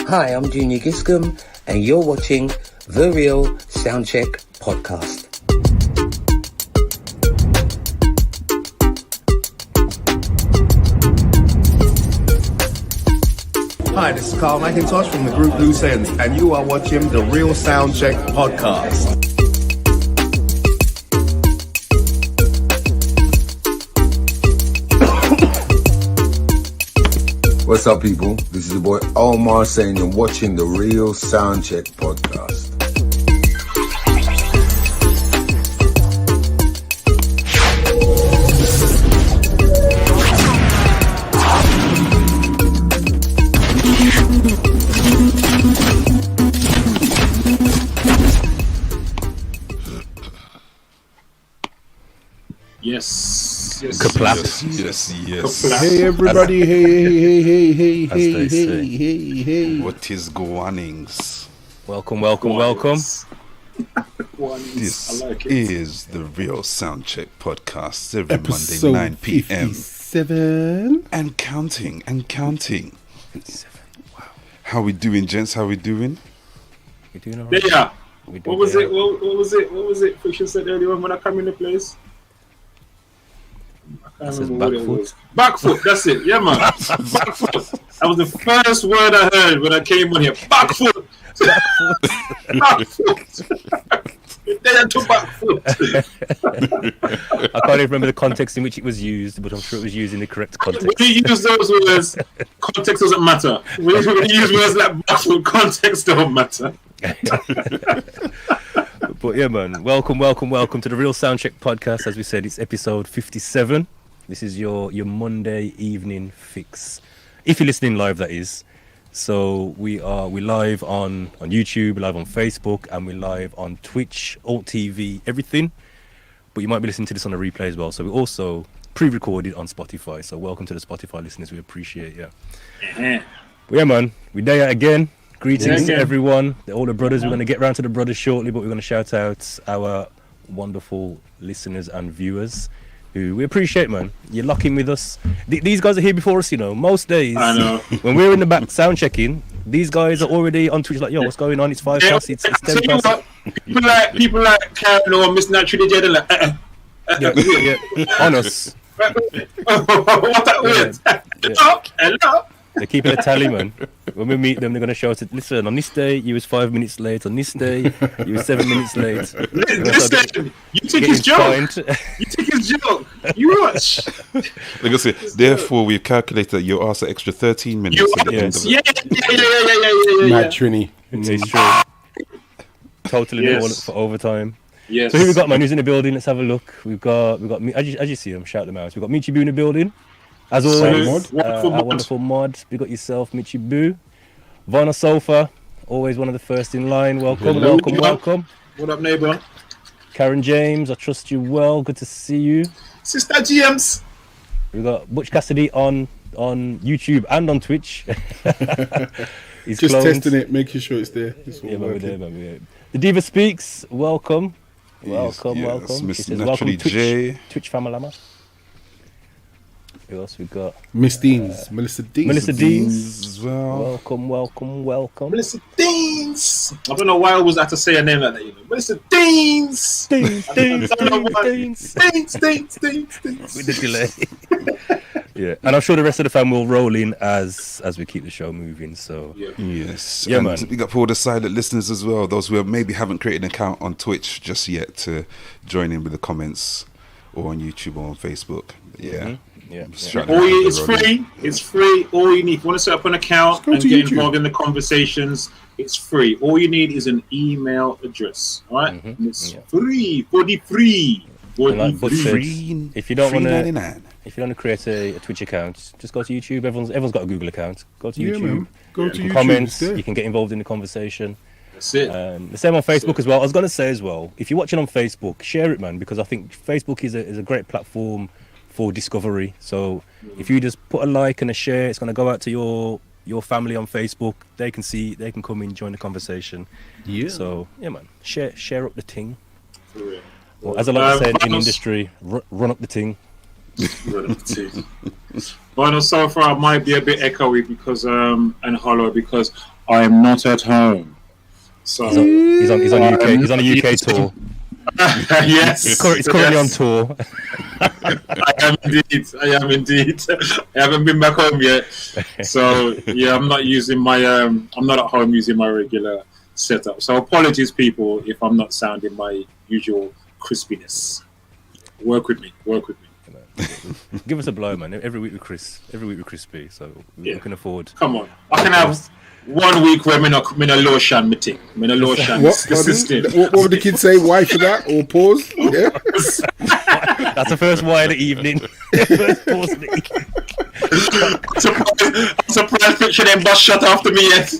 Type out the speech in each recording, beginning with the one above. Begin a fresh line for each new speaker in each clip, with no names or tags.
Hi, I'm Junior Giscombe, and you're watching the Real SoundCheck Podcast.
Hi, this is Carl McIntosh from the group Loose Ends, and you are watching the Real SoundCheck Podcast.
What's up, people? This is your boy Omar saying you're watching the Real SoundCheck Podcast.
Yes.
Yes.
Hey, everybody. Hey.
What is goanings?
Welcome.
This is the Real SoundCheck Podcast every
Episode
Monday 9 p.m.
57.
And counting. 57. Wow. How we doing, gents? How we doing?
You doing all right?
Yeah. What was it? Fiction said earlier when I come in the place. I can't remember what it was. Backfoot, that's it. Yeah, man. Backfoot. That was the first word I heard when I came on here. Backfoot. Then I took backfoot.
I can't even remember the context in which it was used, but I'm sure it was used in the correct context.
When you use those words, context doesn't matter. When you use words like backfoot, context don't matter.
But yeah, man, welcome to the Real SoundCheck Podcast. As we said, it's episode 57. This is your Monday evening fix. If you're listening live, that is. So we live on YouTube, we're live on Facebook, and we're live on Twitch, Alt TV, everything. But you might be listening to this on a replay as well. So we're also pre-recorded on Spotify. So welcome to the Spotify listeners. We appreciate you. But yeah, man, we're there again. Greetings to everyone, all the brothers. We're going to get around to the brothers shortly, but we're going to shout out our wonderful listeners and viewers who we appreciate, man. You're locking with us. These guys are here before us, you know. Most days,
I know.
when we're in the back sound checking, these guys are already on Twitch like, yo, what's going on? It's 5 past, it's 10 past.
People like Karen or Miss Naturally Dead, like,
Yeah, on us.
what that weird? Hello.
They're keeping a tally, man. When we meet them, they're going to show us, listen, on this day, you was 5 minutes late. On this day, you was 7 minutes late.
Listen, you took his joke. You took his joke. You watch.
Like I said, therefore, we've calculated that you asked an extra 13 minutes.
Yeah.
Mad Trini.
It's true. Totally all for overtime.
Yes.
So who we got, man? Who's in the building? Let's have a look. We've got as you see them, shout them out. We've got Michi Boo in the building. As always, our wonderful mod. We got yourself, Michi Boo. Vana Sofa, always one of the first in line. Welcome.
What up, neighbor?
Karen James, I trust you well. Good to see you.
Sister James.
We got Butch Cassidy on YouTube and on Twitch. He's
Just
cloned.
testing it, making sure it's there.
We're there. The Diva Speaks, welcome. Welcome.
Mr.
She says,
Naturally
welcome,
J.
Twitch family. Who else we got?
Miss Deans, Melissa Deans
as well.
Welcome.
Melissa Deans. I don't know why I always have to say a name like that, you know. Melissa Deans.
Deans.
Deans.
With the delay. Yeah, and I'm sure the rest of the fam will roll in as we keep the show moving. So
Yes.
Yeah,
and
man.
we got all the silent listeners as well, those who maybe haven't created an account on Twitch just yet, to join in with the comments, or on YouTube or on Facebook. Yeah.
It's free. It's free. All you need, if you want to set up an account and get involved in the conversations, it's free. All you need is an email address. All right? And it's free. Body free.
If you don't want
$3.99.
If you don't want to create a Twitch account, just go to YouTube. Everyone's got a Google account. Go to YouTube.
Man. Go to YouTube.
Comments. You can get involved in the conversation.
That's it.
The same on Facebook as well. I was going to say as well, if you're watching on Facebook, share it, man, because I think Facebook is a great platform for discovery. So if you just put a like and a share, it's going to go out to your family on Facebook. They can see, they can come in, join the conversation. Yeah. So yeah, man, share up the ting.
For real.
Well, as I like to say in industry, run up the ting.
But so far I might be a bit echoey because and hollow because I am not at home. So
He's on a UK tour.
Yes,
He's currently on tour.
I am indeed. I haven't been back home yet. So yeah, I'm not at home using my regular setup. So apologies, people, if I'm not sounding my usual crispiness. Work with me.
Give us a blow, man. Every week with Crispy, so we can afford.
Come on, I can have 1 week where me no lotion me thing. Me no lotion.
What would the kids say? Why for that? Or pause? Yeah.
That's the first why of the evening. First pause of the evening.
I'm surprised picture them bus shut after me yet.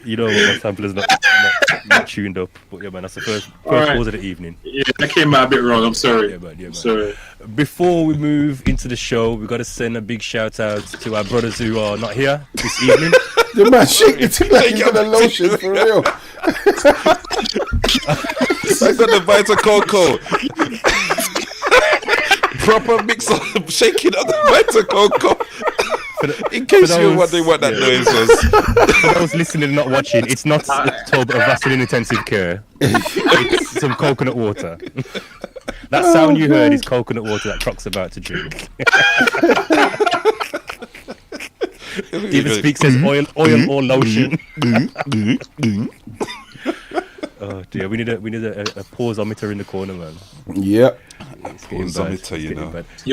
You know my sampler's not tuned up, but yeah, man, that's the first
right.
pause of the evening.
Yeah, that came out a bit wrong. I'm sorry.
Yeah, man.
Sorry.
Before we move into the show, we've got to send a big shout out to our brothers who are not here this evening.
The man shaking it like he's got a lotion for real.
I got the Vita Coco. Proper mix of shaking up the Vita Coco. In case you're wondering what that noise was.
For those listening and not watching, it's not a tub of Vaseline intensive care. It's some coconut water. That sound you heard is coconut water that Croc's about to drink. Even speaks as oil or lotion. Oh dear, we need a pauseometer in the corner, man.
Yep.
Pauseometer, you know.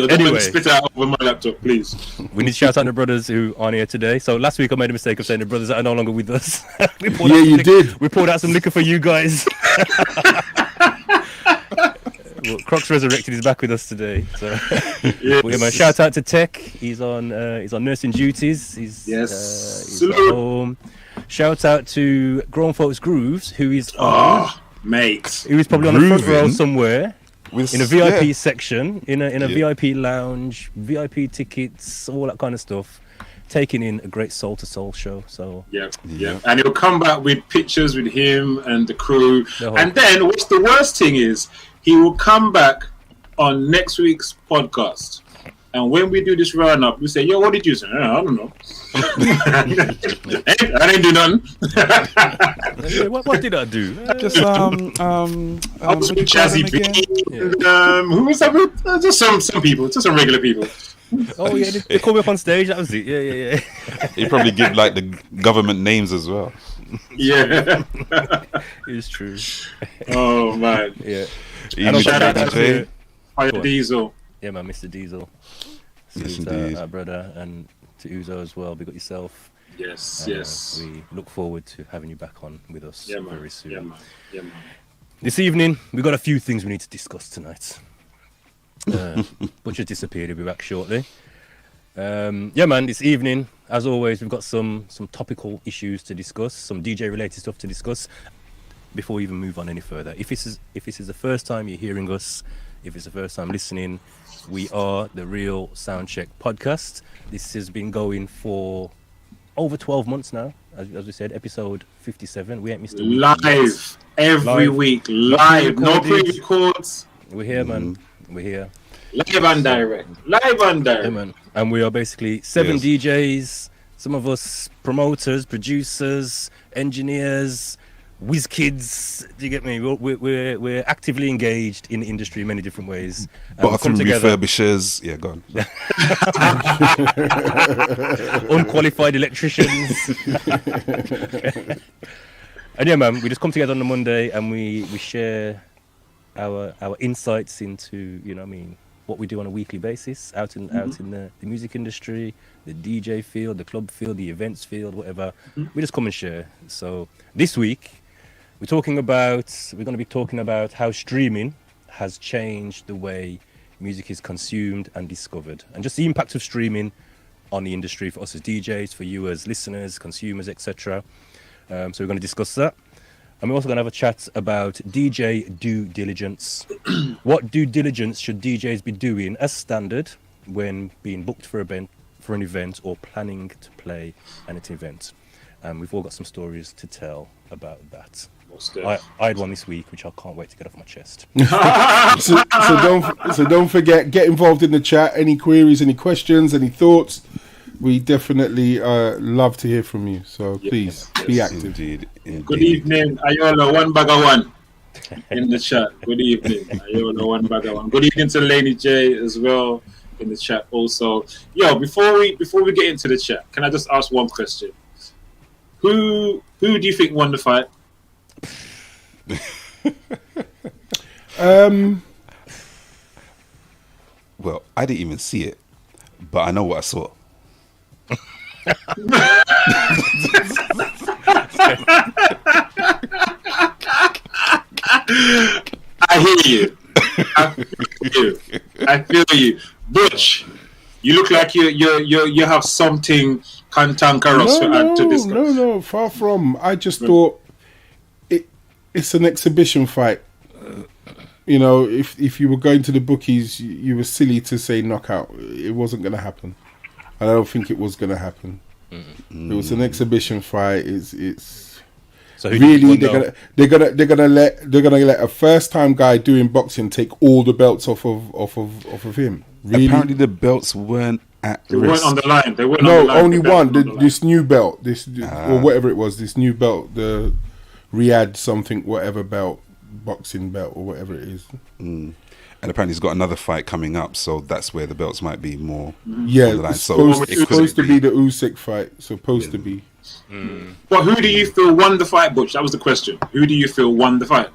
Anyway, spit out over my laptop, please.
We need to shout out the brothers who aren't here today. So last week I made a mistake of saying the brothers that are no longer with us. We poured out some liquor for you guys. Well, Croc's resurrected. He's back with us today. So,
yes.
Well, yeah, man, shout out to Tech. He's on nursing duties. He's at home. Shout out to Grown Folks Grooves, who is
mate.
Who is probably on the front row somewhere in a VIP section, in a VIP lounge, VIP tickets, all that kind of stuff. Taking in a great soul to soul show. So
yeah, and he'll come back with pictures with him and the crew. And then what's the worst thing is, he will come back on next week's podcast. And when we do this roundup, we say, "Yo, what did you say?" I don't know. I didn't do nothing.
What did I do?
Just
I was with Jazzy B. Who was that with? Just some people, just some regular people.
Oh yeah, they called me up on stage. That was it. Yeah.
He probably give like the government names as well.
Yeah,
it's true.
Oh man.
Yeah.
Shout out to Fire Diesel.
Yeah, man, Mr. Diesel.
Yes,
our brother, and to Uzo as well. Big up yourself.
Yes.
We look forward to having you back on with us very soon.
Yeah, man.
This evening, we've got a few things we need to discuss tonight. Butcher's disappeared. He'll be back shortly. Yeah, man, this evening, as always, we've got some topical issues to discuss, some DJ-related stuff to discuss. Before we even move on any further, if this is the first time you're hearing us, if it's the first time listening, we are the Real SoundCheck Podcast. This has been going for over 12 months now, as we said, episode 57. We ain't missed a week.
Live every week, live, no pre-records.
We're here, man. We're here.
Live and direct.
Yeah, man. And we are basically 7 DJs, some of us promoters, producers, engineers, whiz kids. Do you get me? We're actively engaged in the industry in many different ways.
Bathroom refurbishers. Yeah, go on.
Unqualified electricians. And yeah, man, we just come together on a Monday and we share our insights into, what we do on a weekly basis out in the music industry, the DJ field, the club field, the events field, whatever. We just come and share. So this week we're going to be talking about how streaming has changed the way music is consumed and discovered, and just the impact of streaming on the industry for us as DJs, for you as listeners, consumers, etc. So we're going to discuss that. And we're also going to have a chat about DJ due diligence. What due diligence should DJs be doing as standard when being booked for an event or planning to play at an event? We've all got some stories to tell about that. I had one this week, which I can't wait to get off my chest.
so don't forget, get involved in the chat. Any queries, any questions, any thoughts,
we definitely love to hear from you. So please be active.
Indeed.
Good evening, Ayola, one bag of one in the chat. Good evening, Ayola, one bag of one. Good evening to Laney J as well in the chat also. Yo, before we get into the chat, can I just ask one question? Who do you think won the fight?
Well, I didn't even see it, but I know what I saw.
I hear you. I feel you. Butch, you look like you have something cantankerous to discuss.
No, far from. I just thought it's an exhibition fight. You know, if you were going to the bookies, you were silly to say knockout. It wasn't going to happen. I don't think it was going to happen. It was an exhibition fight. It's
so who
really they're gonna let a first time guy doing boxing take all the belts off of him. Really?
Apparently the belts weren't at
They
risk.
weren't on the line. They weren't
No,
on the line.
only
The belt
one.
was on the
This new belt, or whatever it was, this new belt, the Riyadh something, whatever belt, boxing belt or whatever it is.
And apparently he's got another fight coming up, so that's where the belts might be more
Yeah,
on the line.
it's
So
supposed to be the Usyk fight. Supposed to be.
But who do you feel won the fight, Butch? That was the question. Who do you feel won the fight?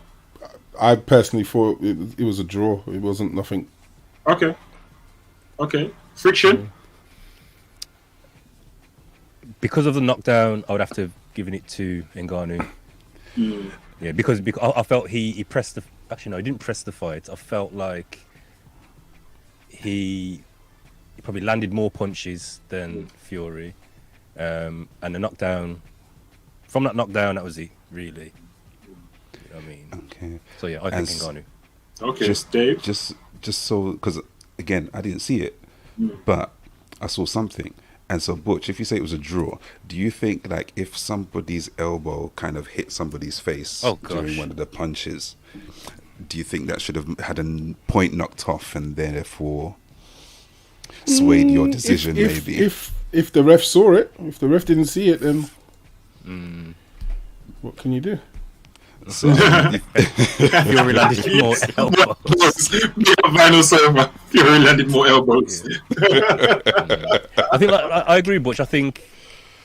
I personally thought it was a draw. It wasn't nothing.
Okay. Friction.
Because of the knockdown, I would have to have given it to Ngannou. Yeah, because I felt he pressed the. Actually, no, he didn't press the fight. I felt like he probably landed more punches than Fury, and the knockdown. From that knockdown, that was it. Really, you know what I mean.
okay.
So yeah, I think Ngannou.
Okay, Dave.
Just so, because again, I didn't see it, but I saw something. And so, Butch, if you say it was a draw, do you think like if somebody's elbow kind of hit somebody's face during one of the punches, do you think that should have had a point knocked off and therefore swayed your decision? Maybe
if the ref saw it, if the ref didn't see it, then what can you do?
so.
Fury landed more elbows.
Vinyl server. Fury landed more elbows.
I think I agree, Butch. I think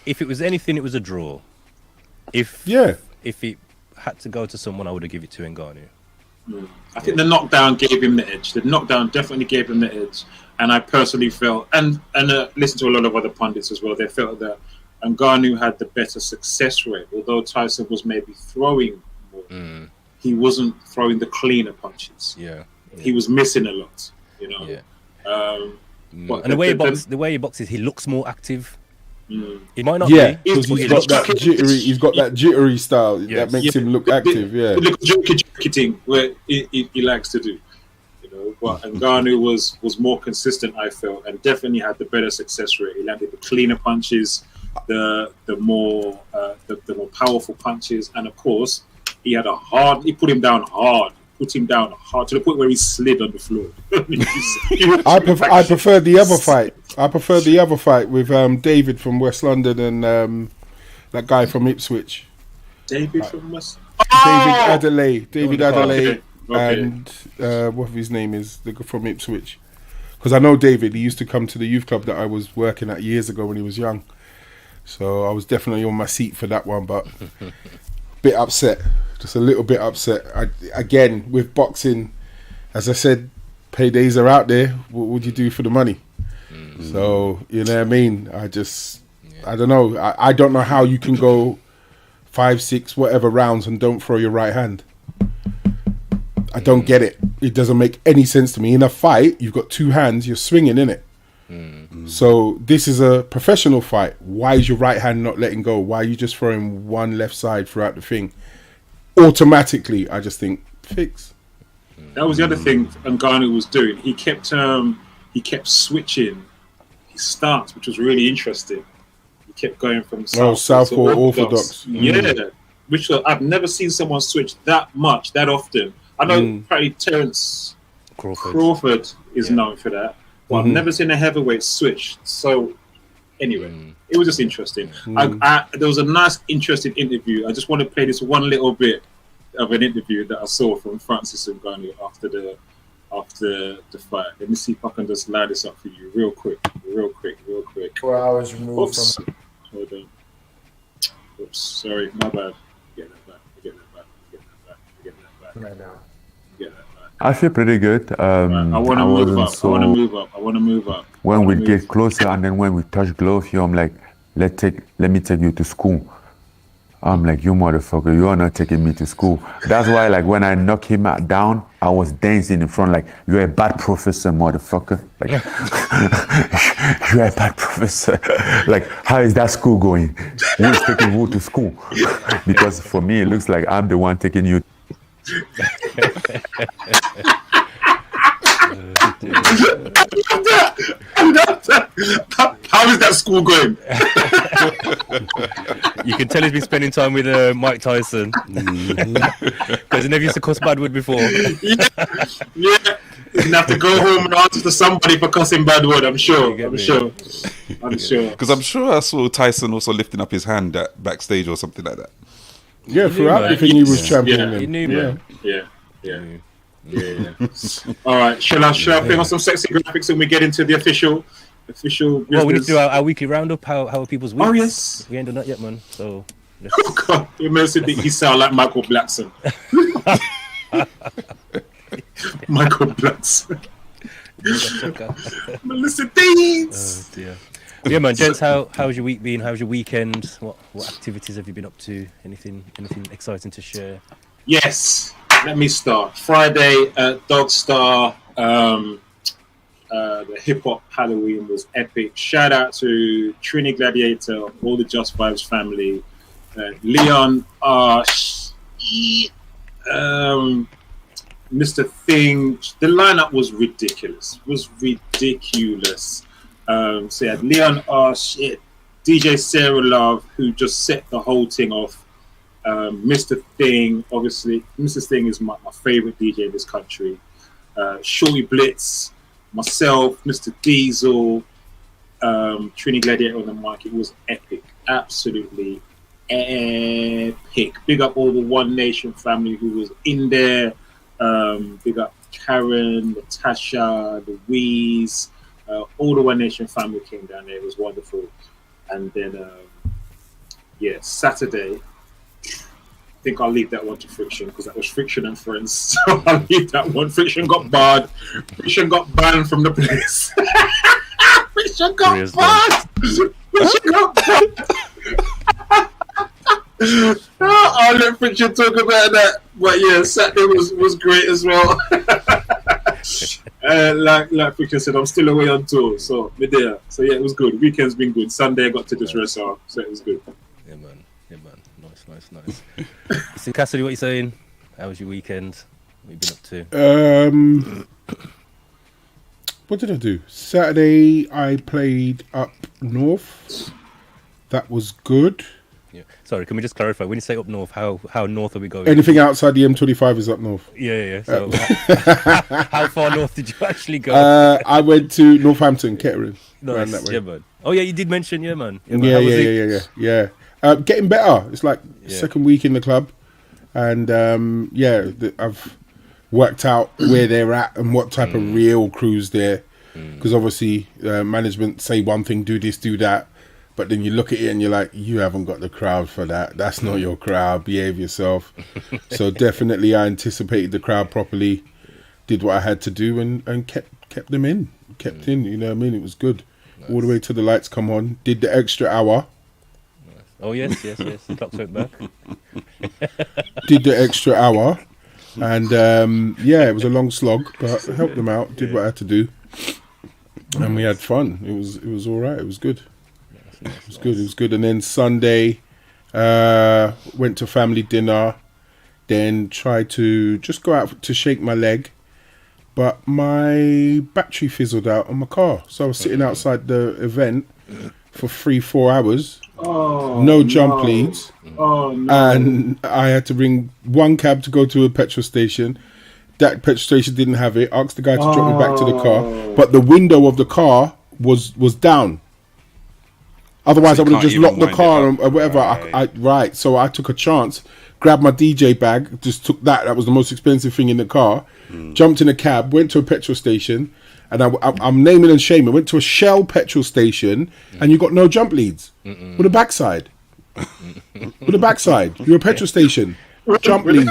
if it was anything, it was a draw. If it had to go to someone, I would have given it to Ngannou.
I think the knockdown gave him the edge. The knockdown definitely gave him the edge. And I personally felt, and listened to a lot of other pundits as well, they felt that Ngannou had the better success rate. Although Tyson was maybe throwing more, he wasn't throwing the cleaner punches.
Yeah.
He was missing a lot, you know.
Yeah.
But
And the way he boxes, he looks more active. He might not
Yeah,
be.
because he's got that jittery. He's got that jittery style that makes him look active. Yeah,
the jerky thing where he likes to do, you know. But Ngannou was more consistent, I felt, and definitely had the better success rate. He landed the cleaner punches, the more powerful punches, and of course, he had he put him down hard. Put him down hard to the point where he slid on the floor.
I prefer the other fight. I prefer the other fight with David from West London and that guy from Ipswich.
David from West.
David Adelaide, and what his name is, the guy from Ipswich. Because I know David. He used to come to the youth club that I was working at years ago when he was young. So I was definitely on my seat for that one, but bit upset. Just a little bit upset. Again, with boxing, as I said, paydays are out there. What would you do for the money? So, you know what I mean? I don't know. I don't know how you can go 5, 6, whatever rounds and don't throw your right hand. I don't get it. It doesn't make any sense to me. In a fight, you've got two hands, you're swinging, in it. So this is a professional fight. Why is your right hand not letting go? Why are you just throwing one left side throughout the thing? Automatically, I just think fix.
That was the other thing Ngannou was doing. He kept switching his stance, which was really interesting. He kept going from
southpaw orthodox.
Yeah, which I've never seen someone switch that much, that often. I know probably Terence Crawford is known for that, but I've never seen a heavyweight switch so Anyway, it was just interesting. There was a nice, interesting interview. I just want to play this one little bit of an interview that I saw from Francis Ngannou after the fight. Let me see if I can just line this up for you real quick.
4 hours removed from.
Hold on. Oops, sorry, my bad. Get that back.
Right now.
Get that back.
I feel pretty good.
I want to move up. I want to move up.
When we get closer and then when we touch glove, I'm like, let me take you to school. I'm like, you motherfucker, you are not taking me to school. That's why, like, when I knock him down, I was dancing in front, like, you're a bad professor, motherfucker. Like, you're a bad professor. Like, how is that school going? Who's taking who to school? Because for me, it looks like I'm the one taking you.
How is that school going?
You can tell he's been spending time with Mike Tyson because he never used to cuss bad word before.
Yeah. You have to go home and answer to somebody for cussing bad word. I'm sure.
Because I'm sure I saw Tyson also lifting up his hand backstage or something like that.
Yeah, throughout everything he was championing.
He knew, man.
Yeah. All right, shall I bring on some sexy graphics and we get into the official business?
Well, we need to do our weekly roundup. How are people's weeks?
Oh yes,
we ain't done that yet, man. So.
Oh God, you mentioned that he sound like Michael Blackson. Michael Blackson. Melissa Deans.
Oh dear. Yeah, man, gents, how's your week been? How's your weekend? What activities have you been up to? Anything exciting to share?
Yes, let me start. Friday at Dog Star, the hip hop Halloween was epic. Shout out to Trini Gladiator, all the Just Vibes family, Leon, Mr. Thing. The lineup was ridiculous. So you had Leon DJ Sarah Love, who just set the whole thing off. Mr. Thing, obviously. Mr. Thing is my favorite DJ in this country. Shorty Blitz, myself, Mr. Diesel, Trini Gladiator on the mic. It was epic. Absolutely epic. Big up all the One Nation family who was in there. Big up Karen, Natasha, Louise. All the One Nation family came down there. It was wonderful. And then, Saturday, I think I'll leave that one to Friction because that was Friction and Friends. So I'll leave that one. Friction got barred. Friction got banned from the place. Friction got barred. Friction got banned. I'll let Friction talk about that. But yeah, Saturday was great as well. Like Friction said, I'm still away on tour, so we're there. So yeah, it was good. Weekend's been good. Sunday I got to just rest off, so it was good.
Yeah, man. Nice. So Cassidy, what you saying? How was your weekend? What you been up to?
What did I do? Saturday I played up north. That was good.
Yeah. Sorry, can we just clarify? When you say up north, how north are we going?
Anything outside the M25 is up north.
Yeah. So how far north did you actually go?
I went to Northampton, Kettering.
Nice.
That way.
Yeah, man. Oh yeah, you did mention, yeah, man.
Yeah. Getting better. It's like second week in the club, and I've worked out where they're at and what type of real crews there. Because obviously, management say one thing, do this, do that, but then you look at it and you're like, you haven't got the crowd for that. That's not your crowd. Behave yourself. So definitely, I anticipated the crowd properly, did what I had to do, and kept them in. Kept in. You know what I mean? It was good. Nice. All the way till the lights come on. Did the extra hour.
Oh yes. The clock went back.
Did the extra hour, and it was a long slog, but I helped them out. Did what I had to do, and we had fun. It was all right. It was good. It was good. And then Sunday, went to family dinner. Then tried to just go out to shake my leg, but my battery fizzled out on my car. So I was sitting outside the event for 3-4 hours. No jump leads. And I had to ring one cab to go to a petrol station. That petrol station didn't have it. Asked the guy to drop me back to the car, but the window of the car was down. Otherwise,
So
I would have
you
just
can't
locked the
even
car
wind it
or
up.
whatever. Right. So I took a chance, grabbed my DJ bag, just took that. That was the most expensive thing in the car. Jumped in a cab, went to a petrol station, and I'm naming and shaming. Went to a Shell petrol station, and you got no jump leads with a backside. With a backside, you're a petrol station. Jump leads,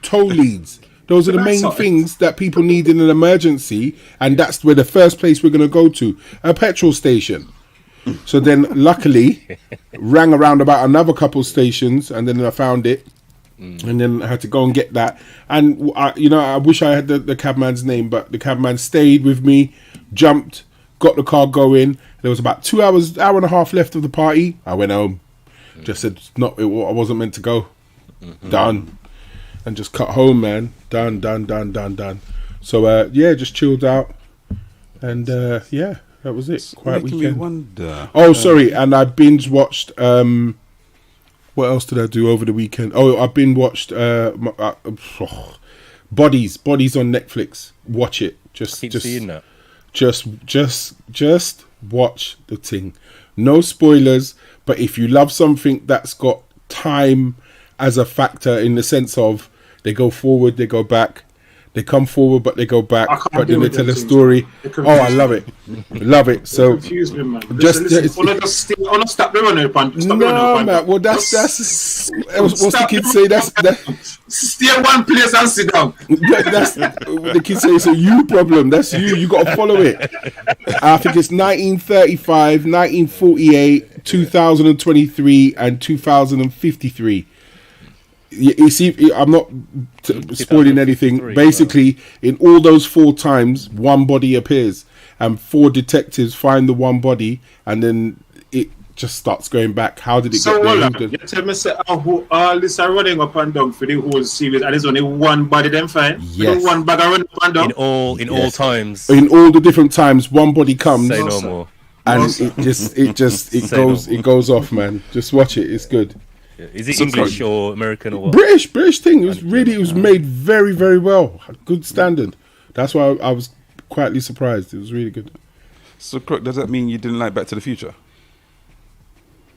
tow leads. Those are the main things that people need in an emergency, and that's where the first place we're going to go to, a petrol station. So then, luckily, rang around about another couple stations, and then I found it, and then I had to go and get that. And I wish I had the cabman's name, but the cabman stayed with me, jumped, got the car going. There was about 2 hours, hour and a half left of the party. I went home, just said I wasn't meant to go. Done. And just cut home, man. Done. So just chilled out, and that was it. Quiet
Making
weekend.
me wonder.
Oh, sorry, and I binge watched. What else did I do over the weekend? Oh, I binge watched Bodies on Netflix. Watch it. Just
seeing that.
Just watch the thing. No spoilers, but if you love something that's got time as a factor, in the sense of they go forward, they go back, they come forward, but they go back, but then they tell a story. Oh, I love it. Love it. So
confuse me, man.
Just
stop the runner pan.
no, man. Well, that's what's the kids say. That's
stay one place and sit down.
that's the kids say it's a you problem. That's you. You got to follow it. I think it's 1935, 1948, 2023, and 2053. You see, I'm not spoiling anything. Basically, in all those 4 times, one body appears, and 4 detectives find the one body, and then it just starts going back. How did it get there?
You tell me, say, all this are running up and down for the whole series, and there's only one body them find.
Yes.
One bag are running up and down.
In all times.
In all the different times, one body comes.
Say no more.
And it goes off, man. Just watch it. It's good.
Is it English or American or what?
British thing. It was made very, very well. Good standard. That's why I was quietly surprised. It was really good.
So, Crook, does that mean you didn't like Back to the Future?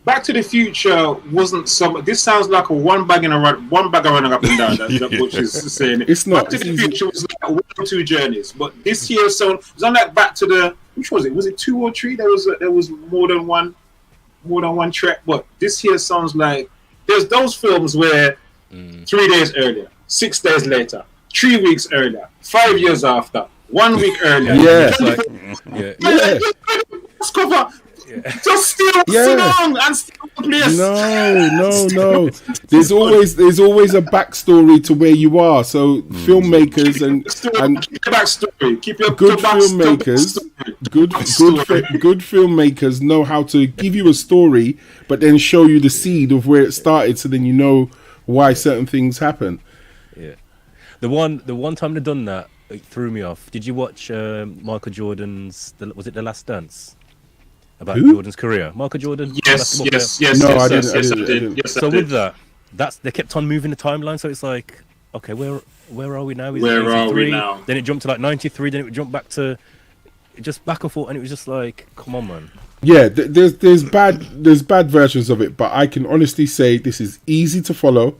Back to the Future wasn't some. This sounds like one bag running up and down. That which is saying it.
It's not.
Back to the Future was like 1 or 2 journeys, but this year so it was unlike Back to the. Which was it? Was it 2 or 3? There was more than one track. But this year sounds like there's those films where 3 days earlier, 6 days later, 3 weeks earlier, 5 years after, 1 week earlier. Cover. Just still sit down and still place.
No. There's always a backstory to where you are. So filmmakers and
keep your backstory. Keep your
good filmmakers. Good filmmakers know how to give you a story, but then show you the seed of where it started, so then you know why certain things happen.
Yeah. The one time they done that, it threw me off. Did you watch Michael Jordan's? Was it The Last Dance? About Jordan's career, Michael Jordan.
Yes.
No, I didn't.
Yes,
so with that, they kept on moving the timeline. So it's like, okay, where are we now?
Where are we now?
Then it jumped to like 93. Then it jumped back to just back and forth, and it was just like, come on, man.
Yeah, there's bad versions of it, but I can honestly say this is easy to follow.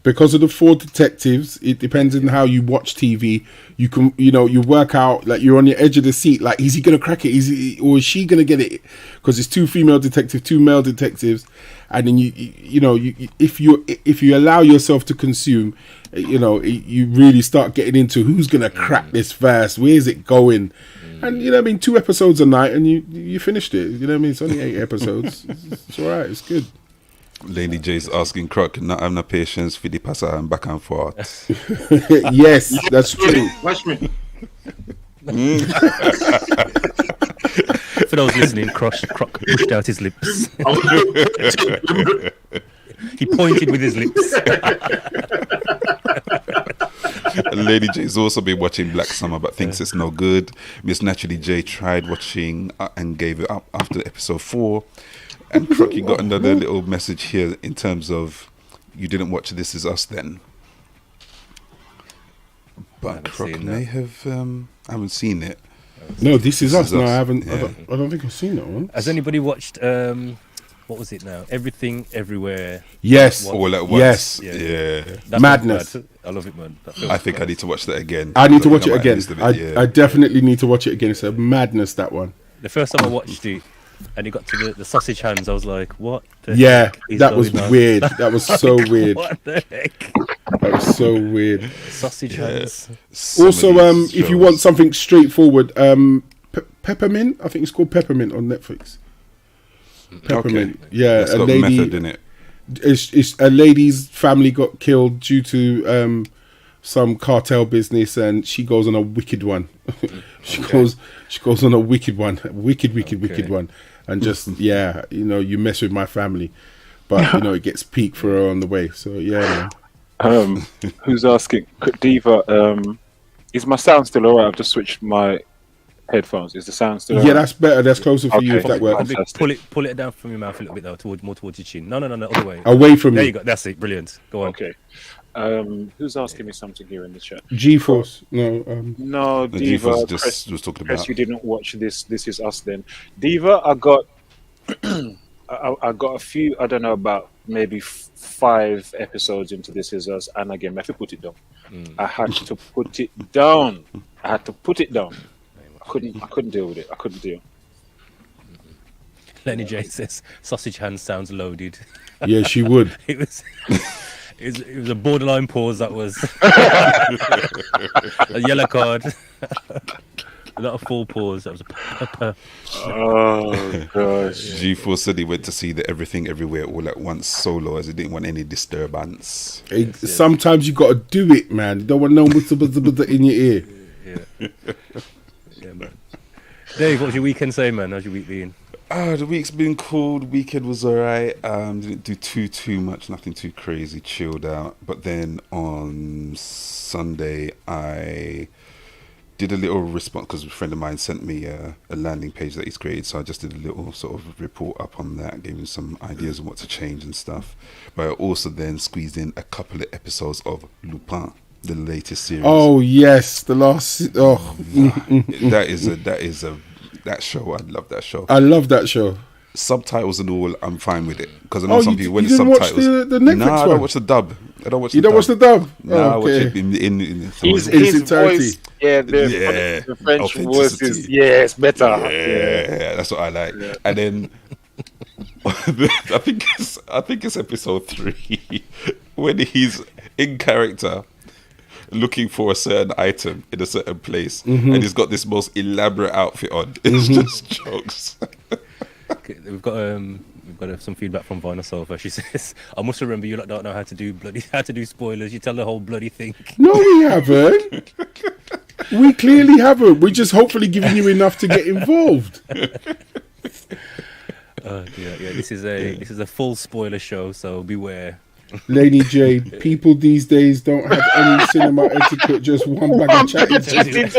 Because of the 4 detectives, it depends on how you watch TV. You can, you work out, like, you're on the edge of the seat, like, is he gonna crack it? Or is she gonna get it? Because it's 2 female detectives, 2 male detectives, and then if you allow yourself to consume, you really start getting into who's gonna crack this first, where's it going, and 2 episodes a night, and you finished it. It's only 8 episodes. It's all right. It's good.
Lady J's asking Crook, not having no patience for the passer and back and forth.
Yes, that's true.
Watch me.
For those listening, Croc pushed out his lips. He pointed with his lips.
Lady J's also been watching Black Summer but thinks it's no good. Miss Naturally J tried watching and gave it up after episode 4. And Croc, you got another little message here in terms of you didn't watch This Is Us then. But Croc may have, I haven't seen it.
No, This Is Us. No, I haven't. I don't think I've seen that one.
Has anybody watched what was it now? Everything, Everywhere.
Yes.
All at once.
Yes.
Yeah.
That's
Madness.
I love it, man.
I think I need to watch that again.
I need to watch
think
it
I might
again.
have missed it,
I definitely need to watch it again. It's a madness, that one.
The first time I watched it, and it got to the sausage hands, I was like, what the
Yeah,
heck is
that was
going on?
weird. That was so weird.
What the heck?
That was so weird.
Sausage hands.
Also, if you want something straightforward, Peppermint, I think it's called Peppermint on Netflix. Peppermint, yeah,
It's got method in it.
It's a lady's family got killed due to some cartel business, and she goes on a wicked one. She goes on a wicked one, wicked one, and just you mess with my family, but it gets peak for her on the way. So yeah, man.
Who's asking? Diva, is my sound still alright? I've just switched my headphones. Is the sound still alright?
Yeah, that's better. That's closer for you if that works.
Pull it down from your mouth a little bit though, more towards your chin. No, other way.
Away from
There
you.
you go. That's it. Brilliant. Go on.
Okay. Who's asking me something here in the chat?
G-Force. No.
No,
The
Diva.
G-Force
Chris,
was talking
Chris,
about.
you didn't watch this. This is us then. Diva, I got I got a few, I don't know, about maybe 5 episodes into This Is Us, and again, I have to put it down. I had to put it down. I couldn't deal with it. I couldn't deal.
Lenny J says sausage hand sounds loaded.
Yeah, she would.
It was a borderline pause. That was a yellow card. Not a full pause. That was a
oh gosh.
G4 said he went to see the Everything Everywhere All at Once solo as he didn't want any disturbance.
Sometimes you got to do it, man. You don't want no in your ear.
Yeah, man. Dave, what was your weekend saying, man? How's your week been?
The week's been cool. The weekend was alright. Didn't do too much, nothing too crazy, chilled out. But then on Sunday, I did a little response because a friend of mine sent me a landing page that he's created. So I just did a little sort of report up on that, gave him some ideas on what to change and stuff. But I also then squeezed in a couple of episodes of Lupin, the latest series.
Oh yes, the last. Oh,
that show. I love that show.
I love that show.
Subtitles and all, I'm fine with it because I know some people when
you
it's
didn't
subtitles.
watch the Netflix
no, I
one?
don't watch the dub. I don't watch.
You don't watch the dub?
No, I watch it in
His
entirety.
voice, the French voice is it's better.
Yeah, that's what I like. Yeah. And then I think it's episode 3 when he's in character looking for a certain item in a certain place, and he's got this most elaborate outfit on. It's just jokes.
Okay, we've got some feedback from Vina Silva. She says, "I must remember you don't know how to do spoilers. You tell the whole bloody thing."
No, we haven't. We clearly haven't. We're just hopefully giving you enough to get involved.
Yeah. This is a full spoiler show, so beware.
Lady Jade, people these days don't have any cinema etiquette, just one bag of chatting.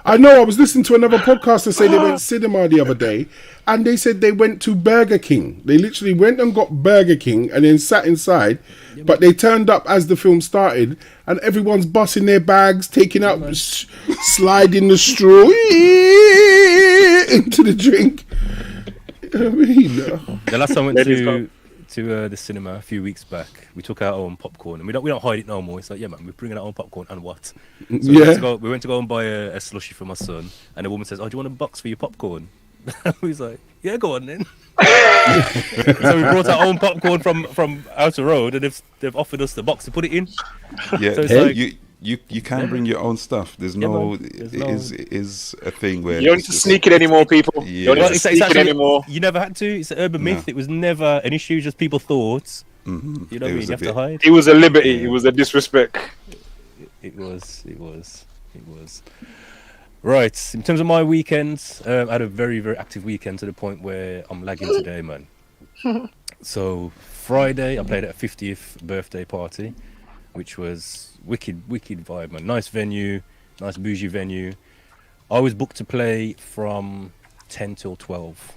I know, I was listening to another podcast that say they went cinema the other day, and they said they went to Burger King. They literally went and got Burger King and then sat inside, but they turned up as the film started, and everyone's busting their bags, taking out, sliding the straw into the drink.
The last time I went to the cinema a few weeks back, we took our own popcorn, and we don't hide it no more. It's like, yeah, man, we're bringing our own popcorn, and what? So we went to go and buy a slushie for my son, and the woman says, "Oh, do you want a box for your popcorn?" We was like, "Yeah, go on then." So we brought our own popcorn from Outer Road, and they've offered us the box to put it in.
Yeah,
so it's
you can bring your own stuff. There's it is a thing where
you don't need to sneak it anymore, people. You don't need to sneak it anymore.
You never had to. It's an urban myth. It was never an issue. Just people thought. You know what I mean? You have to hide.
It was a liberty. It was a disrespect.
It was. Right. In terms of my weekends, I had a very, very active weekend to the point where I'm lagging today, man. So Friday, I played at a 50th birthday party, which was wicked vibe, man. Nice venue, nice bougie venue. I was booked to play from 10 till 12.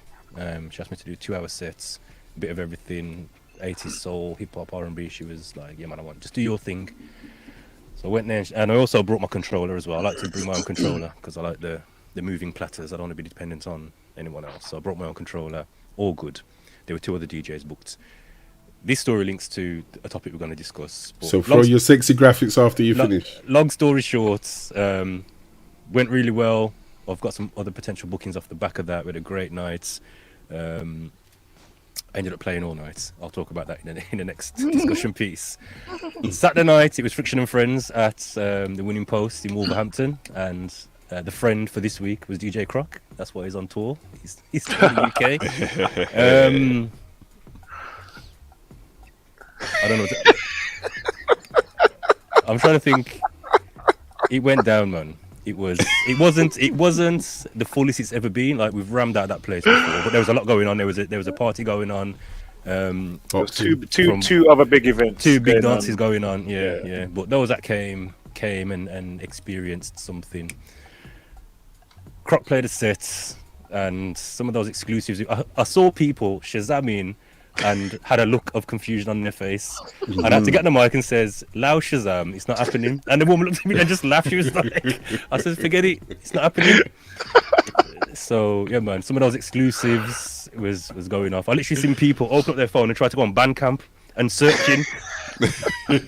She asked me to do 2-hour sets, a bit of everything, 80s soul, hip hop, R&B. She was like, "Yeah, man, just do your thing." So I went there, and I also brought my controller as well. I like to bring my own controller because I like the moving platters. I don't want to be dependent on anyone else. So I brought my own controller. All good. There were 2 other DJs booked. This story links to a topic we're going to discuss.
So throw your sexy graphics after you finish.
Long story short, went really well. I've got some other potential bookings off the back of that. We had a great night. I ended up playing all night. I'll talk about that in the next discussion piece. Saturday night, it was Friction and Friends at the Winning Post in Wolverhampton. And the friend for this week was DJ Croc. That's why he's on tour. He's still in the UK. I don't know. I'm trying to think. It went down, man. It wasn't the fullest it's ever been. Like, we've rammed out that place before, but there was a lot going on. There was a party going on.
Two other big events.
2 big dances going on. Yeah. But those that came and experienced something. Croc played a set, and some of those exclusives. I saw people Shazamming and had a look of confusion on their face. And I had to get on the mic and says, "Lao Shazam, it's not happening." And the woman looked at me and just laughed. She was like, I said, "Forget it, it's not happening." So yeah, man, some of those exclusives was going off. I literally seen people open up their phone and try to go on Bandcamp and searching.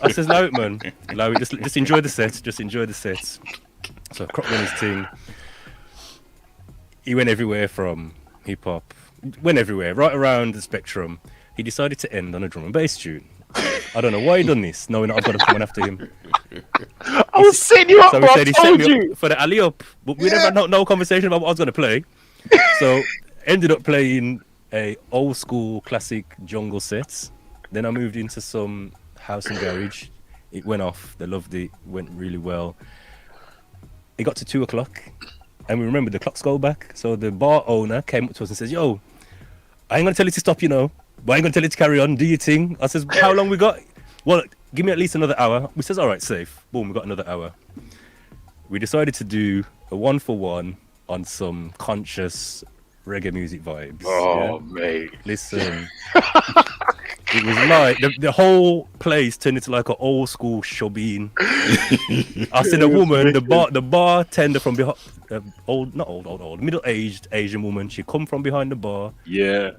I says, "Allow it, man. Allow it. Just enjoy the set. Just enjoy the set." So Croc won his thing. He went everywhere from hip hop. Went everywhere, right around the spectrum. He decided to end on a drum and bass tune. I don't know why he done this, knowing that I've got to come on after him.
I was setting you up,
so
bro.
he said
I
he set
told
me
you.
up for the alley up, but we never had no conversation about what I was going to play. So ended up playing a old school classic jungle set. Then I moved into some house and garage. It went off. They loved it. Went really well. It got to 2 o'clock, and we remembered the clocks go back. So the bar owner came up to us and says, "Yo, I ain't gonna tell you to stop, but I ain't gonna tell you to carry on. Do your thing." I says, "How long we got?" "Well, give me at least another hour." We says, "All right, safe." Boom, we got another hour. We decided to do a 1-for-1 on some conscious reggae music vibes.
Oh, mate.
Listen. It was like the whole place turned into like an old school shobeen. I seen a woman, the bartender from behind, middle-aged Asian woman. She come from behind the bar.
Yeah.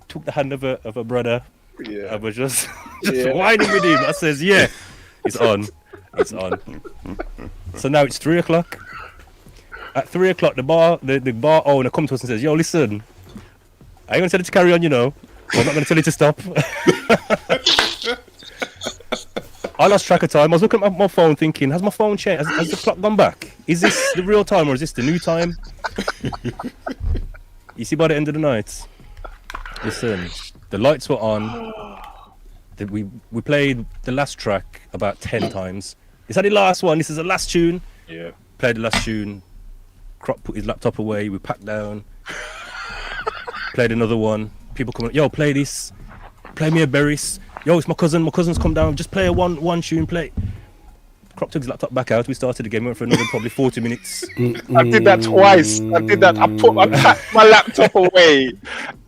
Took the hand of her brother.
Yeah.
I was just whining with him. I says, "Yeah, it's on. It's on." So now it's 3 o'clock. At 3 o'clock, the bar owner comes to us and says, "Yo, listen, I ain't gonna tell you to carry on, I'm not going to tell you to stop." I lost track of time. I was looking at my phone thinking, has my phone changed? Has the clock gone back? Is this the real time or is this the new time? You see, by the end of the night, listen, the lights were on. We played the last track about 10 times. Is that the last one? This is the last tune.
Yeah.
Played the last tune. Croc put his laptop away. We packed down. Played another one. People come, "Yo, play this. Play me a Berries. Yo, it's my cousin. My cousin's come down. Just play a one tune. Play." Croc took his laptop back out. We started again. Went for another probably 40 minutes.
I did that twice. I packed my laptop away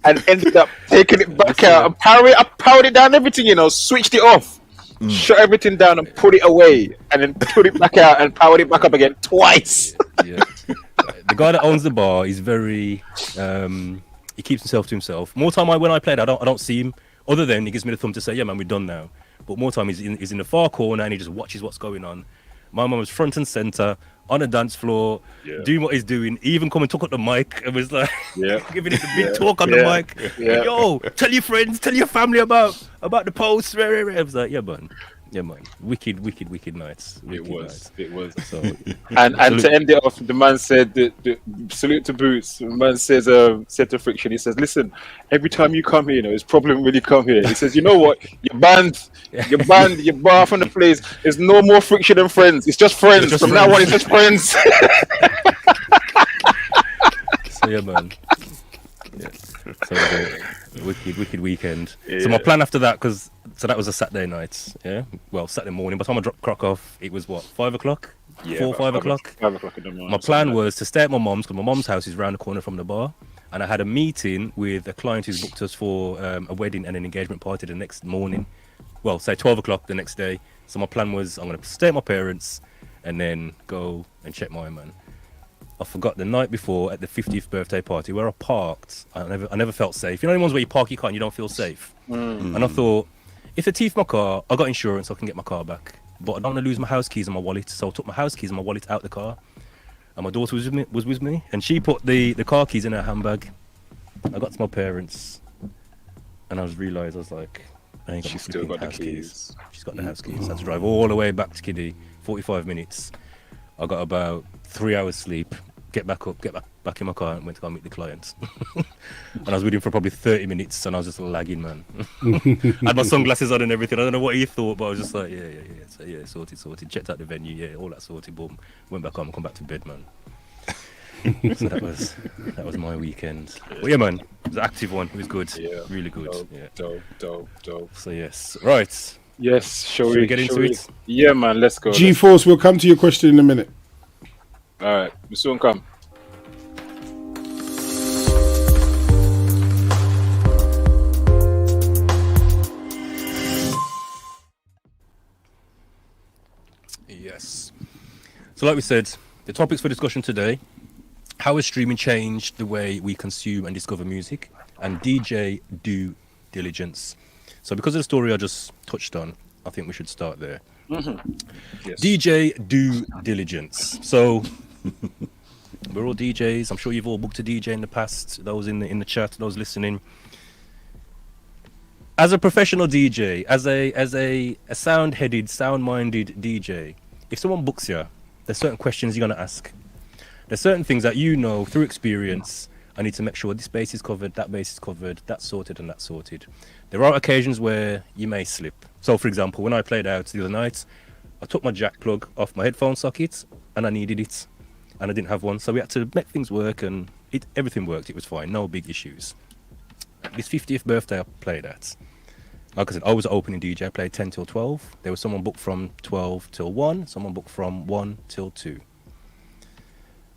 and ended up taking it back out. I powered it down, everything, switched it off, shut everything down and put it away, and then put it back out and powered it back up again twice.
Yeah. The guy that owns the bar is very he keeps himself to himself. More time when I played, I don't see him, other than he gives me the thumb to say, "Yeah, man, we're done now." But more time he's in the far corner and he just watches what's going on. My mum was front and center on a dance floor, doing what he's doing. He even come and took up the mic and was like, giving it a big talk on the mic.
Yeah.
"Yo, tell your friends, tell your family about the post." I was like, "Yeah, man. Wicked nights."
It was.
So,
and to end it off, the man said, the salute to Boots. The man says, said to Friction, he says, "Listen, every time you come here, it's problem when you come here." He says, "You know what? You're banned, you're barred from the place. There's no more Friction and Friends. It's just friends. From now on, it's just friends."
So yeah, man. Yeah. So wicked weekend. Yeah. So my plan after that, so that was a Saturday night. Yeah. Well, Saturday morning. By the time I dropped Croc off, it was what, 5 o'clock?
Yeah,
4, 5 o'clock.
5 o'clock in the morning.
My plan was to stay at my mum's, because my mum's house is round the corner from the bar, and I had a meeting with a client who's booked us for a wedding and an engagement party the next morning. Well, say 12 o'clock the next day. So my plan was I'm going to stay at my parents and then go and check my man. I forgot the night before at the 50th birthday party where I parked. I never felt safe. You know the ones where you park your car and you don't feel safe. And I thought, if they thief my car, I got insurance, I can get my car back. But I don't want to lose my house keys and my wallet, so I took my house keys and my wallet out the car. And my daughter was with me, and she put the car keys in her handbag. I got to my parents, and I realised I was like, I ain't got
She's still got the keys.
She's got the house keys. I had to drive all the way back to Kiddie, 45 minutes. I got about 3 hours sleep, get back in my car and went to go meet the client. And I was with him for probably 30 minutes and I was just lagging, man. I had my sunglasses on and everything. I don't know what he thought, but I was just like, yeah. So, yeah, sorted. Checked out the venue, yeah, all that sorted, boom. Went back home and come back to bed, man. So that was my weekend. But yeah, man, it was an active one. It was good. Yeah. Really good.
Dope.
So yes. Right.
Yes, shall
we get into it?
Yeah, man, let's go.
G-Force, we'll come to your question in a minute.
All right, we soon come.
Yes. So like we said, the topics for discussion today: how has streaming changed the way we consume and discover music, and DJ due diligence. So because of the story I just touched on, I think we should start there. Yes. DJ due diligence. So we're all DJs. I'm sure you've all booked a DJ in the past. Those in the chat, those listening. As a professional DJ, as a sound-headed, sound-minded DJ, if someone books you, there's certain questions you're gonna ask. There's certain things that you know through experience. I need to make sure this bass is covered, that bass is covered, that's sorted and that's sorted. There are occasions where you may slip. So for example, when I played out the other night, I took my jack plug off my headphone socket and I needed it and I didn't have one. So we had to make things work and everything worked. It was fine, no big issues. This 50th birthday I played at, like I said, I was an opening DJ. I played 10 till 12. There was someone booked from 12 till 1, someone booked from 1 till 2.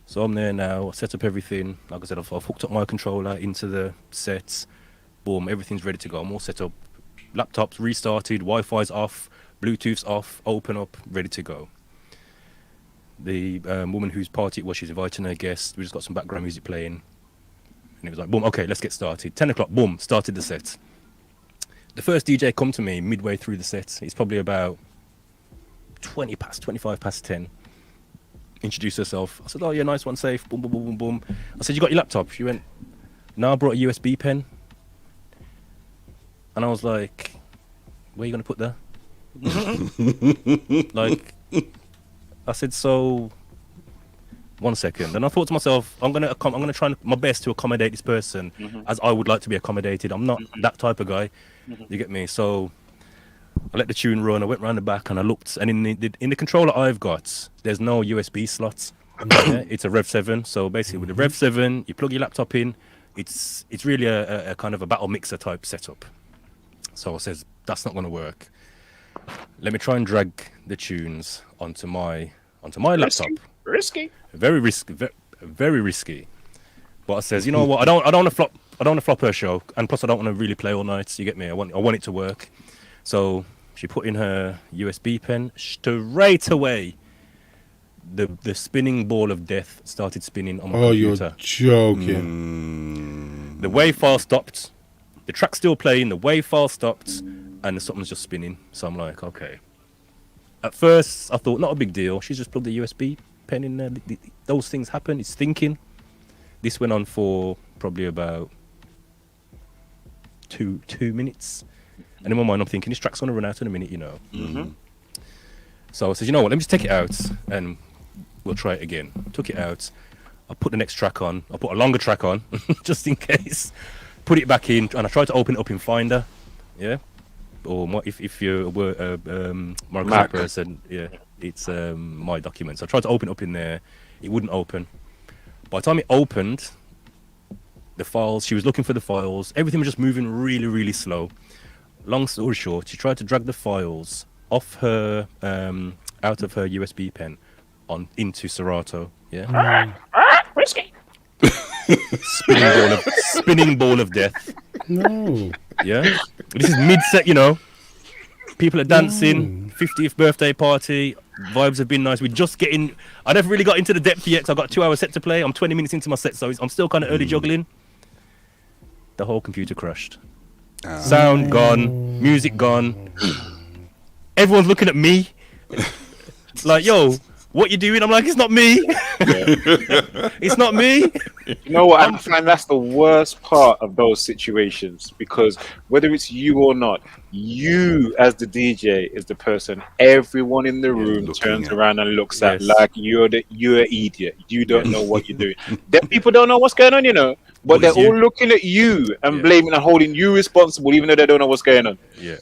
So I'm there now, I set up everything. Like I said, I've hooked up my controller into the sets. Boom, everything's ready to go. I'm all set up. Laptops restarted, Wi-Fi's off, Bluetooth's off, open up, ready to go. The woman whose party it was, she's inviting her guests. We just got some background music playing. And it was like, boom, okay, let's get started. 10 o'clock, boom, started the set. The first DJ come to me midway through the set. It's probably about 25 past 10. Introduced herself. I said, oh yeah, nice one, safe. Boom, boom, boom, boom, boom. I said, you got your laptop? She went, no, I brought a USB pen. And I was like, where are you going to put that? Like, I said, so, 1 second. And I thought to myself, I'm going to try my best to accommodate this person as I would like to be accommodated. I'm not that type of guy. You get me? So I let the tune run. I went round the back and I looked. And in the controller I've got, there's no USB slots. Yeah? It's a Rev 7. So basically with the Rev 7, you plug your laptop in. It's really a kind of a battle mixer type setup. So I says, that's not going to work. Let me try and drag the tunes onto my laptop.
Risky.
Very risky. Very risky. But I says, you know what? I don't want to flop her show, and plus I don't want to really play all night. You get me? I want it to work. So she put in her USB pen. Straight away, the spinning ball of death started spinning on my computer.
You're joking.
The WAV file stopped. The track's still playing. The WAV file stopped, and something's just spinning. So I'm like, okay. At first, I thought not a big deal. She's just plugged the USB pen in there. Those things happen. It's thinking. This went on for probably about two minutes. And in my mind, I'm thinking, this track's going to run out in a minute, you know. So I said, you know what, let me just take it out and we'll try it again. Took it out. I put the next track on. I put a longer track on, just in case. Put it back in, and I tried to open it up in Finder. Yeah? Or if you're a Microsoft person, yeah, it's My Documents. I tried to open it up in there. It wouldn't open. By the time it opened, the files, she was looking for the files. Everything was just moving really, really slow. Long story short, she tried to drag the files off her, out of her USB pen into Serato. Yeah.
Risky.
Spinning ball of death.
No.
Yeah. This is mid-set, you know. People are dancing. 50th birthday party. Vibes have been nice. We're just getting. I never really got into the depth yet. 'Cause I got a 2-hour set to play. I'm 20 minutes into my set, so I'm still kind of early juggling. The whole computer crashed. Sound gone. Music gone. Everyone's looking at me. Like, yo, what you doing? I'm like, it's not me. It's not me.
You know what? I find that's the worst part of those situations, because whether it's you or not, you as the DJ is the person everyone in the room turns around and looks at like you're an idiot. You don't know what you're doing. Them people don't know what's going on, you know, but they're all looking at you and blaming and holding you responsible, even though they don't know what's going on.
Yeah.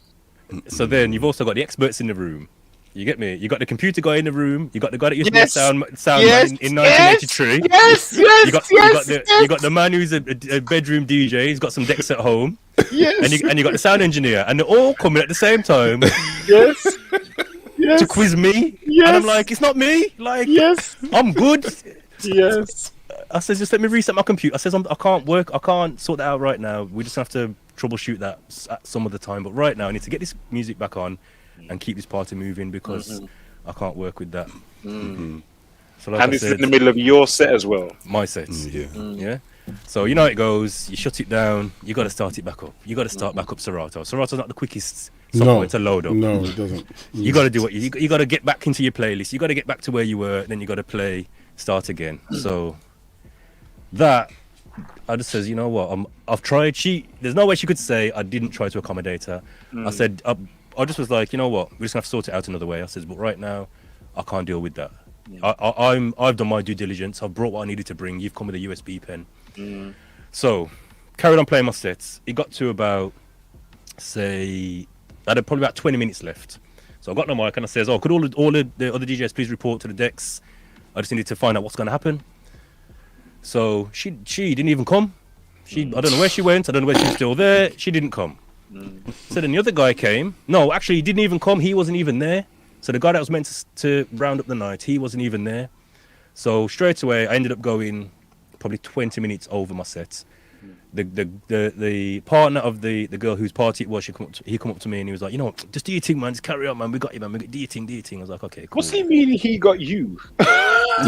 So then you've also got the experts in the room. You get me? You got the computer guy in the room. You got the guy that used to be sound in 1983.
Yes.
You got the man who's a bedroom DJ. He's got some decks at home.
Yes.
And you got the sound engineer, and they're all coming at the same time.
Yes.
To quiz me.
Yes.
And I'm like, it's not me. Like, I'm good.
Yes.
I said, just let me reset my computer. I said, I can't work. I can't sort that out right now. We just have to troubleshoot that at some other time. But right now, I need to get this music back on and keep this party moving, because I can't work with that. So like
and it's in the middle of your set as well.
My sets. Yeah. So you know how it goes. You shut it down. You got to start it back up. You got to start back up Serato. Serato's not the quickest software to load up.
No, it doesn't.
You got to do what you got to get back into your playlist. You got to get back to where you were. Then you got to start again. So that I just says, you know what? I've tried. There's no way she could say I didn't try to accommodate her. I said I just was like, you know what? We're just gonna have to sort it out another way. I says, but right now, I can't deal with that. I've done my due diligence. I've brought what I needed to bring. You've come with a USB pen. So carried on playing my sets. It got to about, say, I had probably about 20 minutes left. So I got no mic and I says, could all the other DJs please report to the decks? I just needed to find out what's going to happen. So she didn't even come. I don't know where she went. I don't know whether she's still there. She didn't come. So then the other guy came. No, actually, he didn't even come. He wasn't even there. So the guy that was meant to round up the night, he wasn't even there. So straight away, I ended up going probably 20 minutes over my set. The partner of the girl whose party it was, he come up to me and he was like, you know what, just do your thing, man. Just carry on, man. We got you, man. Do your thing. I was like, okay, cool.
What's he mean he got you?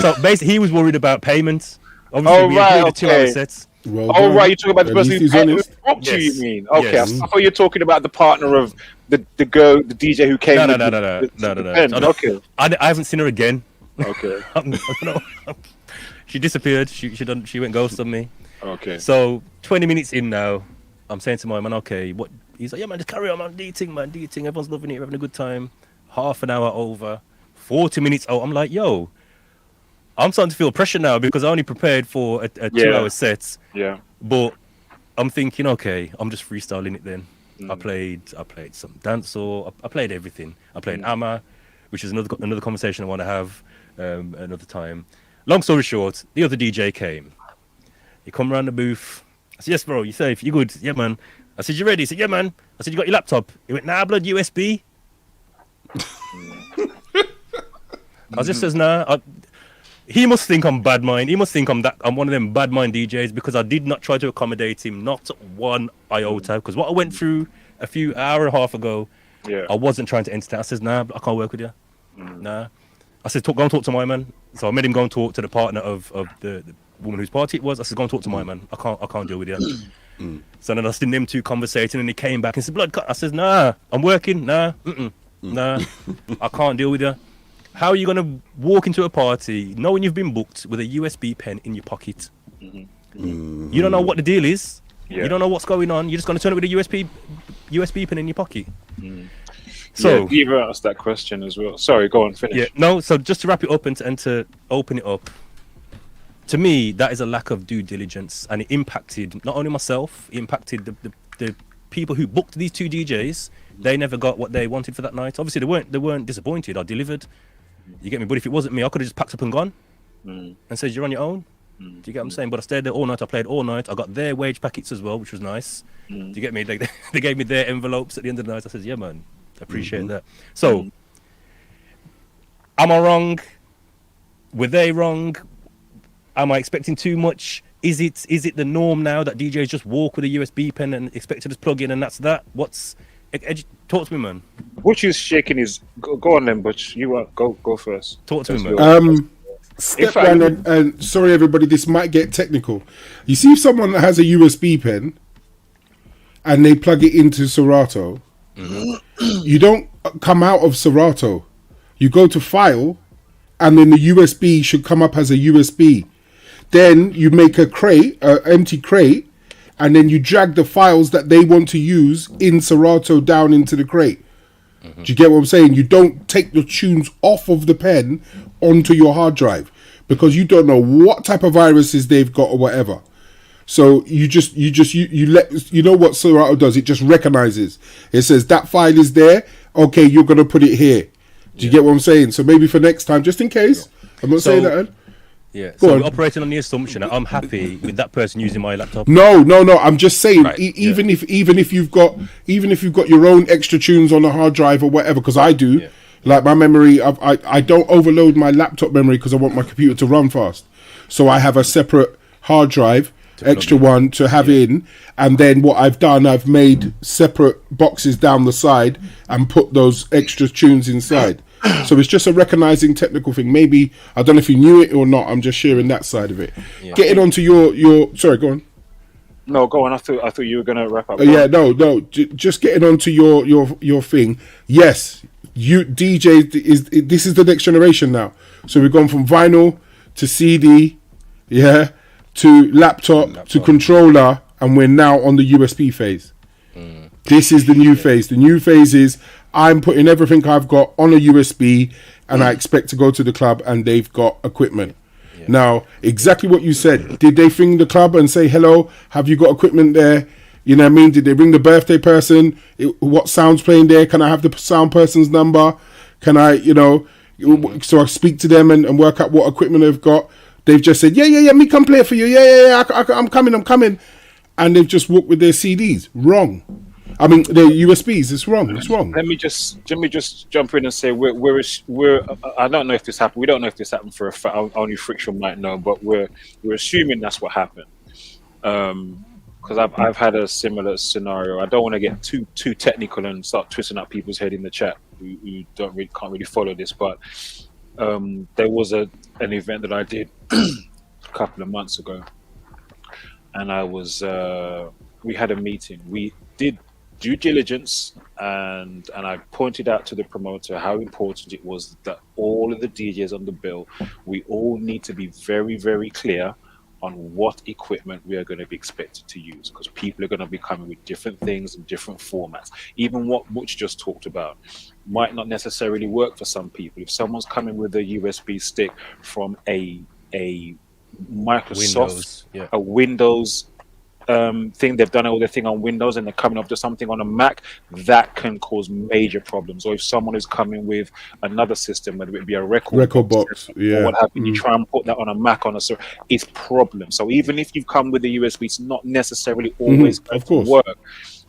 So basically, he was worried about payment. Obviously, we agreed to 2 hour sets.
Well, right, you're talking about the person who spoke to you, you mean? Okay, I thought you were talking about the partner of the girl, the DJ who came.
No. Okay. I haven't seen her again.
Okay.
She disappeared. She went ghost on me.
Okay.
So 20 minutes in now, I'm saying to my man, okay, what? He's like, yeah, man, just carry on, man. Do your thing, man. Do your thing. Everyone's loving it. We're having a good time. Half an hour over. 40 minutes out. I'm like, yo. I'm starting to feel pressure now because I only prepared for a 2 hour set.
Yeah.
But I'm thinking, okay, I'm just freestyling it then. I played some dancehall. I played everything. I played Amma, which is another conversation I want to have another time. Long story short, the other DJ came. He come around the booth. I said, yes, bro, you safe? You good? Yeah, man. I said, you ready? He said, yeah, man. I said, you got your laptop? He went, nah, blood, USB. I just says, nah. He must think I'm bad mind. He must think I'm one of them bad mind DJs because I did not try to accommodate him, not one iota. Because what I went through a hour and a half ago, I wasn't trying to entertain. I says, nah, I can't work with you. Nah. I said, go and talk to my man. So I made him go and talk to the partner of the woman whose party it was. I said, go and talk to my man. I can't deal with you. So then I seen them two conversating and he came back and said, blood cut. I said, nah, I'm working. Nah, nah, I can't deal with you. How are you going to walk into a party knowing you've been booked with a USB pen in your pocket? You don't know what the deal is. You don't know what's going on. You're just going to turn it with a USB pen in your pocket. So
Eva asked that question as well. Sorry, go on, finish.
Yeah, no. So just to wrap it up and to open it up, to me that is a lack of due diligence, and it impacted not only myself, it impacted the people who booked these two DJs. They never got what they wanted for that night. Obviously, they weren't disappointed. I delivered. You get me? But if it wasn't me, I could have just packed up and gone and said, you're on your own. Do you get what I'm saying? But I stayed there all night. I played all night. I got their wage packets as well, which was nice. Do you get me? They gave me their envelopes at the end of the night. I said, yeah, man, I appreciate that. So, am I wrong? Were they wrong? Am I expecting too much? Is it the norm now that DJs just walk with a USB pen and expect to just plug in and that's that? Talk to me, man.
Butch is shaking his. Go on then, Butch. You are go first.
Talk to me, man.
Step one, and sorry everybody, this might get technical. You see, if someone that has a USB pen and they plug it into Serato, you don't come out of Serato. You go to File, and then the USB should come up as a USB. Then you make a crate, an empty crate, and then you drag the files that they want to use in Serato down into the crate. Do you get what I'm saying? You don't take the tunes off of the pen onto your hard drive because you don't know what type of viruses they've got or whatever. So you let you know what Serato does. It just recognizes. It says that file is there. Okay, you're gonna put it here. Do you get what I'm saying? So maybe for next time, just in case. I'm not saying that.
Yeah. So we're operating on the assumption that I'm happy with that person using my laptop.
No. I'm just saying, even if you've got your own extra tunes on the hard drive or whatever, because I do. Yeah. Like my memory, I don't overload my laptop memory because I want my computer to run fast. So I have a separate hard drive, extra one to have in, and then what I've done, I've made separate boxes down the side and put those extra tunes inside. So it's just a recognizing technical thing. Maybe, I don't know if you knew it or not, I'm just sharing that side of it. Yeah. Getting onto your sorry, go on.
No, go on. I thought you were gonna wrap up.
Just getting onto your thing. Yes, you DJ this is the next generation now. So we've gone from vinyl to CD, to laptop to controller, and we're now on the USB phase. This is the new phase. The new phase is I'm putting everything I've got on a USB, and I expect to go to the club and they've got equipment. Yeah. Now, exactly what you said. Did they ring the club and say, hello, have you got equipment there? You know what I mean? Did they ring the birthday person? What sound's playing there? Can I have the sound person's number? Can I, so I speak to them and work out what equipment they've got? They've just said, yeah, me come play for you. Yeah, I'm coming. And they've just walked with their CDs. Wrong. I mean, the USBs. It's wrong.
Let me just jump in and say we're. I don't know if this happened. We don't know if this happened for a fact. Only Friction might know, but we're assuming that's what happened. Because I've had a similar scenario. I don't want to get too technical and start twisting up people's head in the chat who can't really follow this. But there was an event that I did a couple of months ago, and I was. We had a meeting. We did due diligence, and I pointed out to the promoter how important it was that all of the DJs on the bill, we all need to be very, very clear on what equipment we are going to be expected to use, because people are going to be coming with different things and different formats. Even what Butch just talked about might not necessarily work for some people. If someone's coming with a USB stick from a Microsoft, a Windows thing, they've done all their thing on Windows and they're coming up to something on a Mac, that can cause major problems. Or if someone is coming with another system, whether it be a record box or what have you, try and put that on a Mac on a server, it's problem. So even if you come with a USB, it's not necessarily always going to work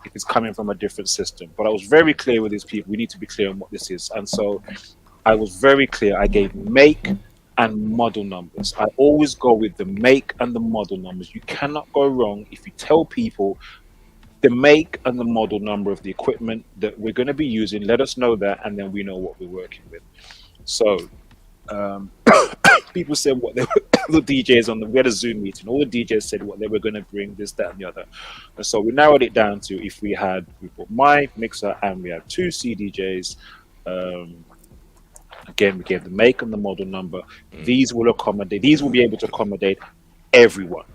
if it's coming from a different system. But I was very clear with these people. We need to be clear on what this is. And so I was very clear. I gave make and model numbers. I always go with the make and the model numbers. You cannot go wrong if you tell people the make and the model number of the equipment that we're going to be using. Let us know that, and then we know what we're working with. So people said what they were, the DJs we had a Zoom meeting. All the DJs said what they were going to bring, this, that, and the other. And so we narrowed it down to if we brought my mixer and we had 2 CDJs. Again, we gave the make and the model number. These will be able to accommodate everyone.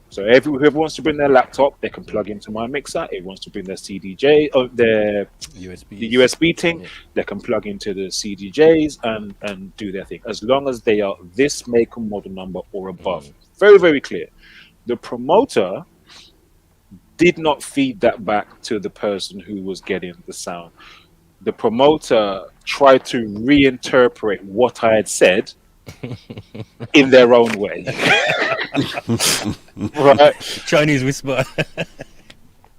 So whoever wants to bring their laptop, they can plug into my mixer. If wants to bring their CDJ or their USB thing, they can plug into the CDJs and do their thing. As long as they are this make and model number or above. Very, very clear. The promoter did not feed that back to the person who was getting the sound. The promoter tried to reinterpret what I had said in their own way. Right?
Chinese whisper.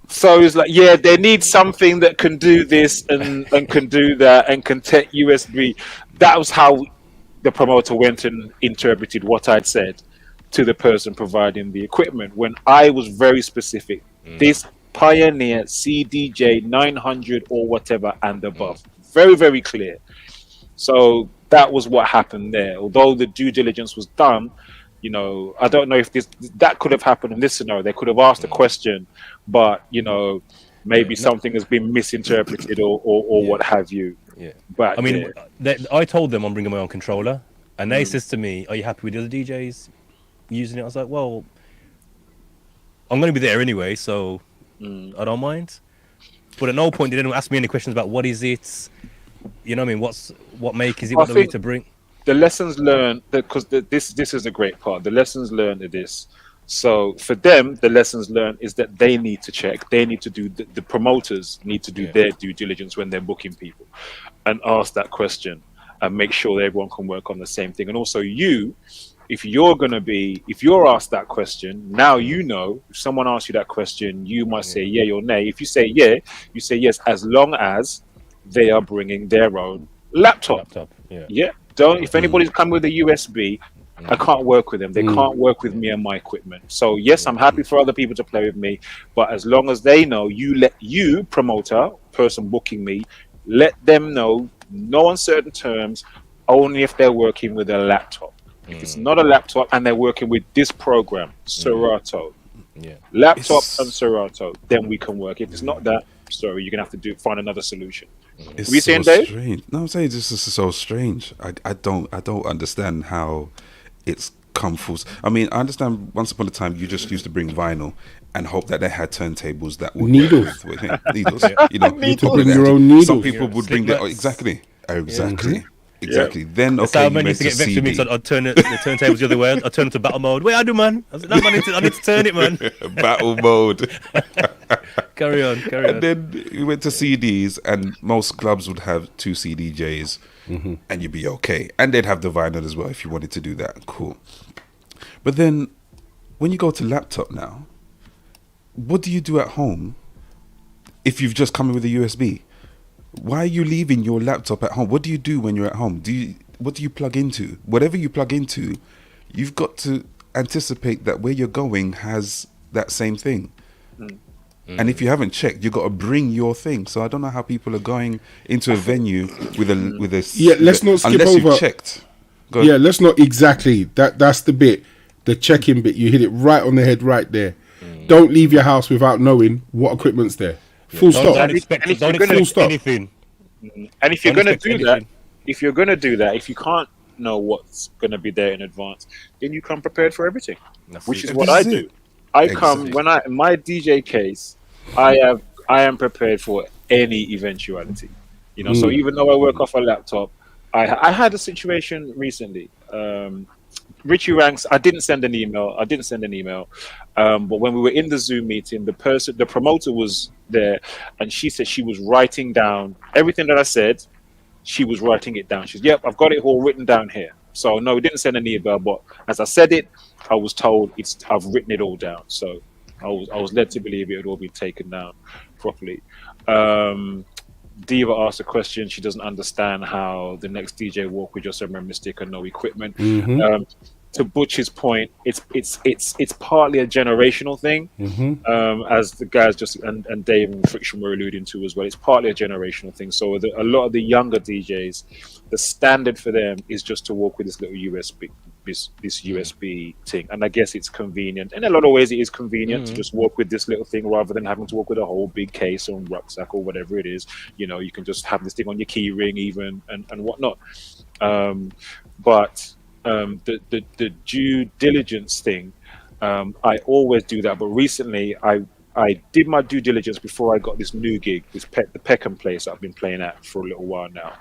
So it's like, yeah, they need something that can do this and can do that and can take USB. That was how the promoter went and interpreted what I'd said to the person providing the equipment, when I was very specific. This Pioneer, CDJ, 900 or whatever and above. Very, very clear. So that was what happened there. Although the due diligence was done, you know, I don't know if that could have happened in this scenario. They could have asked a question, but, you know, maybe something has been misinterpreted or what have you.
Yeah.
But
I mean, I told them I'm bringing my own controller, and they says to me, "Are you happy with the other DJs using it?" I was like, "Well, I'm going to be there anyway, so I don't mind." But at no point did anyone ask me any questions about what is it, you know what I mean? What make is it? What do we need to bring?
The lessons learned, because this is a great part. The lessons learned of this. So for them, the lessons learned is that they need to check. They need to do the promoters need to do their due diligence when they're booking people, and ask that question and make sure that everyone can work on the same thing. And also if you're asked that question, now you know if someone asks you that question, you might say yeah or nay. If you say yeah, you say yes, as long as they are bringing their own laptop. Yeah. Don't. If anybody's coming with a USB, I can't work with them. They can't work with me and my equipment. So yes, I'm happy for other people to play with me, but as long as they know, you promoter, person booking me, let them know, no uncertain terms, only if they're working with a laptop. If it's not a laptop and they're working with this program, Serato, laptop and Serato, then we can work. If it's not that, sorry, you're gonna have to find another solution.
It's
we
so
saying, Dave?
strange. No, I'm saying this is so strange. I don't understand how it's come full. I mean, I understand once upon a time you just used to bring vinyl and hope that they had turntables that would
needles.
Needles. You know,
need to bring your own needles.
Some people would bring their exactly. Then okay,
man used to get vexed with me, so I'd turn the turntables the other way. I'd turn it to battle mode. Wait, I do, man. I said, no, man, I need to turn it, man.
Battle mode.
Carry on.
And then we went to CDs, and most clubs would have 2 CDJs, and you'd be okay. And they'd have the vinyl as well if you wanted to do that. Cool. But then, when you go to laptop now, what do you do at home if you've just come in with a USB? Why are you leaving your laptop at home? What do you do when you're at home? What do you plug into? Whatever you plug into, you've got to anticipate that where you're going has that same thing. And if you haven't checked, you've got to bring your thing. So I don't know how people are going into a venue with a
let's not skip
unless
over.
You've checked.
Let's not exactly. That's the bit, the check-in bit. You hit it right on the head, right there. Don't leave your house without knowing what equipment's there. Full stop.
Don't expect anything.
And if you're going to do that, if you can't know what's going to be there in advance, then you come prepared for everything, which is what I do. I come in my DJ case, I am prepared for any eventuality. You know, so even though I work off a laptop, I had a situation recently. Richie Ranks, I didn't send an email, but when we were in the Zoom meeting, the promoter was there, and she said she was writing down everything that I said. She was writing it down. She's, yep, I've got it all written down here. So no, we didn't send an email, but as I said it, I was told I've written it all down. So I was led to believe it had all been taken down properly. Diva asked a question. She doesn't understand how the next DJ walk with just a mystic and no equipment. To Butch's point, it's partly a generational thing, as the guys and Dave and Friction were alluding to as well. It's partly a generational thing. So a lot of the younger DJs, the standard for them is just to walk with this little USB, this USB thing. And I guess it's convenient. In a lot of ways, it is convenient to just walk with this little thing rather than having to walk with a whole big case or rucksack or whatever it is. You know, you can just have this thing on your key ring even and whatnot. But the due diligence thing, I always do that. But recently, I did my due diligence before I got this new gig, the Peckham place I've been playing at for a little while now.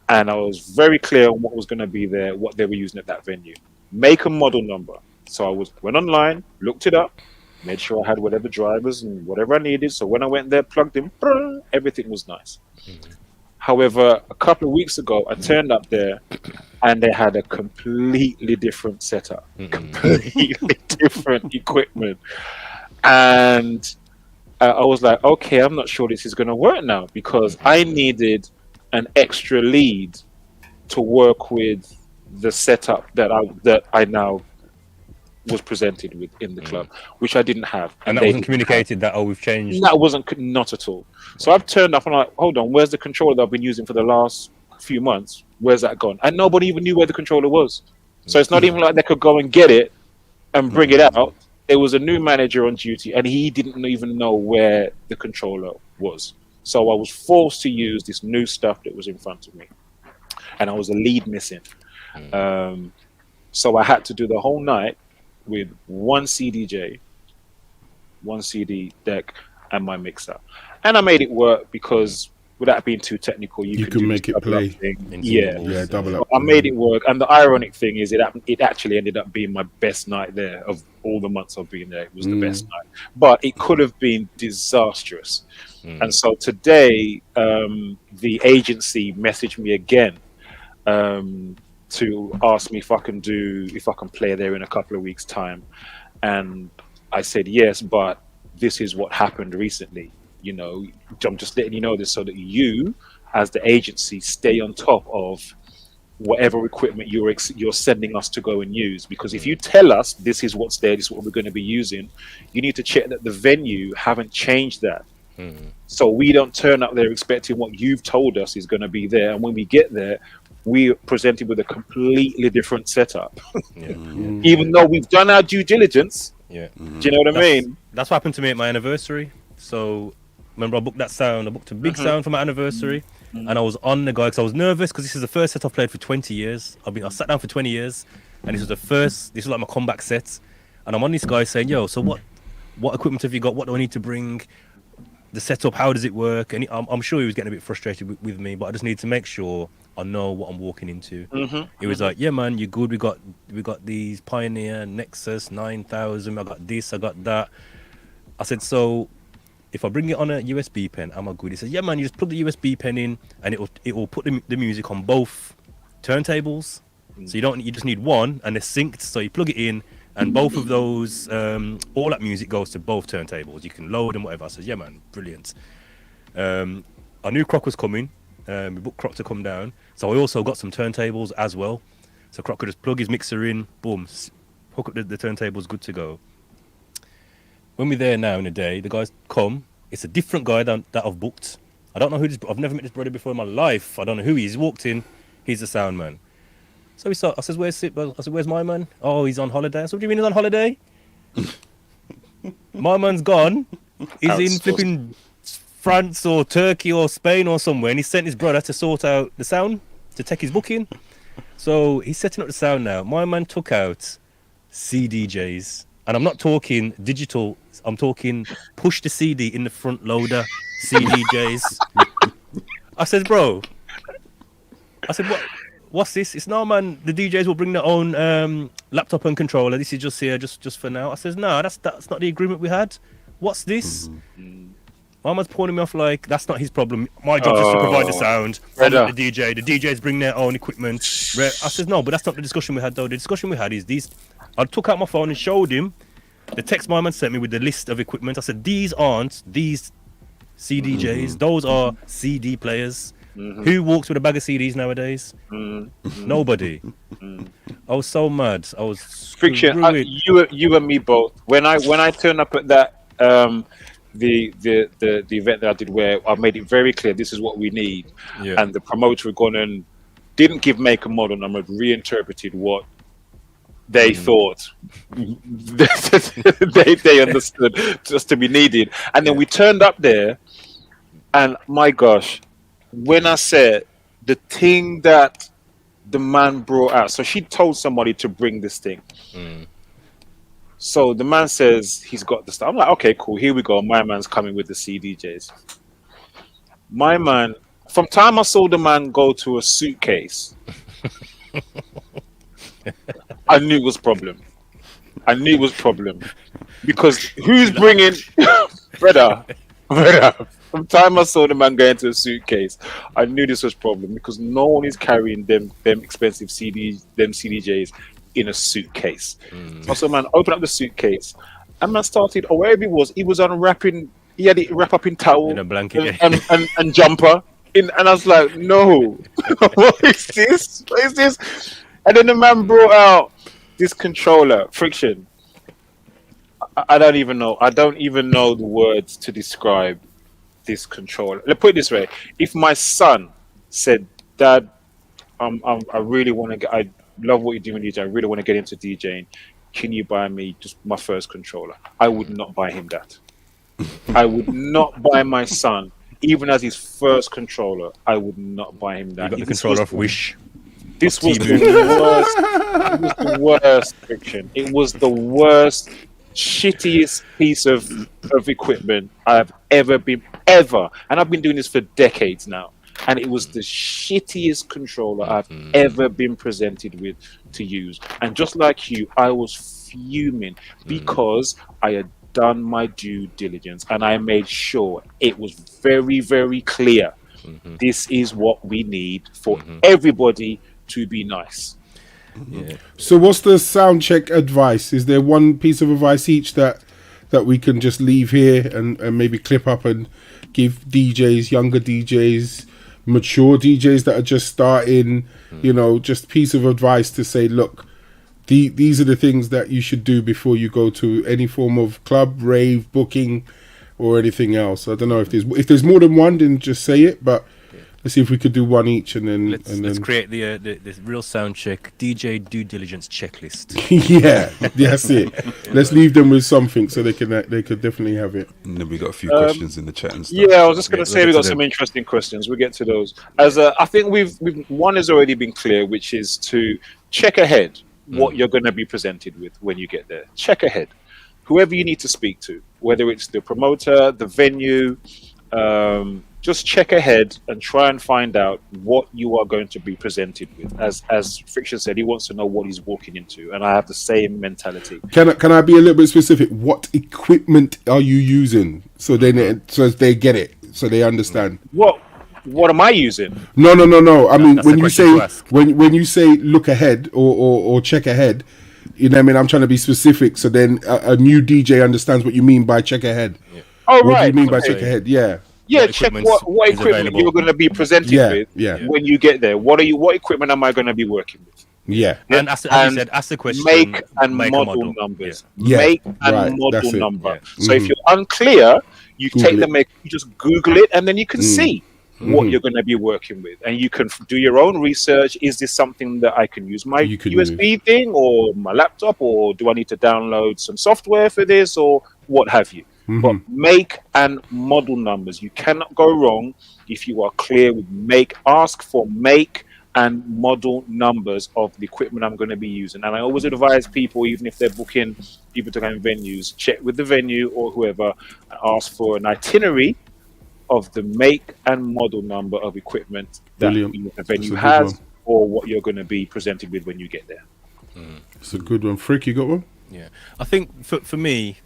And I was very clear on what was going to be there, what they were using at that venue. Make and model number. So I went online, looked it up, made sure I had whatever drivers and whatever I needed. So when I went there, plugged in, everything was nice. However, a couple of weeks ago, I turned up there and they had a completely different setup, completely different equipment. And I was like, okay, I'm not sure this is going to work now, because I needed an extra lead to work with the setup that I now was presented with in the club, which I didn't have.
And that wasn't communicated that, we've changed?
That wasn't, not at all. So I've turned up and I'm like, hold on, where's the controller that I've been using for the last few months? Where's that gone? And nobody even knew where the controller was. So it's not even like they could go and get it and bring it out. There was a new manager on duty and he didn't even know where the controller was. So I was forced to use this new stuff that was in front of me. And I was a lead missing. So I had to do the whole night with one CDJ, one CD deck, and my mixer. And I made it work because without being too technical, you can make it play. Yeah,
double
up. I made it work. And the ironic thing is it actually ended up being my best night there of all the months I've been there. It was the best night. But it could have been disastrous. And so today, the agency messaged me again to ask me if I can play there in a couple of weeks' time. And I said yes, but this is what happened recently. You know, I'm just letting you know this so that you, as the agency, stay on top of whatever equipment you're sending us to go and use. Because if you tell us this is what's there, this is what we're going to be using, you need to check that the venue haven't changed that. So we don't turn up there expecting what you've told us is going to be there. And when we get there, we're presented with a completely different setup. Even though we've done our due diligence. Do you know what I mean?
That's what happened to me at my anniversary. So remember I booked that sound. I booked a big sound for my anniversary. And I was on the guy because I was nervous because this is the first set I've played for 20 years. I sat down for 20 years and this was like my comeback set. And I'm on this guy saying, yo, so what equipment have you got? What do I need to bring? The setup, how does it work? And I'm sure he was getting a bit frustrated with me, but I just need to make sure I know what I'm walking into. He was like, yeah, man, you're good. We got these Pioneer, Nexus, 9000. I got this, I got that. I said, so if I bring it on a USB pen, am I good? He said, yeah, man, you just plug the USB pen in and it will put the music on both turntables. So you just need one and they're synced. So you plug it in and both of those, all that music goes to both turntables. You can load and whatever. I said, yeah, man, brilliant. I knew Croc was coming. We booked Croc to come down. So I also got some turntables as well. So Croc could just plug his mixer in, boom, hook up the turntables, good to go. When we're there now in a day, the guys come. It's a different guy that I've booked. I don't know who I've never met this brother before in my life. I don't know who he is. He walked in. He's the sound man. So I said, where's my man? Oh, he's on holiday. I said, what do you mean he's on holiday? My man's gone. He's in flipping France or Turkey or Spain or somewhere, and he sent his brother to sort out the sound, to take his booking. So he's setting up the sound now. My man took out CDJs, and I'm not talking digital. I'm talking push the CD in the front loader CDJs. I said, bro. I said, what? What's this? It's no, man. The DJs will bring their own laptop and controller. This is just here, just for now. I says, no, that's not the agreement we had. What's this? My man's pointing me off like that's not his problem. My job is to provide the sound. I'm not the DJ. The DJs bring their own equipment. I says, no, but that's not the discussion we had, though. The discussion we had is these. I took out my phone and showed him the text my man sent me with the list of equipment. I said, these aren't these CDJs. Those are CD players. Who walks with a bag of CDs nowadays? Nobody. I was so mad. I was
Friction. You and me both. When I turned up at that the event that I did, where I made it very clear this is what we need, and the promoter had gone and didn't give make and model number, reinterpreted what they thought they understood just to be needed, and then we turned up there, and my gosh. When I said the thing that the man brought out, so she told somebody to bring this thing. So the man says he's got the stuff. I'm like, okay, cool. Here we go. My man's coming with the CDJs. My man, from time I saw the man go to a suitcase, I knew it was problem. Because who's bringing, brother. From time I saw the man go into a suitcase, I knew this was a problem because no one is carrying them expensive CDJs in a suitcase. So I saw man open up the suitcase, and man started, or wherever he was unwrapping. He had it wrapped up in towel,
in a blanket,
and jumper. And I was like, no, what is this? And then the man brought out this controller, Friction. I don't even know. I don't even know the words to describe this controller. Let's put it this way: if my son said, "Dad, I really want to get. I love what you're doing, DJ. I really want to get into DJing. Can you buy me just my first controller?" I would not buy him that. I would not buy my son, even as his first controller. I would not buy him that.
You got the controller of Wish.
This was the worst. It was the worst fiction. It was the worst, shittiest piece of equipment I've ever been, and I've been doing this for decades now. And it was the shittiest controller I've ever been presented with to use. And just like you, I was fuming because I had done my due diligence and I made sure it was very, very clear. This is what we need for everybody to be nice.
Yeah.
So what's the sound check advice? Is there one piece of advice each that we can just leave here and maybe clip up and give DJs, younger DJs, mature DJs that are just starting, you know, just piece of advice to say, look, these are the things that you should do before you go to any form of club, rave, booking, or anything else. I don't know if there's more than one, then just say it, but let's see if we could do one each, and then
let's create the Real SoundCheck DJ due diligence checklist.
Yeah, that's it. Let's leave them with something so they could definitely have it.
And then we got a few questions in the chat and stuff.
Yeah, I was just going to say we got some interesting questions. We'll get to those. As I think we've one has already been clear, which is to check ahead what you're going to be presented with when you get there. Check ahead, whoever you need to speak to, whether it's the promoter, the venue. Just check ahead and try and find out what you are going to be presented with. As Friction said, he wants to know what he's walking into, and I have the same mentality.
Can I be a little bit specific? What equipment are you using? So they get it, so they understand.
What am I using?
No. I mean, when you say when you say look ahead or check ahead, you know what I mean? I'm trying to be specific, so then a new DJ understands what you mean by check ahead.
Yeah. Oh,
what
right.
do you mean by check ahead? Yeah.
Yeah, check what equipment you're going to be presented with when you get there. What equipment am I going to be working with?
Yeah.
And as you said, ask the question.
Make and model numbers.
Yeah.
Make and model number.
Yeah.
So if you're unclear, you just Google it, and then you can see what you're going to be working with, and you can do your own research. Is this something that I can use my USB thing or my laptop, or do I need to download some software for this, or what have you? But make and model numbers. You cannot go wrong if you are clear with ask for make and model numbers of the equipment I'm going to be using. And I always advise people, even if they're booking people to go in venues, check with the venue or whoever and ask for an itinerary of the make and model number of equipment that the venue has or what you're going to be presented with when you get there.
It's a good one. Frick, you got one?
Yeah. I think for me,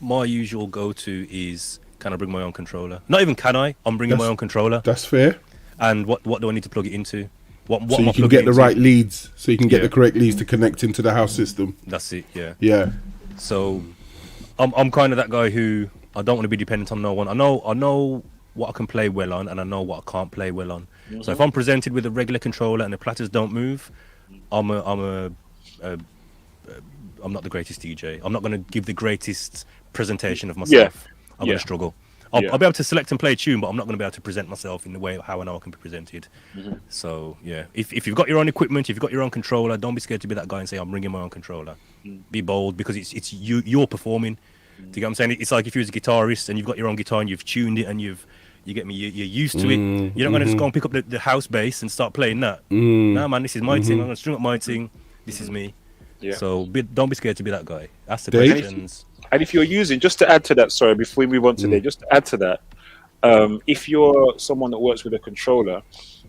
my usual go-to is, can I bring my own controller? Not even can I. I'm bringing my own controller.
That's fair.
And what do I need to plug it into? What
so you can get the right leads. So you can get the correct leads to connect into the house system.
That's it. Yeah.
Yeah.
So I'm kind of that guy who I don't want to be dependent on no one. I know what I can play well on, and I know what I can't play well on. So if I'm presented with a regular controller and the platters don't move, I'm not the greatest DJ. I'm not going to give the greatest presentation of myself. I'm going to struggle. I'll be able to select and play a tune, but I'm not going to be able to present myself in the way how I know I can be presented. So yeah, if you've got your own equipment, if you've got your own controller, don't be scared to be that guy and say I'm bringing my own controller. Be bold, because it's you're performing. Do you get what I'm saying? It's like if you was a guitarist and you've got your own guitar and you've tuned it and you get me, you're used to it. You're not going to just go and pick up the house bass and start playing that. No, man, this is my thing. I'm going to string up my thing. This is me. Yeah. So don't be scared to be that guy. Ask the questions.
And if you're using, just to add to that, sorry, before we move on today, just to add to that, if you're someone that works with a controller,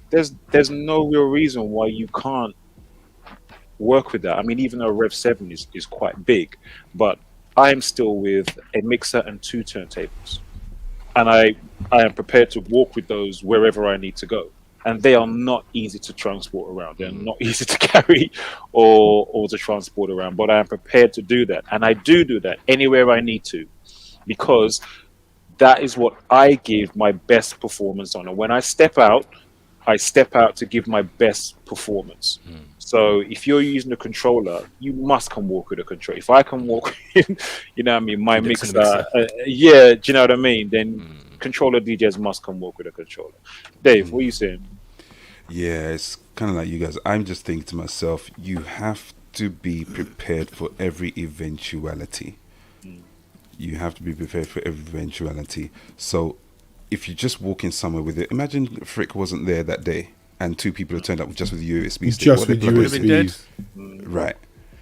there's no real reason why you can't work with that. I mean, even though Rev 7 is quite big, but I'm still with a mixer and 2 turntables. And I am prepared to walk with those wherever I need to go. And they are not easy to transport around. They're not easy to carry or to transport around. But I am prepared to do that. And I do that anywhere I need to, because that is what I give my best performance on. And when I step out, I step out to give my best performance. So if you're using a controller, you must can walk with a controller. If I can walk in, you know what I mean, my mixer, yeah, do you know what I mean? Then controller DJs must can walk with a controller. Dave, what are you saying?
Yeah, it's kind of like you guys. I'm just thinking to myself, you have to be prepared for every eventuality. You have to be prepared for every eventuality. So if you just walk in somewhere with it, imagine Frick wasn't there that day and two people have turned up just with USB stick.
Just with USBs.
Right.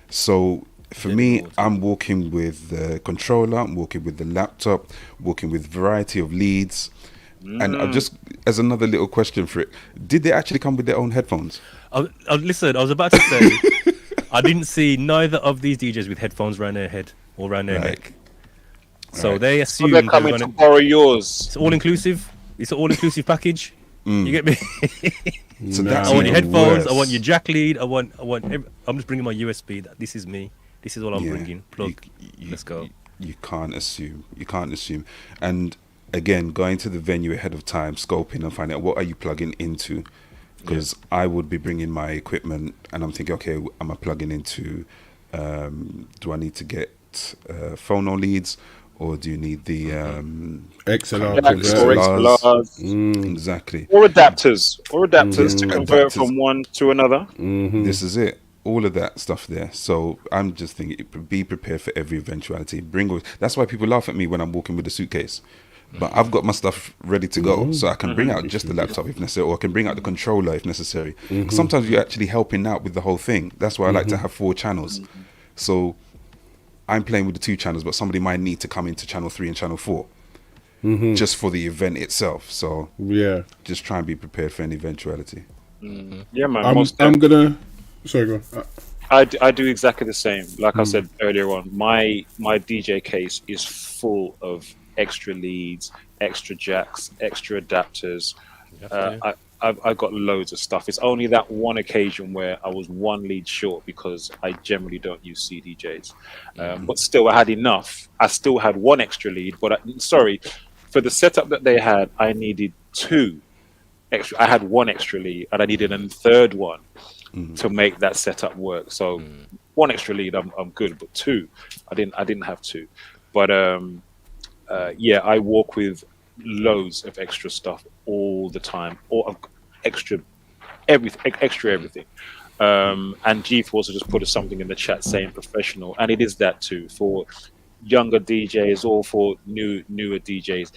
So for me, I'm walking with the controller, I'm walking with the laptop, walking with variety of leads. And just as another little question, Frick, did they actually come with their own headphones?
Listen, I was about to say, I didn't see neither of these DJs with headphones around their head or around their neck. So they assume
they're coming to borrow yours.
It's all inclusive. It's an all inclusive package. You get me?
So that's
I want your headphones.
worse.
I want your jack lead. I'm just bringing my USB. This is me. This is all I'm bringing. Plug. Let's go.
You can't assume. You can't assume. And again, going to the venue ahead of time, scoping and finding out what are you plugging into. Because I would be bringing my equipment and I'm thinking, okay, am I plugging into, do I need to get phono leads or do you need the
XLR
or XLRs.
Exactly.
Or adapters to convert from one to another.
This is it. All of that stuff there. So I'm just thinking, be prepared for every eventuality. That's why people laugh at me when I'm walking with a suitcase. But I've got my stuff ready to go, so I can bring out just the laptop if necessary, or I can bring out the controller if necessary. Sometimes you're actually helping out with the whole thing. That's why I like to have 4 channels. So I'm playing with the 2 channels, but somebody might need to come into channel 3 and channel 4 just for the event itself. So just try and be prepared for any eventuality.
Yeah, man.
I'm gonna. Sorry, go on.
I do exactly the same. Like I said earlier on, my DJ case is full of extra leads, extra jacks, extra adapters. I've got loads of stuff. It's only that one occasion where I was 1 lead short because I generally don't use CDJs. But still, I had enough. I still had 1 extra lead, but for the setup that they had, I needed 2 extra. I had 1 extra lead, and I needed a third one to make that setup work. So 1 extra lead, I'm good, but 2, I didn't have 2. But I walk with loads of extra stuff all the time, or extra everything. And G-Force just put something in the chat saying professional, and it is that too for younger DJs or for newer DJs.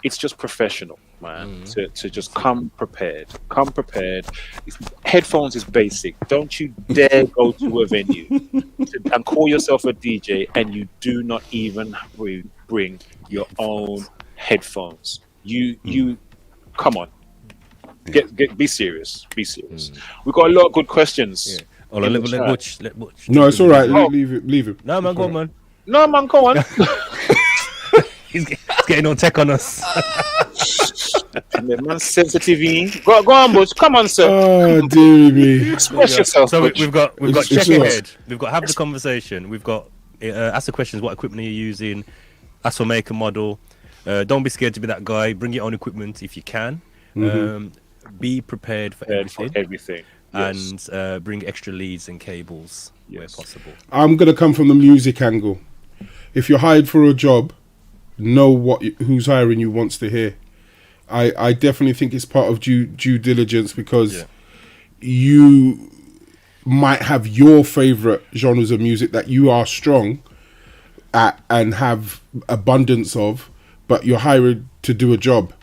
It's just professional, man. To just come prepared. Headphones is basic. Don't you dare go to a venue and call yourself a DJ and you do not even bring your own headphones. You come on. Be serious. We've got a lot of good questions.
Oh, let Butch.
No, it's all right. Leave it.
No, man, go on, man.
No, man, go on.
He's getting on tech on us.
Man, sensitive. Go on, Butch. Come on, sir.
Oh, dear me.
Express yourself.
So
Butch.
we've got check ahead. We've got have the conversation. We've got ask the questions. What equipment are you using? Ask for make and model. Don't be scared to be that guy. Bring your own equipment if you can. Be prepared for everything.
Yes.
And bring extra leads and cables where possible.
I'm gonna come from the music angle. If you're hired for a job, know who's hiring you wants to hear. I definitely think it's part of due diligence because you might have your favorite genres of music that you are strong at and have abundance of, but you're hired to do a job.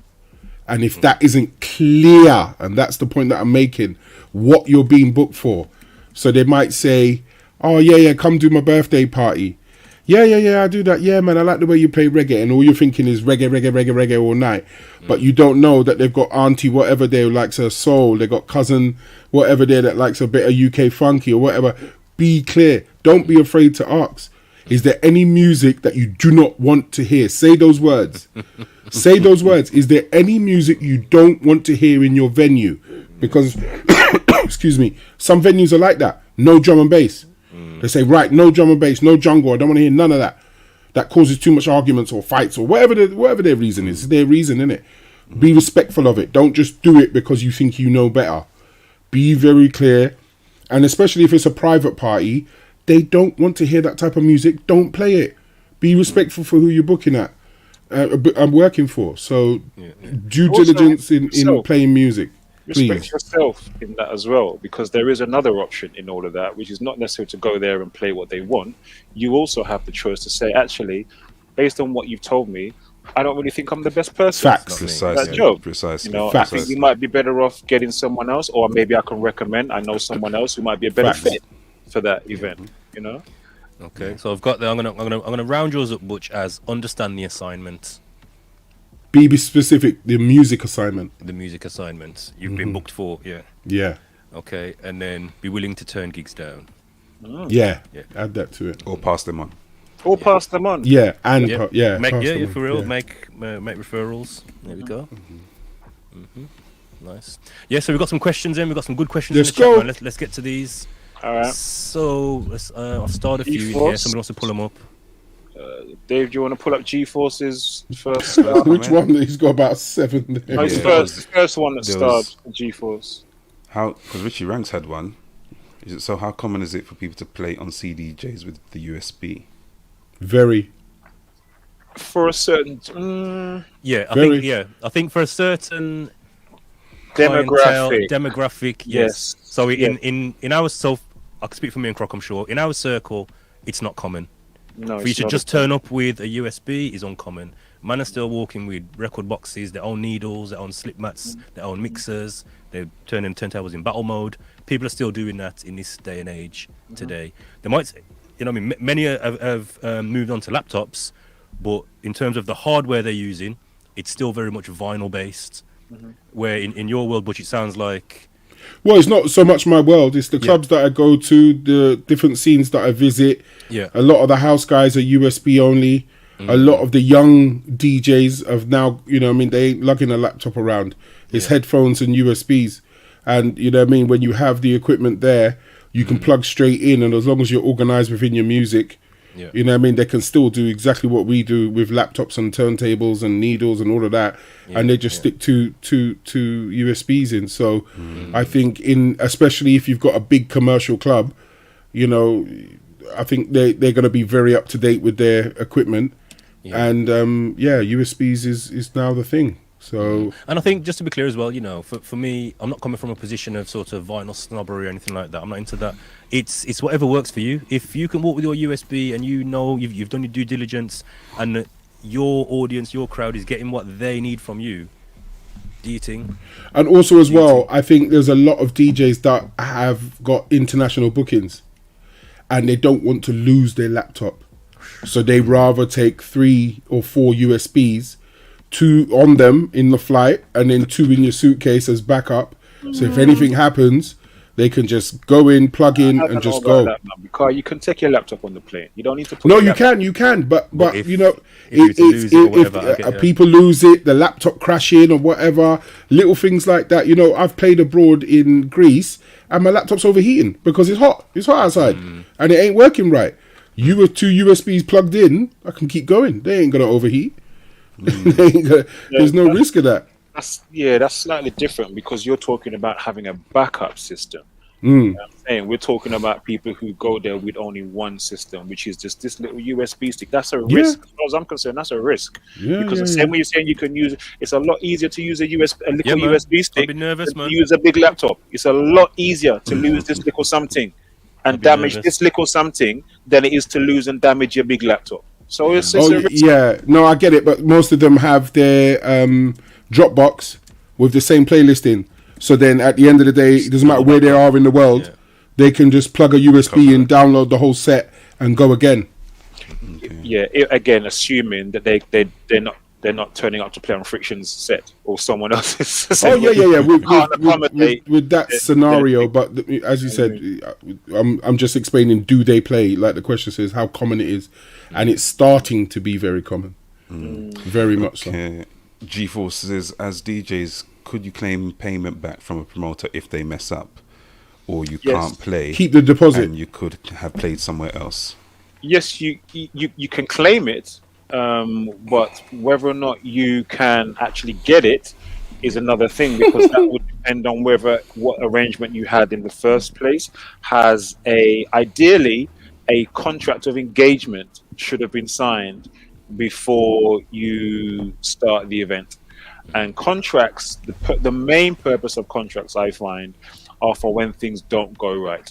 And if that isn't clear, and that's the point that I'm making, what you're being booked for. So they might say, oh, yeah, come do my birthday party. Yeah, I do that. Yeah, man, I like the way you play reggae. And all you're thinking is reggae all night. But you don't know that they've got auntie whatever there who likes her soul. They got cousin whatever there that likes a bit of UK funky or whatever. Be clear. Don't be afraid to ask. Is there any music that you do not want to hear? Say those words. Say those words. Is there any music you don't want to hear in your venue? Because, excuse me, some venues are like that. No drum and bass. They say, right, no drum and bass, no jungle. I don't want to hear none of that. That causes too much arguments or fights or whatever their reason is. It's their reason, innit? Be respectful of it. Don't just do it because you think you know better. Be very clear. And especially if it's a private party, they don't want to hear that type of music. Don't play it. Be respectful for who you're booking at. I'm working for. So due diligence in playing music.
Respect
Please.
yourself in that as well, because there is another option in all of that, which is not necessarily to go there and play what they want. You also have the choice to say, actually, based on what you've told me, I don't really think I'm the best person
Facts.
for
Precisely.
that job.
Precisely.
You know,
Facts.
I think you might be better off getting someone else, or maybe I can recommend. I know someone else who might be a better
Facts.
fit for that event. You know.
Okay, so I've got the, I'm gonna round yours up, Butch, as understand the assignment.
Be specific. The music assignment.
The music assignment you've been booked for, yeah.
Yeah.
Okay, and then be willing to turn gigs down.
Yeah.
Yeah.
Add that to it.
Or pass them on.
Or pass them on.
Yeah. And
Yeah,
pass them on.
for real.
Yeah.
Make referrals. There we go. Nice. Yeah, so we've got some questions in. We've got some good questions
Let's
in the chat,
go.
man. Let's get to these.
All right.
So let's I'll start a few in here.
G-Force.
Somebody wants to pull them up.
Dave, do you want to pull up G-Force's first?
Which one? He's got about 7 there.
No, it's
Yeah.
the first one that
There
starred
was-
G-Force.
How? Because Richie Ranks had one. Is it so? How common is it for people to play on CDJs with the USB?
Very.
For a certain
Yeah,
Very.
I think for a certain clientele, demographic, yes. So in our so I can speak for me and Croc, I'm sure. In our circle, it's not common.
no,
For you
it's
to
not
just turn up with a USB is uncommon. Man are still walking with record boxes, their own needles, their own slip mats, their own mixers. They're turning turntables in battle mode. People are still doing that in this day and age today. They might, you know, what I mean, many have moved on to laptops, but in terms of the hardware they're using, it's still very much vinyl based. Where in your world, Butch, it sounds like
Well, it's not so much my world. It's the clubs that I go to, the different scenes that I visit.
Yeah.
A lot of the house guys are USB only. A lot of the young DJs have now, you know what I mean, they ain't lugging a laptop around. It's headphones and USBs. And, you know what I mean, when you have the equipment there, you can plug straight in. And as long as you're organized within your music, you know what I mean, they can still do exactly what we do with laptops and turntables and needles and all of that. And they just stick to USBs in. So I think especially if you've got a big commercial club, you know, I think they're going to be very up to date with their equipment. And USBs is now the thing. So
and I think just to be clear as well, you know, for me, I'm not coming from a position of sort of vinyl snobbery or anything like that. I'm not into that. It's whatever works for you. If you can walk with your USB and you know you've done your due diligence and your audience, your crowd is getting what they need from you, do you think?
and also as well, I think there's a lot of DJs that have got international bookings and they don't want to lose their laptop. So they rather take 3 or 4 USBs, 2 on them in the flight and then 2 in your suitcase as backup. So if anything happens, they can just go in, plug in and just go.
Because you can take your laptop on the plane. You don't need to put
No,
your
you
laptop-
can, but
if-
you know,
if you were to lose it or whatever, I get you.
people lose it, the laptop crashing or whatever, little things like that. You know, I've played abroad in Greece and my laptop's overheating because it's hot outside and it ain't working right. You with 2 USBs plugged in, I can keep going. They ain't gonna overheat. There's no risk of that.
That's slightly different because you're talking about having a backup system. You know what I'm saying? We're talking about people who go there with only one system, which is just this little USB stick. That's a risk. As far as I'm concerned, that's a risk. Because the same way you're saying you can use, it's a lot easier to use a little
man.
USB stick
I'd be nervous,
than
man.
to use a big laptop. It's a lot easier to lose this little something and damage this little something than it is to lose and damage your big laptop. So it's a risk.
Yeah, no, I get it, but most of them have their Dropbox with the same playlist in. So then at the end of the day, it doesn't matter where they are in the world, they can just plug a USB in, download the whole set and go again.
Yeah, again, assuming that they're not turning up to play on Friction's set or someone else's set.
Oh yeah.
Accommodate.
With that scenario, but as you said, I'm just explaining. Do they play? Like the question says, how common it is, and it's starting to be very common, very much so.
G-Force says, as DJs, could you claim payment back from a promoter if they mess up, or you can't play?
Keep the deposit.
And you could have played somewhere else.
Yes, you can claim it, but whether or not you can actually get it is another thing, because that would depend on what arrangement you had in the first place. Ideally a contract of engagement should have been signed before you start the event. And contracts, the main purpose of contracts, I find, are for when things don't go right.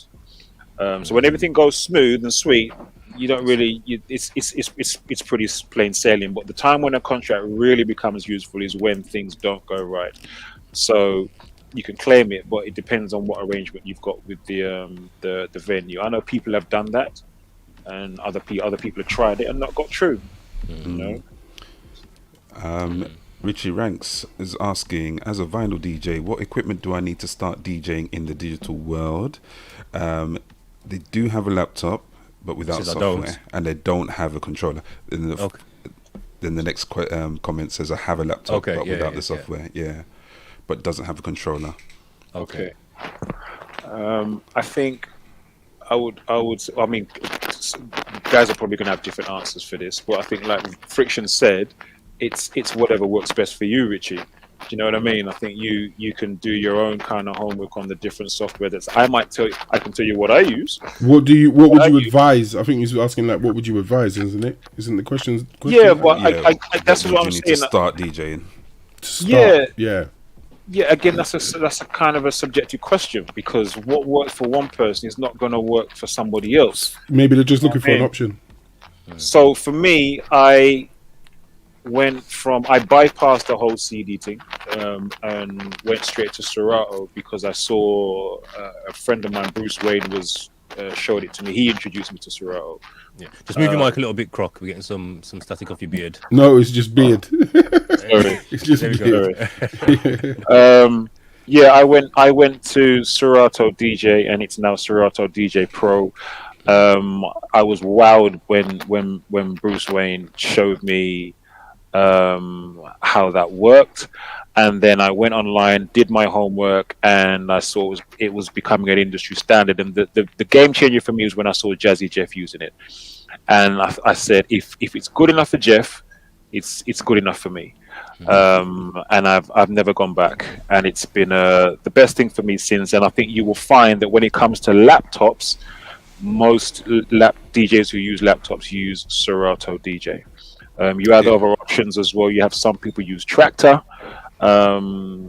So when everything goes smooth and sweet, you don't really. It's pretty plain sailing. But the time when a contract really becomes useful is when things don't go right. So you can claim it, but it depends on what arrangement you've got with the venue. I know people have done that, and other people have tried it and not got through. You know.
Richie Ranks is asking, as a vinyl DJ, what equipment do I need to start DJing in the digital world? They do have a laptop, but without software, and they don't have a controller. Then the next comment says, I have a laptop, but without the software. Yeah, but doesn't have a controller.
Okay. I think I would. I mean, guys are probably going to have different answers for this, but I think, like Friction said, it's whatever works best for you, Richie. Do you know what I mean? I think you can do your own kind of homework on the different software. I can tell you what I use.
What would you advise? I think he's asking, like, what would you advise, isn't it? Isn't the question?
Yeah, but I that's what I'm saying.
To start DJing.
Yeah. Again, that's a kind of a subjective question, because what works for one person is not going to work for somebody else.
Maybe they're just looking for an option.
So for me, I bypassed the whole CD thing and went straight to Serato, because I saw a friend of mine, Bruce Wayne, showed it to me. He introduced me to Serato.
Yeah, just move your mic a little bit, Croc. We're getting some static off your beard.
No, it's just beard.
Sorry,
it's just
beard. I went to Serato DJ, and it's now Serato DJ Pro. I was wowed when Bruce Wayne showed me how that worked, and then I went online, did my homework, and I saw it was becoming an industry standard. And the game changer for me was when I saw Jazzy Jeff using it, and I said, if it's good enough for Jeff, it's good enough for me. And I've never gone back, and it's been the best thing for me since. And I think you will find that when it comes to laptops, most DJs who use laptops use Serato DJ. You have other options as well. You have some people use Tractor,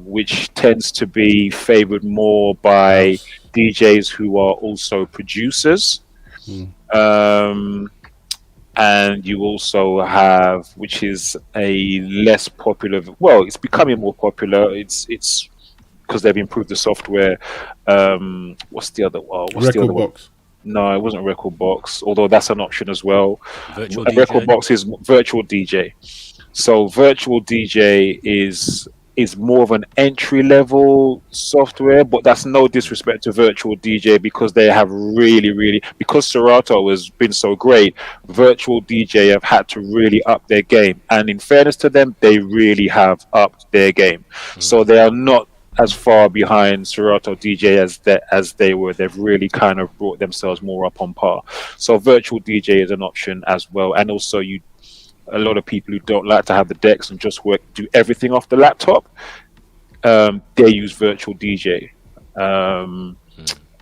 which tends to be favored more by DJs who are also producers. And you also have, which is a less popular, well, it's becoming more popular. It's because they've improved the software. What's the other one?
Rekordbox.
No, it wasn't Rekordbox, although that's an option as well.
Virtual DJ?
Rekordbox is Virtual DJ. So Virtual DJ is more of an entry-level software, but that's no disrespect to Virtual DJ, because they have really, because Serato has been so great, Virtual DJ have had to really up their game. And in fairness to them, they really have upped their game. So they are not as far behind Serato DJ as they were. They've really kind of brought themselves more up on par. So Virtual DJ is an option as well. And also a lot of people who don't like to have the decks and just do everything off the laptop, they use Virtual DJ.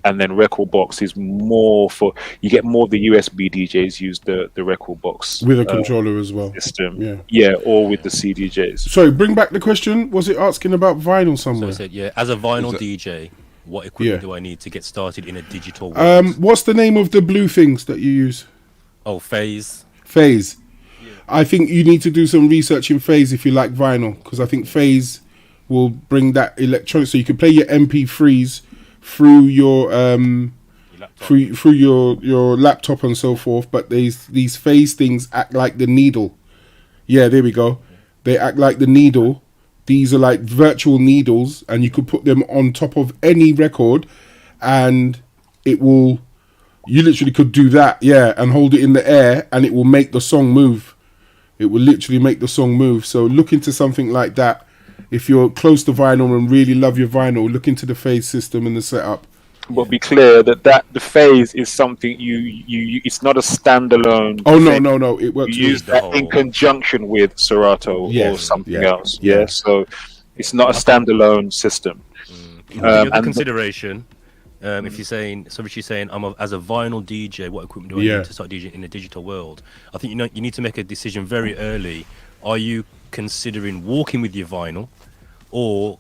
And then Rekordbox is more for, you get more of the USB DJs use the Rekordbox
with a controller as well
system, or with the CDJs.
Sorry, bring back the question. Was it asking about vinyl somewhere?
So I said, as a vinyl DJ, what equipment do I need to get started in a digital world?
What's the name of the blue things that you use?
Oh, Phase.
I think you need to do some research in Phase if you like vinyl, because I think Phase will bring that electronic, so you can play your MP3s through your through your laptop and so forth. But these Phase things act like the needle. Yeah, there we go. They act like the needle. These are like virtual needles, and you could put them on top of any record, and it will. You literally could do that, and hold it in the air, and it will make the song move. It will literally make the song move. So look into something like that. If you're close to vinyl and really love your vinyl, look into the Phase system and the setup.
But be clear that the phase is something you it's not a standalone.
Oh
thing.
no, it works.
You use that in conjunction with Serato or something else. Yeah, so it's not a standalone system.
The other consideration, if you're saying, so she's saying, as a vinyl DJ, what equipment do I need to start DJing in the digital world? I think you need to make a decision very early. Are you considering walking with your vinyl, or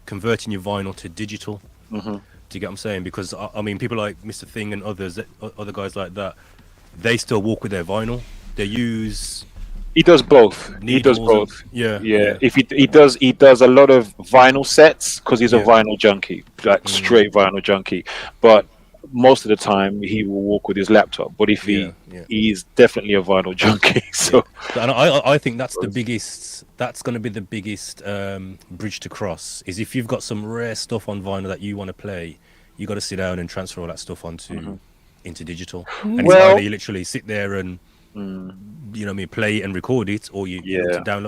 converting your vinyl to digital? Do you get what I'm saying? Because I mean, people like Mr. Thing and other guys like that, they still walk with their vinyl. They use.
He does both. He does both.
Yeah.
If he does a lot of vinyl sets because he's a vinyl junkie, like straight vinyl junkie. But most of the time he will walk with his laptop. But if he's definitely a vinyl junkie. So
and I think that's the biggest. That's going to be the biggest bridge to cross. Is if you've got some rare stuff on vinyl that you want to play, you got to sit down and transfer all that stuff into digital. And it's either you literally sit there and play it and record it, or you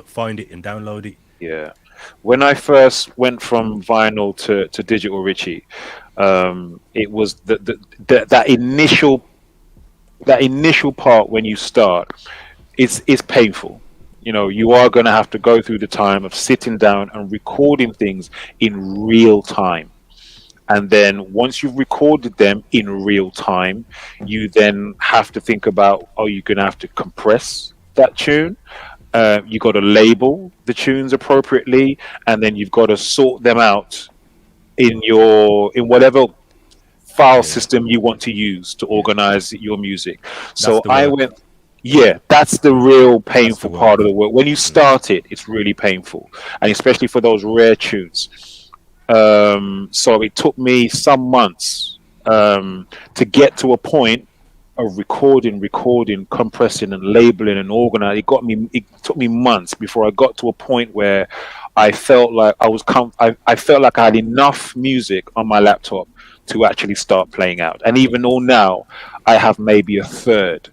find it and download it.
Yeah. When I first went from vinyl to digital, Richie, it was that initial part when you start is painful. You are going to have to go through the time of sitting down and recording things in real time. And then once you've recorded them in real time, you then have to think about, you're going to have to compress that tune. You got to label the tunes appropriately, and then you've got to sort them out in whatever file system you want to use to organize your music. So I went, that's the real painful part of the work. When you start it, it's really painful, and especially for those rare tunes. So it took me some months to get to a point of recording, compressing, and labeling and organizing. It took me months before I got to a point where I felt like I felt like I had enough music on my laptop to actually start playing out. And even though now I have maybe a third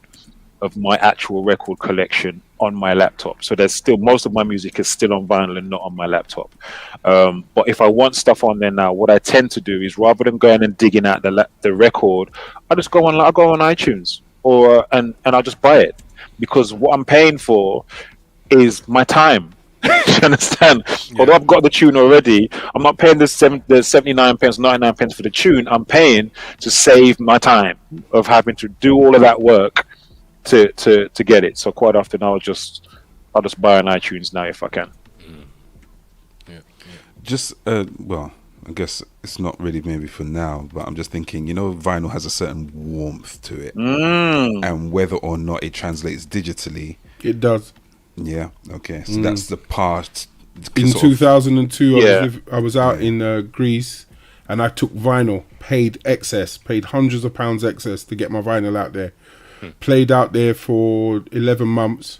of my actual record collection on my laptop. So there's still, most of my music is still on vinyl and not on my laptop. But if I want stuff on there now, what I tend to do is, rather than going and digging out the record, I just go on iTunes and I'll just buy it, because what I'm paying for is my time. Do you understand? Although I've got the tune already, I'm not paying the 79 pence, 99 pence for the tune. I'm paying to save my time of having to do all of that work to get it. So quite often I'll just buy on iTunes now if I can.
Just well, I guess it's not really maybe for now, but I'm just thinking, vinyl has a certain warmth to it, and whether or not it translates digitally,
it does.
Yeah. Okay. So that's the part.
In 2002, I was out in Greece, and I took vinyl, paid hundreds of pounds excess to get my vinyl out there. Played out there for 11 months,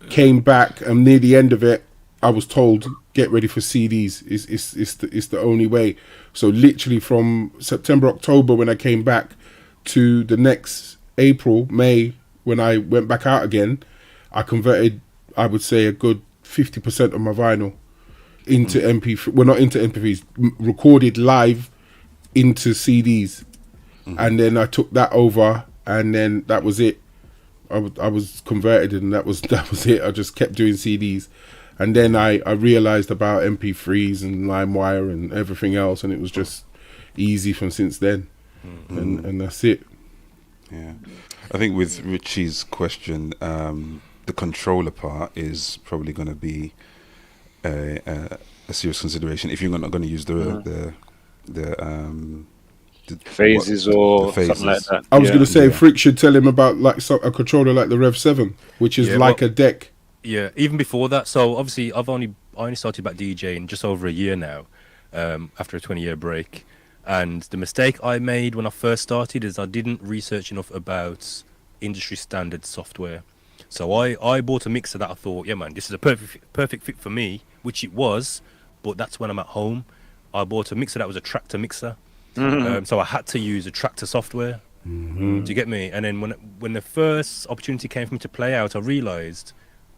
came back, and near the end of it, I was told, get ready for CDs. It's the only way. So literally from September, October, when I came back, to the next April, May, when I went back out again, I converted, I would say, a good 50% of my vinyl into MP3. Well, not into MP3s, recorded live into CDs. And then I took that over, and then that was it. I was converted, and that was it. I just kept doing CDs. And then I realised about MP3s and LimeWire and everything else, and it was just easy from since then. And that's it.
Yeah. I think with Richie's question, the controller part is probably going to be a serious consideration if you're not going to use the
phases or something like that.
I was going to say, Frick should tell him about a controller like the Rev 7, which is a deck.
Yeah, even before that. So obviously, I only started back DJing just over a year now, after a 20-year break. And the mistake I made when I first started is I didn't research enough about industry standard software. So I bought a mixer that I thought, yeah man, this is a perfect fit for me, which it was, but that's when I'm at home. I bought a mixer that was a tractor mixer. So I had to use a tractor software. Do you get me? And then when the first opportunity came for me to play out, I realised,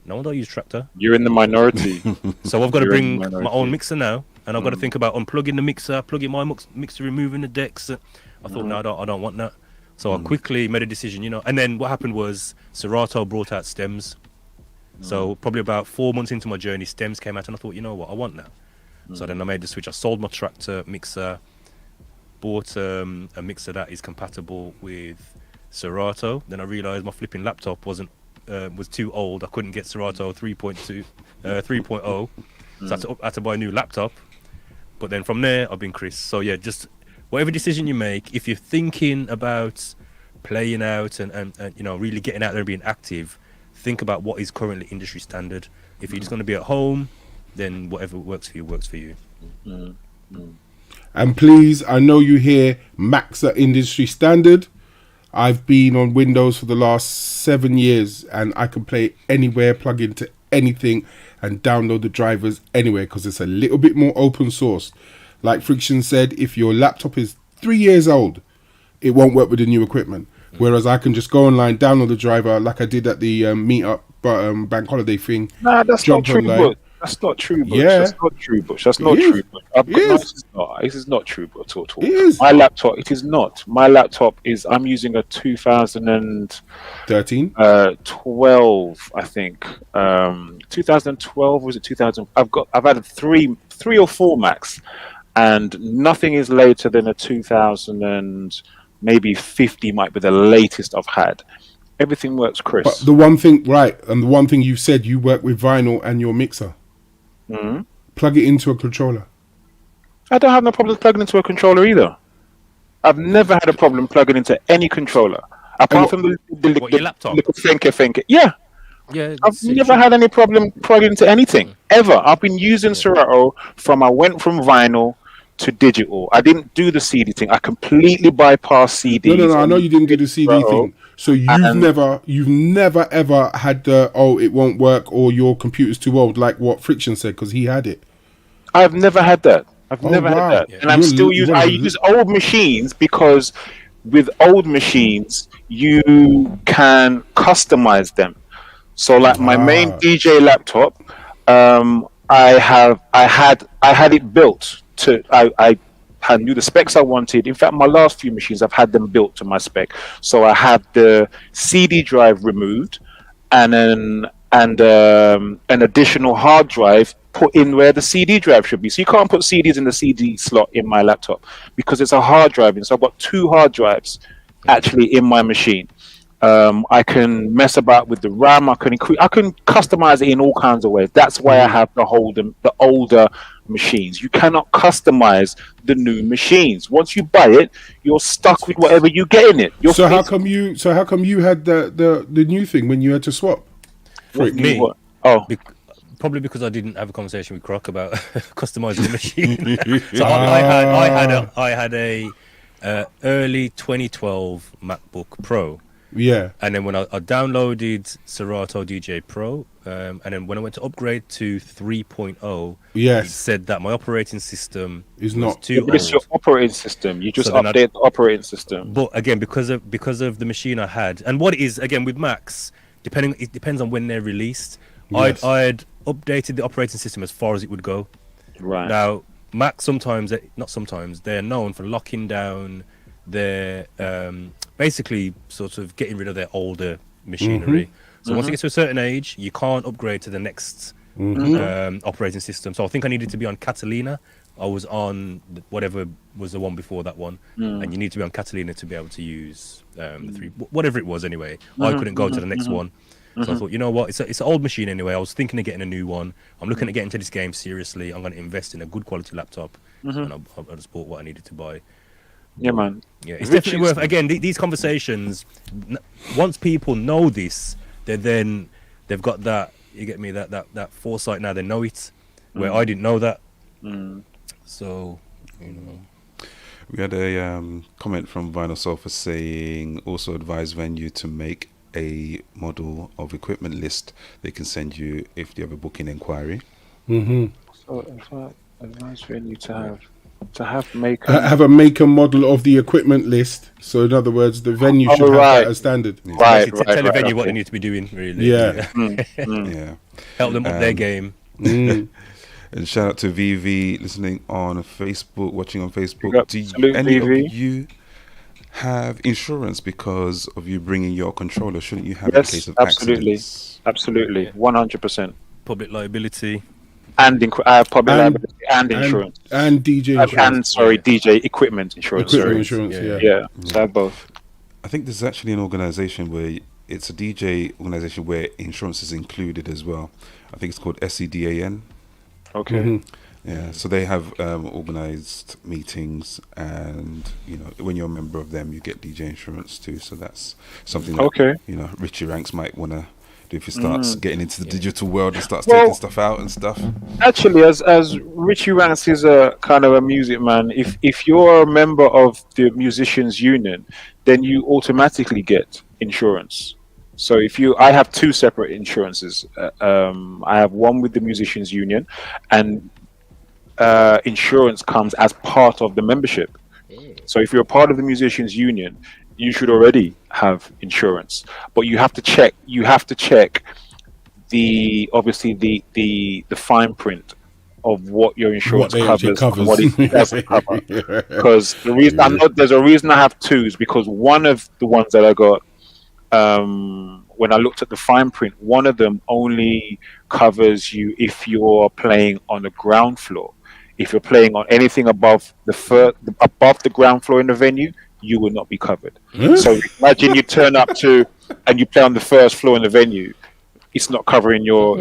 no one don't use tractor.
You're in the minority.
So I've got to bring my own mixer now. and I've got to think about unplugging the mixer, plugging my mixer, removing the decks. I thought, no, I don't want that. So I quickly made a decision, and then what happened was Serato brought out stems. So probably about 4 months into my journey, stems came out, and I thought, you know what, I want that. So then I made the switch. I sold my tractor mixer, bought a mixer that is compatible with Serato. Then I realised my flipping laptop was too old. I couldn't get Serato 3.2, 3.0. So I had to buy a new laptop. But then from there, I've been Chris. So yeah, just whatever decision you make, if you're thinking about playing out and really getting out there and being active, think about what is currently industry standard. If you're just going to be at home, then whatever works for you works for you.
And please, I know you hear Macs are industry standard. I've been on Windows for the last 7 years, and I can play anywhere, plug into anything, and download the drivers anywhere because it's a little bit more open source. Like Friction said, if your laptop is 3 years old, it won't work with the new equipment. Whereas I can just go online, download the driver, like I did at the meetup bank holiday thing.
Nah, that's not true, but that's not true, Butch.
Yeah.
That's not true, Butch. That's not true, Butch. This is not true, Butch, at all.
It is.
My laptop, it is not. My laptop is, I'm using a 2013? 12, I think. 2012, was it 2000? I've had three or four Macs, and nothing is later than a 2000 and maybe 50 might be the latest I've had. Everything works, Chris.
But the one thing, right, and the one thing you said, you work with vinyl and your mixer. Plug it into a controller.
I don't have no problem plugging into a controller either. I've never had a problem plugging into any controller. Apart from the
your laptop?
little thinker. Yeah.
Yeah,
I've never had any problem plugging into anything, ever. I've been using Serato I went from vinyl to digital. I didn't do the CD thing. I completely bypassed CDs.
No. I know you didn't do the CD thing. So you've never ever had the it won't work or your computer's too old, like what Friction said, because he had it.
I've never had that. I've never had that, and I'm still using. I use old machines because with old machines you can customize them. So like my main DJ laptop, I had it built to. I knew the specs I wanted. In fact, my last few machines, I've had them built to my spec. So I had the CD drive removed, and an additional hard drive put in where the CD drive should be. So you can't put CDs in the CD slot in my laptop because it's a hard drive. And so I've got 2 hard drives actually in my machine. I can mess about with the RAM. I can customize it in all kinds of ways. That's why I have the older machines. You cannot customize the new machines. Once you buy it, you're stuck with whatever you get in it.
So how come you had the new thing when you had to swap?
Me?
What? Oh.
Probably because I didn't have a conversation with Croc about customizing the machine. So I had a early 2012 MacBook Pro.
Yeah.
And then when I downloaded Serato DJ Pro, and then when I went to upgrade to 3.0,
yes,
it said that my operating system
is not
too old.
It's your operating system. You just update the operating system.
But again, because of the machine I had, and what it is again with Macs, it depends on when they're released. Yes. I'd updated the operating system as far as it would go.
Right.
Now, Macs they're known for locking down their basically sort of getting rid of their older machinery. So once you get to a certain age, you can't upgrade to the next operating system. So I think I needed to be on Catalina. I was on whatever was the one before that one, and you need to be on Catalina to be able to use the 3, whatever it was anyway. I couldn't go to the next one. So I thought, you know what, it's an old machine anyway. I was thinking of getting a new one. I'm looking at getting into this game seriously. I'm going to invest in a good quality laptop, and I just bought what I needed to buy.
Yeah, man.
Yeah, it's definitely worth. Again, these conversations. Once people know this, they've got that. You get me? That foresight now. They know it, where I didn't know that. So,
we had a comment from Vinyl Sofa saying, also advise venue to make a model of equipment list they can send you if you have a booking inquiry.
So advise venue to have
a make a model of the equipment list. So in other words, the venue should have that as standard.
Right. Tell the venue what they need to be doing. Really.
Yeah.
Yeah. Help them up their game.
And shout out to VV listening on Facebook, watching on Facebook.
Yep.
Do
Salute,
any
VV.
of you have insurance because of you bringing your controller? Shouldn't you have in case of accidents?
Absolutely, 100%.
Public liability.
And public liability and insurance.
And DJ insurance.
DJ equipment insurance.
Insurance,
yeah. So I have both.
I think there's actually an organization where it's a DJ organization where insurance is included as well. I think it's called SCDAN.
Okay.
Mm-hmm.
Yeah, so they have organized meetings, and when you're a member of them, you get DJ insurance too. So that's something that Richie Ranks might want to do if he starts getting into the digital world and starts taking stuff out and stuff.
Actually, as Richie Ranks is a kind of a music man, if you're a member of the musicians union, then you automatically get insurance. So I have two separate insurances. I have one with the musicians union, and insurance comes as part of the membership. So if you're a part of the musicians union, you should already have insurance, but you have to check the fine print of what your insurance covers and what it doesn't cover. Because the reason there's a reason I have two is because one of the ones that I got, when I looked at the fine print, one of them only covers you if you're playing on the ground floor. If you're playing on anything above the ground floor in the venue, you will not be covered. So imagine you turn up and you play on the first floor in the venue. It's not covering your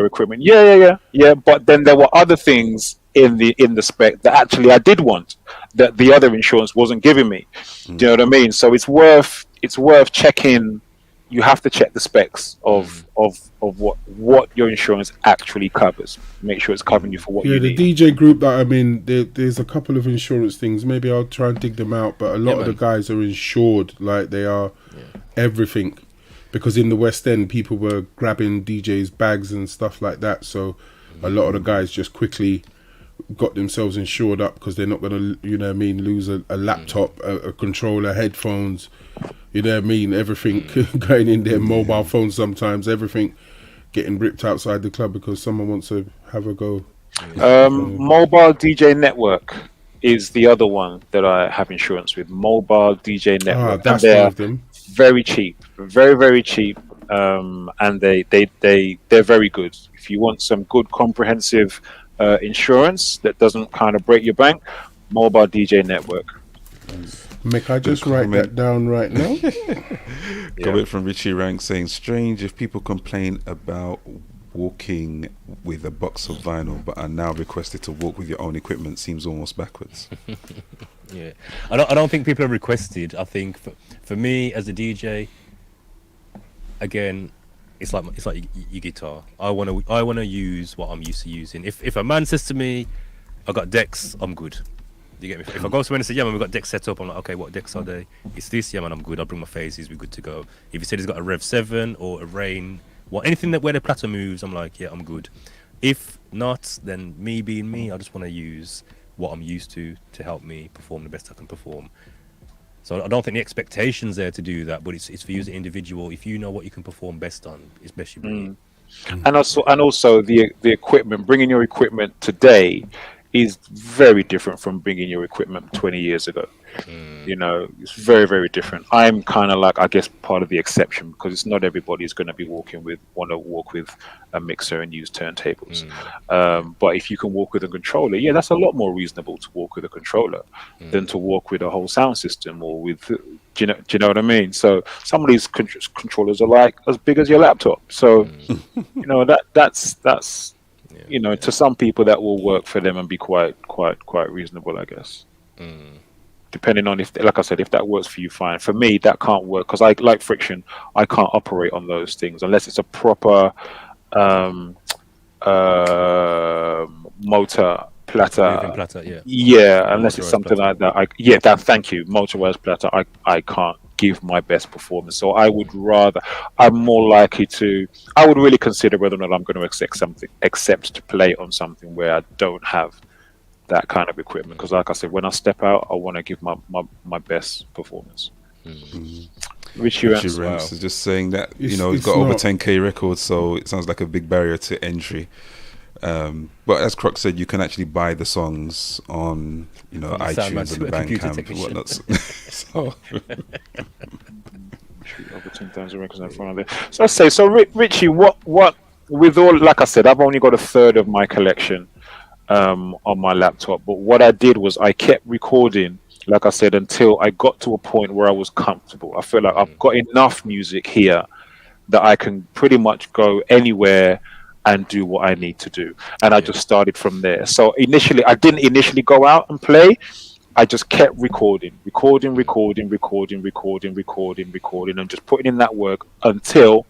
equipment. Yeah. But then there were other things in the spec that actually I did want that the other insurance wasn't giving me. Do you know what I mean? So it's worth checking. You have to check the specs of what your insurance actually covers. Make sure it's covering you for what you need.
The DJ group that I'm in, there's a couple of insurance things. Maybe I'll try and dig them out. But a lot of the guys are insured, like they are everything. Because in the West End, people were grabbing DJs' bags and stuff like that. So a lot of the guys just quickly got themselves insured up because they're not going to, lose a laptop, a controller, headphones. You know what I mean? Everything going in their mobile phones sometimes, everything getting ripped outside the club because someone wants to have a go.
Mobile DJ Network is the other one that I have insurance with. Mobile DJ Network.
That's one of them.
Very cheap. Very, very cheap. And they're very good. If you want some good comprehensive insurance that doesn't kind of break your bank, Mobile DJ Network.
Mick, I just write that down right now.
Comment from Richie Rank saying, strange if people complain about walking with a box of vinyl but are now requested to walk with your own equipment, seems almost backwards.
Yeah, I don't think people are requested. I think for me as a DJ, again, it's like your guitar. I want to use what I'm used to using. If a man says to me, I got decks, I'm good. You get me? If I go somewhere and say, yeah man, we've got decks set up, I'm like, okay, what decks are they? It's this, yeah man, I'm good. I'll bring my phases, we're good to go. If he said he's got a Rev 7 or a Rain, anything where the platter moves, I'm like, yeah, I'm good. If not, then me being me, I just want to use what I'm used to help me perform the best I can perform. So I don't think the expectation's there to do that, but it's for you as an individual. If you know what you can perform best on, it's best you bring it.
And also the equipment, bringing your equipment today is very different from bringing your equipment 20 years ago. It's very, very different. I'm kind of like, I guess, part of the exception because it's not everybody's going to be want to walk with a mixer and use turntables. But if you can walk with a controller, yeah, that's a lot more reasonable to walk with a controller than to walk with a whole sound system or with, do you know what I mean? So some of these controllers are like as big as your laptop. So, that's to some people that will work for them and be quite reasonable, I guess. Depending on if that works for you, fine. For me, that can't work because I like friction. I can't operate on those things unless it's a proper motor platter. Yeah, unless it's something like that. Thank you, motorized platter. I can't give my best performance. So I would really consider whether or not I'm going to accept to play on something where I don't have that kind of equipment. Because like I said, when I step out, I want to give my best performance. Richie Ranks
is just saying that he's got over 10k records, so it sounds like a big barrier to entry. But as Croc said, you can actually buy the songs on, iTunes and the Bandcamp and whatnot. So
over 10,000 records in front of it. So I say, Richie, what with all, like I said, I've only got a third of my collection on my laptop, but what I did was I kept recording, like I said, until I got to a point where I was comfortable. I feel like I've got enough music here that I can pretty much go anywhere and do what I need to do. And I just started from there. So I didn't go out and play. I just kept recording, and just putting in that work until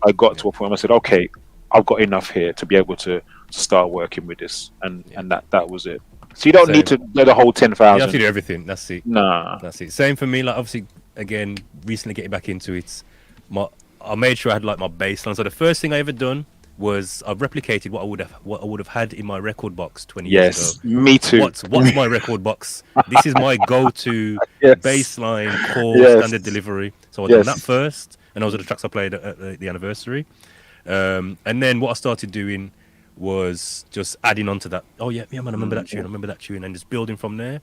I got to a point where I said, okay, I've got enough here to be able to start working with this. And that was it. So you don't need to know the whole 10,000.
You have to do everything. That's it.
Nah.
That's it. Same for me. Like, obviously, again, recently getting back into it, I made sure I had like my bass line. So the first thing I ever done was I've replicated what I would have had in my record box 20 years ago.
Yes, me too.
What's my record box? This is my go-to bass line, chord, standard delivery. So I done that first, and those are the tracks I played at the anniversary. And then what I started doing was just adding on to that. Oh yeah, man, I remember that tune, and just building from there.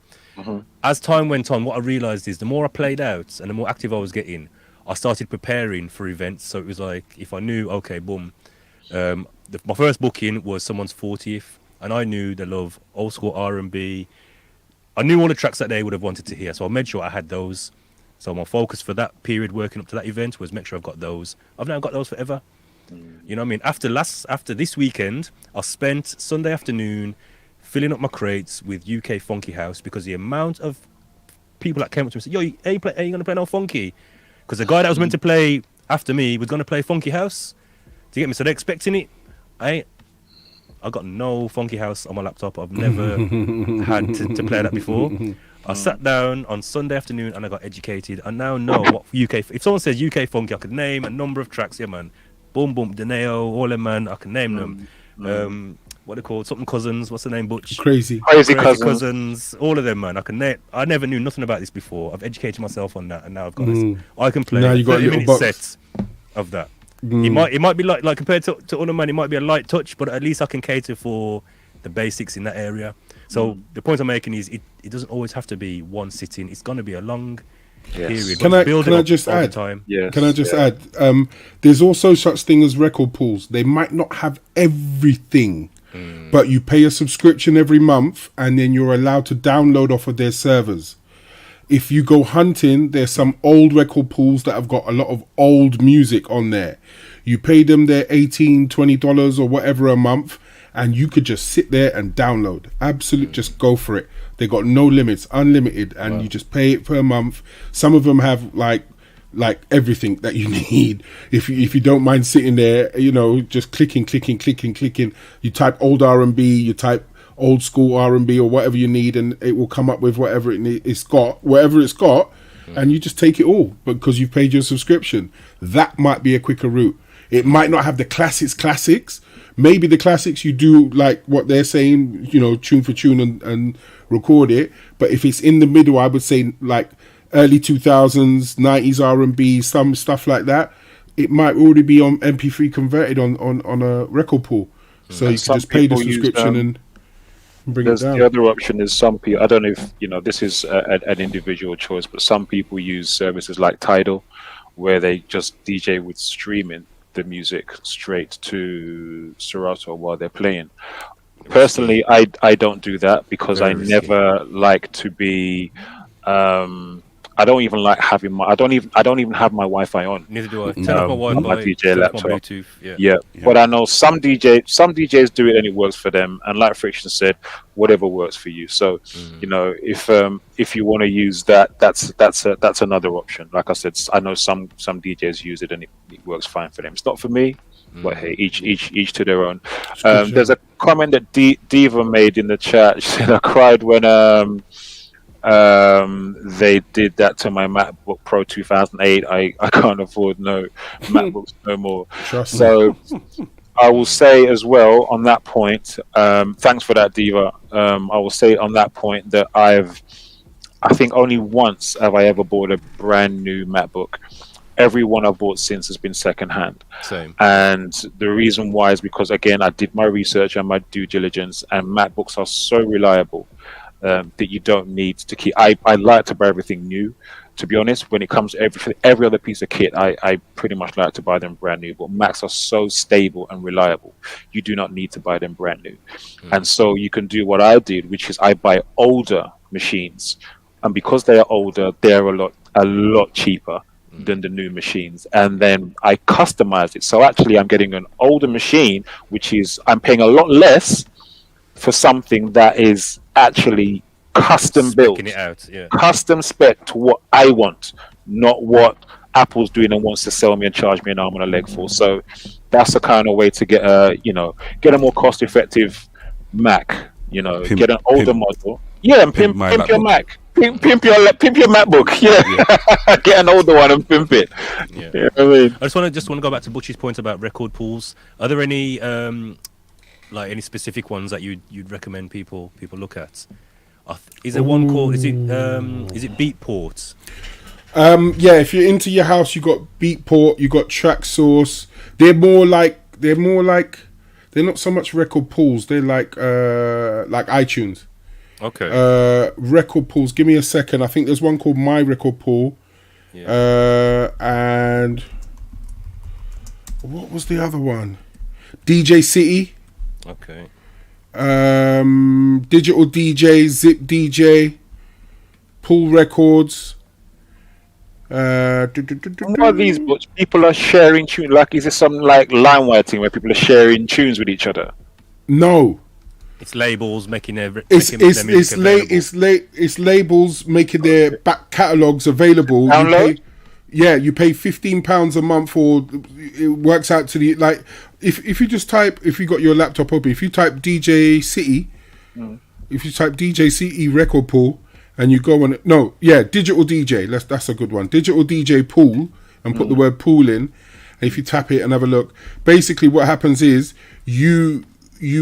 As time went on, what I realized is the more I played out and the more active I was getting, I started preparing for events. So it was like, if I knew, okay, boom, my first booking was someone's 40th, and I knew they love old school R&B. I knew all the tracks that they would have wanted to hear, so I made sure I had those. So my focus for that period working up to that event was make sure I've got those. I've now got those forever. You know what I mean? After this weekend, I spent Sunday afternoon filling up my crates with UK funky house, because the amount of people that came up to me and said, yo, are you going to play no funky? Because the guy that was meant to play after me was going to play funky house. Do you get me? So they're expecting it. I got no funky house on my laptop. I've never had to play that before. I sat down on Sunday afternoon and I got educated. I now know what UK... If someone says UK funky, I could name a number of tracks. Yeah, man. Boom, boom, Deneo, all them, man. I can name them. What they called? Something Cousins. What's the name, Butch?
Crazy
Cousins.
All of them, man. I can name... I never knew nothing about this before. I've educated myself on that, and now I've got this. I can play
now you got a
30-minute set of that. It might be like compared to other man, it might be a light touch, but at least I can cater for the basics in that area. So the point I'm making is it doesn't always have to be one sitting. It's going to be a long period.
Can I just add? There's also such thing as record pools. They might not have everything, but you pay a subscription every month, and then you're allowed to download off of their servers. If you go hunting, there's some old record pools that have got a lot of old music on there. You pay them their $18, $20 or whatever a month, and you could just sit there and download. Just go for it. They got no limits, unlimited, and you just pay it per month. Some of them have like everything that you need. If you don't mind sitting there, just clicking. You type old R&B, you type old school R&B or whatever you need, and it will come up with whatever it's got, and you just take it all because you've paid your subscription. That might be a quicker route. It might not have the classics. Maybe the classics you do like what they're saying, tune for tune and record it. But if it's in the middle, I would say like early 2000s, 90s R&B, some stuff like that, it might already be on MP3 converted on a record pool. So you can just pay the subscription and bring it down.
The other option is some people, I don't know if this is an individual choice, but some people use services like Tidal, where they just DJ with streaming the music straight to Serato while they're playing. Personally, I don't do that because I never like to be I don't even like having my I don't even have my Wi-Fi on.
Neither do I. Turn off my Wi-Fi,
on my DJ laptop.
My Bluetooth,
yeah. But I know some DJs do it and it works for them. And like Friction said, whatever works for you. So if you want to use that, that's another option. Like I said, I know some DJs use it and it works fine for them. It's not for me. But hey, each to their own. There's a comment that Diva made in the chat. She said, "I cried when they did that to my MacBook Pro 2008. I can't afford no MacBooks no more." So I will say as well on that point, thanks for that, Diva. I will say on that point that I think only once have I ever bought a brand new MacBook. every one I've bought since has been secondhand.
Same.
And the reason why is because, again, I did my research and my due diligence, and MacBooks are so reliable that you don't need to keep. I like to buy everything new. To be honest, when it comes to every other piece of kit, I pretty much like to buy them brand new. But Macs are so stable and reliable, you do not need to buy them brand new. And so you can do what I did, which is I buy older machines, and because they are older, they're a lot cheaper than the new machines. And then I customize it. So actually, I'm getting an older machine, which is I'm paying a lot less for something that is actually custom built,
it out, yeah.
Custom spec to what I want, not what Apple's doing and wants to sell me and charge me an arm and a leg for. So that's the kind of way to get a more cost effective Mac. Get an older model, and pimp your Mac, pimp your MacBook, Get an older one and pimp it.
Yeah.
You know what I mean?
I just want to go back to Butchie's point about record pools. Are there any any specific ones that you'd recommend people look at? Is there one called? Is it Beatport?
If you're into your house, you got Beatport, you got TrackSource. They're not so much record pools. They're like iTunes.
Okay.
Record pools. Give me a second. I think there's one called My Record Pool.
Yeah.
And what was the other one? DJ City.
Okay.
Digital DJ, Zip DJ, Pool Records.
What are these books? People are sharing tunes. Like, is this something like LimeWire thing where people are sharing tunes with each other?
No,
it's labels making their.
It's labels making their back catalogs available.
Download.
You pay £15 a month, or it works out to the If you just type, if you got your laptop open, if you type DJ City, if you type DJ City record pool, and you go on digital DJ. That's a good one. Digital DJ pool, and put the word pool in. And if you tap it and have a look, basically what happens is you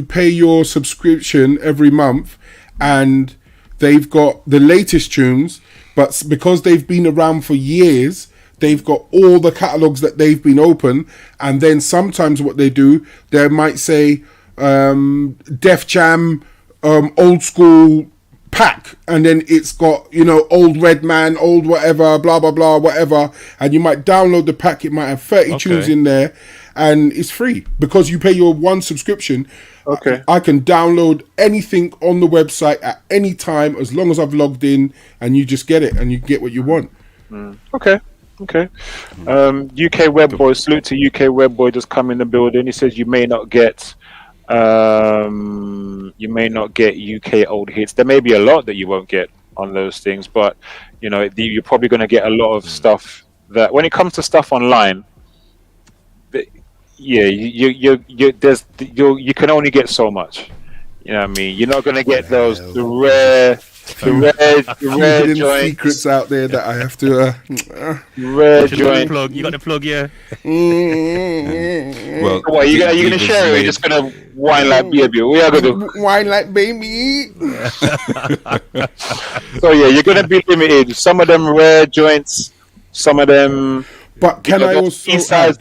pay your subscription every month, and they've got the latest tunes, but because they've been around for years, they've got all the catalogs that they've been open. And then sometimes what they do, they might say Def Jam old school pack, and then it's got old Redman, old whatever, blah blah blah, whatever, and you might download the pack. It might have 30 tunes in there, and it's free because you pay your one subscription. I can download anything on the website at any time as long as I've logged in, and you just get it, and you get what you want.
Okay. UK Web Boy, salute to UK Web Boy, just come in the building. He says you may not get UK old hits. There may be a lot that you won't get on those things, but you're probably going to get a lot of stuff that, when it comes to stuff online, you can only get so much. You know what I mean? You're not going to get the rare joints.
Secrets out there that I have to
rare joint.
You got the plug, yeah.
Well, what, you going to share it? Or you're just going to whine like baby? We are going to
whine like baby.
So you're going to be limited. Some of them rare joints, some of them.
But can I also
B-sides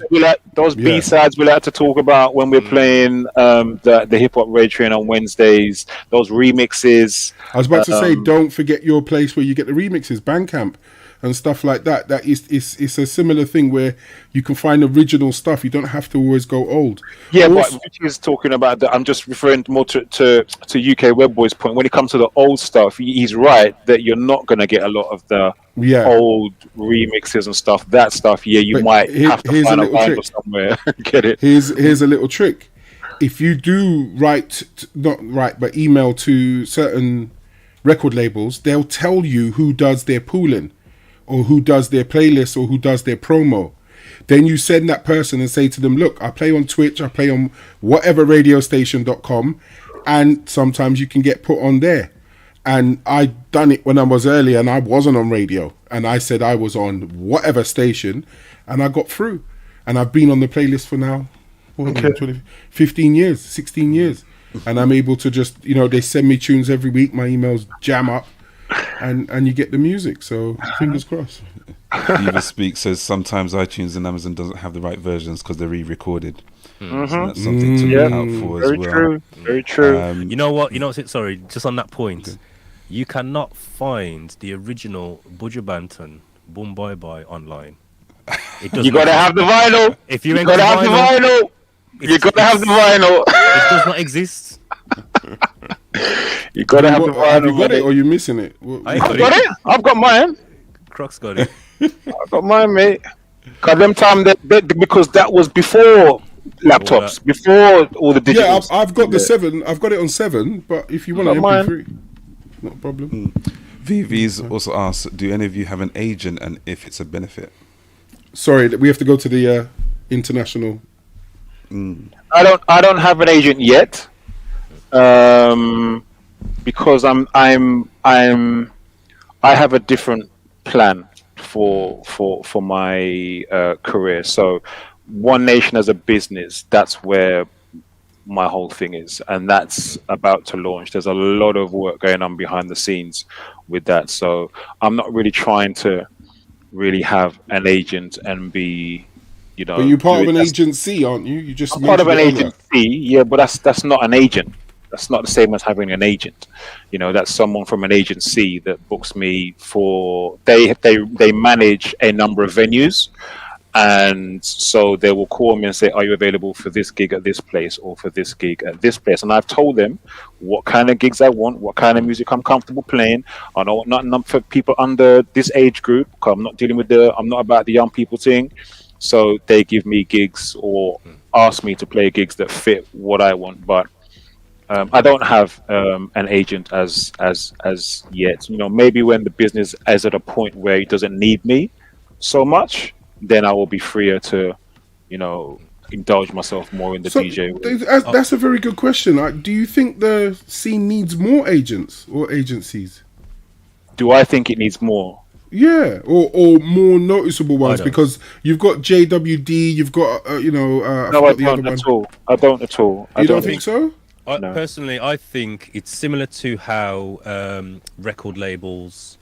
B-sides we like to talk about when we're playing the hip hop raid train on Wednesdays, those remixes.
I was about to say, don't forget your place where you get the remixes, Bandcamp and stuff like that. It's a similar thing where you can find original stuff. You don't have to always go old.
Yeah, also, but Rich is talking about that. I'm just referring more to UK Web Boy's point. When it comes to the old stuff, he's right that you're not going to get a lot of the old remixes and stuff. That stuff, you might have to find a vinyl somewhere. Get it?
Here's a little trick. If you do email to certain record labels, they'll tell you who does their pooling, or who does their playlist, or who does their promo. Then you send that person and say to them, look, I play on Twitch, I play on whatever radiostation.com, and sometimes you can get put on there. And I done it when I was early and I wasn't on radio, and I said I was on whatever station, and I got through. And I've been on the playlist for now 15 years, 16 years. And I'm able to just, they send me tunes every week, my emails jam up, and you get the music. So fingers crossed.
Diva Speak says sometimes iTunes and Amazon doesn't have the right versions because they're re-recorded. So that's something to look out for as well.
Very true.
You know what? Sorry, just on that point, you cannot find the original Buju Banton Boom Bye Bye online.
You gotta have the vinyl.
If you ain't got the vinyl,
you gotta have the vinyl.
It does not exist.
You gotta have the vinyl.
Have you got it or you missing it?
I've got it. I've got mine.
Croc's got it.
I've got mine, mate. Cause them time because that was before laptops, before all the digital.
Yeah, I've got the 7. I've got it on 7. But if you want an MP3, not a problem.
VV's also asked, do any of you have an agent and if it's a benefit?
Sorry, we have to go to the international.
I don't have an agent yet, because I have a different plan for my career. So, One Nation as a business, that's where my whole thing is, and that's about to launch. There's a lot of work going on behind the scenes with that. So, I'm not really trying to really have an agent and be,
But you're part of an agency, aren't you? You just
I'm part of an agency, yeah, but that's not an agent. That's not the same as having an agent. That's someone from an agency that books me for. They manage a number of venues, and so they will call me and say, "Are you available for this gig at this place or for this gig at this place?" And I've told them what kind of gigs I want, what kind of music I'm comfortable playing. I don't want nothing for people under this age group. Cause I'm not dealing with I'm not about the young people thing. So they give me gigs or ask me to play gigs that fit what I want, but I don't have an agent as yet. Maybe when the business is at a point where it doesn't need me so much, then I will be freer to, indulge myself more in the DJ.
That's a very good question. Do you think the scene needs more agents or agencies?
Do I think it needs more?
Yeah, or more noticeable ones, because you've got JWD, you've got
no, I don't at all. I don't at all.
You don't think so?
Personally, I think it's similar to how record labels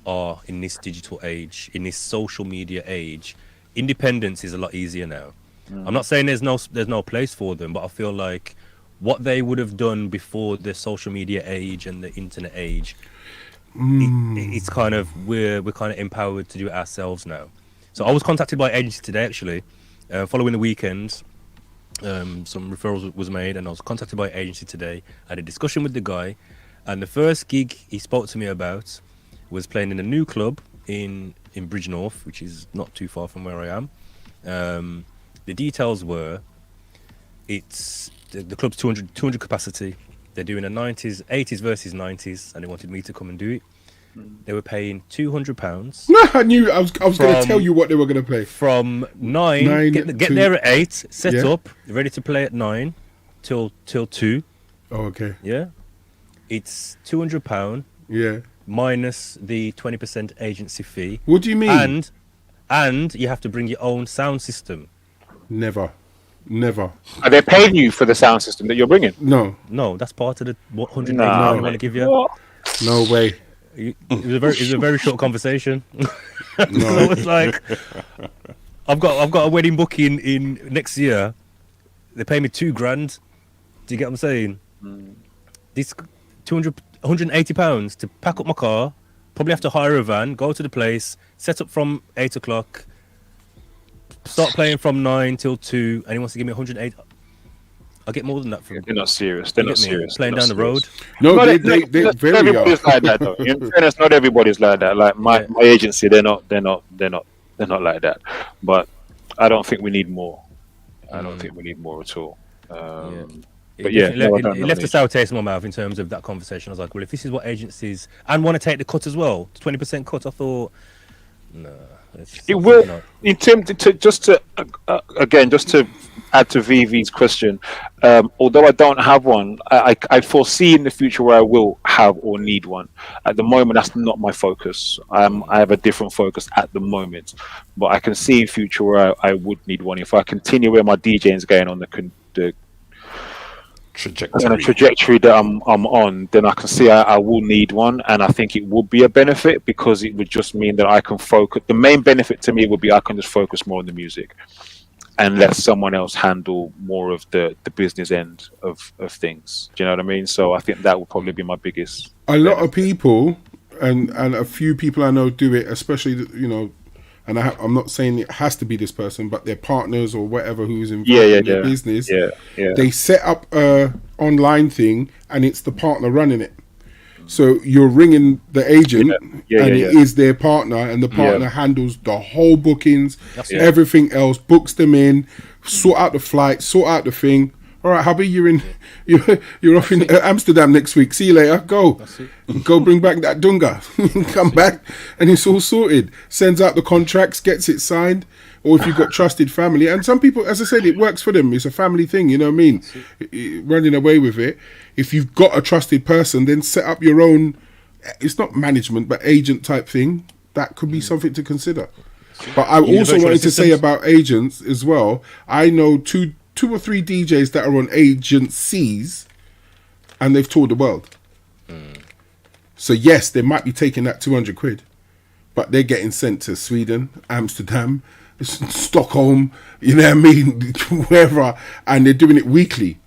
are in this digital age, in this social media age. Independence is a lot easier now. I'm not saying there's no place for them, but I feel like what they would have done before the social media age and the internet age, it's kind of we're kind of empowered to do it ourselves now. So I was contacted by agency today, actually, following the weekend. Some referrals was made, and I was contacted by agency today. I had a discussion with the guy, and the first gig he spoke to me about was playing in a new club in Bridgenorth, which is not too far from where I am. The details were, it's the club's 200 capacity. They're doing a 80s versus 90s, and they wanted me to come and do it. They were paying £200.
No, I knew. I was going to tell you what they were going to play.
From 9 get there at 8, set up, ready to play at 9 till 2.
Oh, okay.
Yeah, it's £200.
Yeah,
minus the 20% agency fee.
What do you mean?
And you have to bring your own sound system.
Never.
Are they paying you for the sound system that you're bringing?
No,
that's part of the 180 I want to give you.
What?
No way.
It was a very short conversation. So I was like, I've got a wedding booking in next year. They pay me £2,000. Do you get what I'm saying? This £180 to pack up my car. Probably have to hire a van, go to the place, set up from 8 o'clock, start playing from 9 till 2, and he wants to give me 108. I'll get more than that from
They're not serious. They're not serious.
Playing down the road.
No, they very
everybody's like that though. In fairness, not everybody's like that. Like my agency, they're not like that. But I don't think we need more. I don't think we need more at all. But yeah,
it left a sour taste in my mouth in terms of that conversation. I was like, well, if this is what agencies and want to take the cut as well, 20% cut, I thought, no.
It will. In terms to add to VV's question, although I don't have one, I foresee in the future where I will have or need one. At the moment, that's not my focus. I have a different focus at the moment, but I can see in future where I would need one if I continue where my DJing is going on the
trajectory
that I'm on, then I can see I will need one, and I think it would be a benefit because it would just mean that I can focus. The main benefit to me would be I can just focus more on the music and let someone else handle more of the business end of things. Do you know what I mean? So I think that would probably be my biggest.
A lot of people, and a few people I know do it, especially, you know, and I'm not saying it has to be this person, but their partners or whatever who's involved in their business, they set up a online thing and it's the partner running it. So you're ringing the agent and it is their partner, and the partner handles the whole bookings, everything else, books them in, sort out the flight, sort out the thing. All right, hubby, you're off in Amsterdam next week. See you later. Go bring back that dunga. Come back, and it's all sorted. Sends out the contracts, gets it signed. Or if you've got trusted family, and some people, as I said, it works for them. It's a family thing, you know what I mean? Running away with it. If you've got a trusted person, then set up your own. It's not management, but agent type thing. That could be something to consider. But I also wanted to say about agents as well. I know two or three DJs that are on agencies, and they've toured the world. So yes, they might be taking that 200 quid, but they're getting sent to Sweden, Amsterdam, Stockholm, you know what I mean, wherever, and they're doing it weekly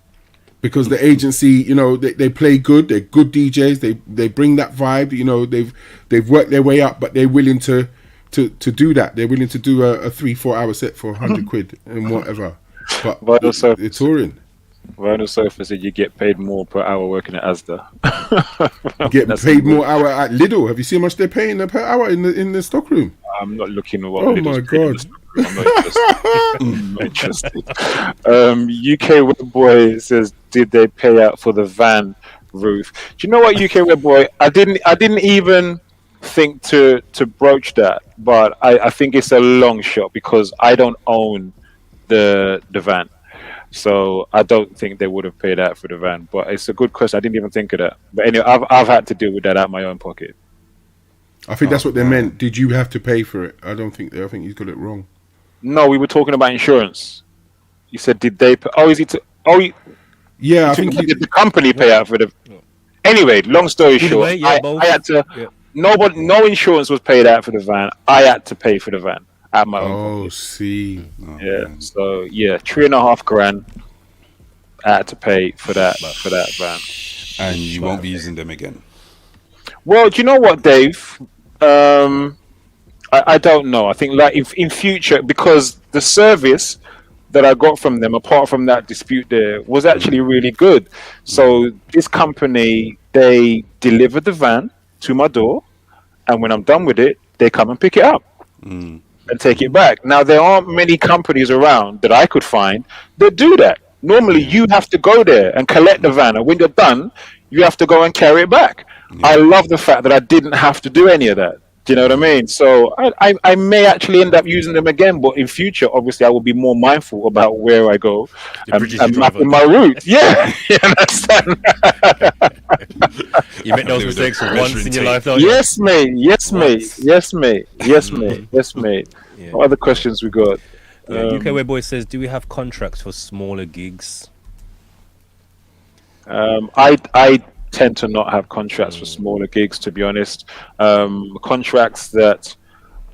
because the agency, you know, they play good. They're good DJs. They bring that vibe. You know, they've worked their way up, but they're willing to do that. They're willing to do a 3-4 hour set for 100 quid and whatever. But they're touring.
Vinyl Sofa said you get paid more per hour working at Asda.
Get paid more hour at Lidl. Have you seen how much they're paying per hour in the stockroom?
I'm not looking at what.
Oh my god!
I'm not interested. UK Web Boy says, did they pay out for the van roof? Do you know what, UK Web Boy? I didn't even think to broach that, but I think it's a long shot because I don't own the van. So I don't think they would have paid out for the van, but it's a good question. I didn't even think of that. But anyway, I've had to deal with that out of my own pocket.
I think that's what they meant. Did you have to pay for it? I think he's got it wrong.
No, we were talking about insurance. You said, did they pay?
Yeah, I think
did the company pay out for the. Anyway, long story short, I had to. No insurance was paid out for the van. I had to pay for the van. At my own pocket.
See.
Man. So 3.5 grand I had to pay for that van.
And you won't be using them again.
Well, do you know what, Dave? I don't know. I think like if in future, because the service that I got from them, apart from that dispute there, was actually really good. So this company, they deliver the van to my door, and when I'm done with it, they come and pick it up. And take it back. Now, there aren't many companies around that I could find that do that. Normally, you have to go there and collect the van, and when you're done, you have to go and carry it back. I love the fact that I didn't have to do any of that. Do you know what I mean? So I may actually end up using them again, but in future, obviously, I will be more mindful about where I go and mapping my route. Yeah, you understand?
You make those mistakes once in your life, don't you?
Yes, mate. Yes, mate. Yes, mate. Yes, mate. Yes, mate. What other questions we got?
UK Web Boy says, do we have contracts for smaller gigs?
I tend to not have contracts for smaller gigs, to be honest. Contracts that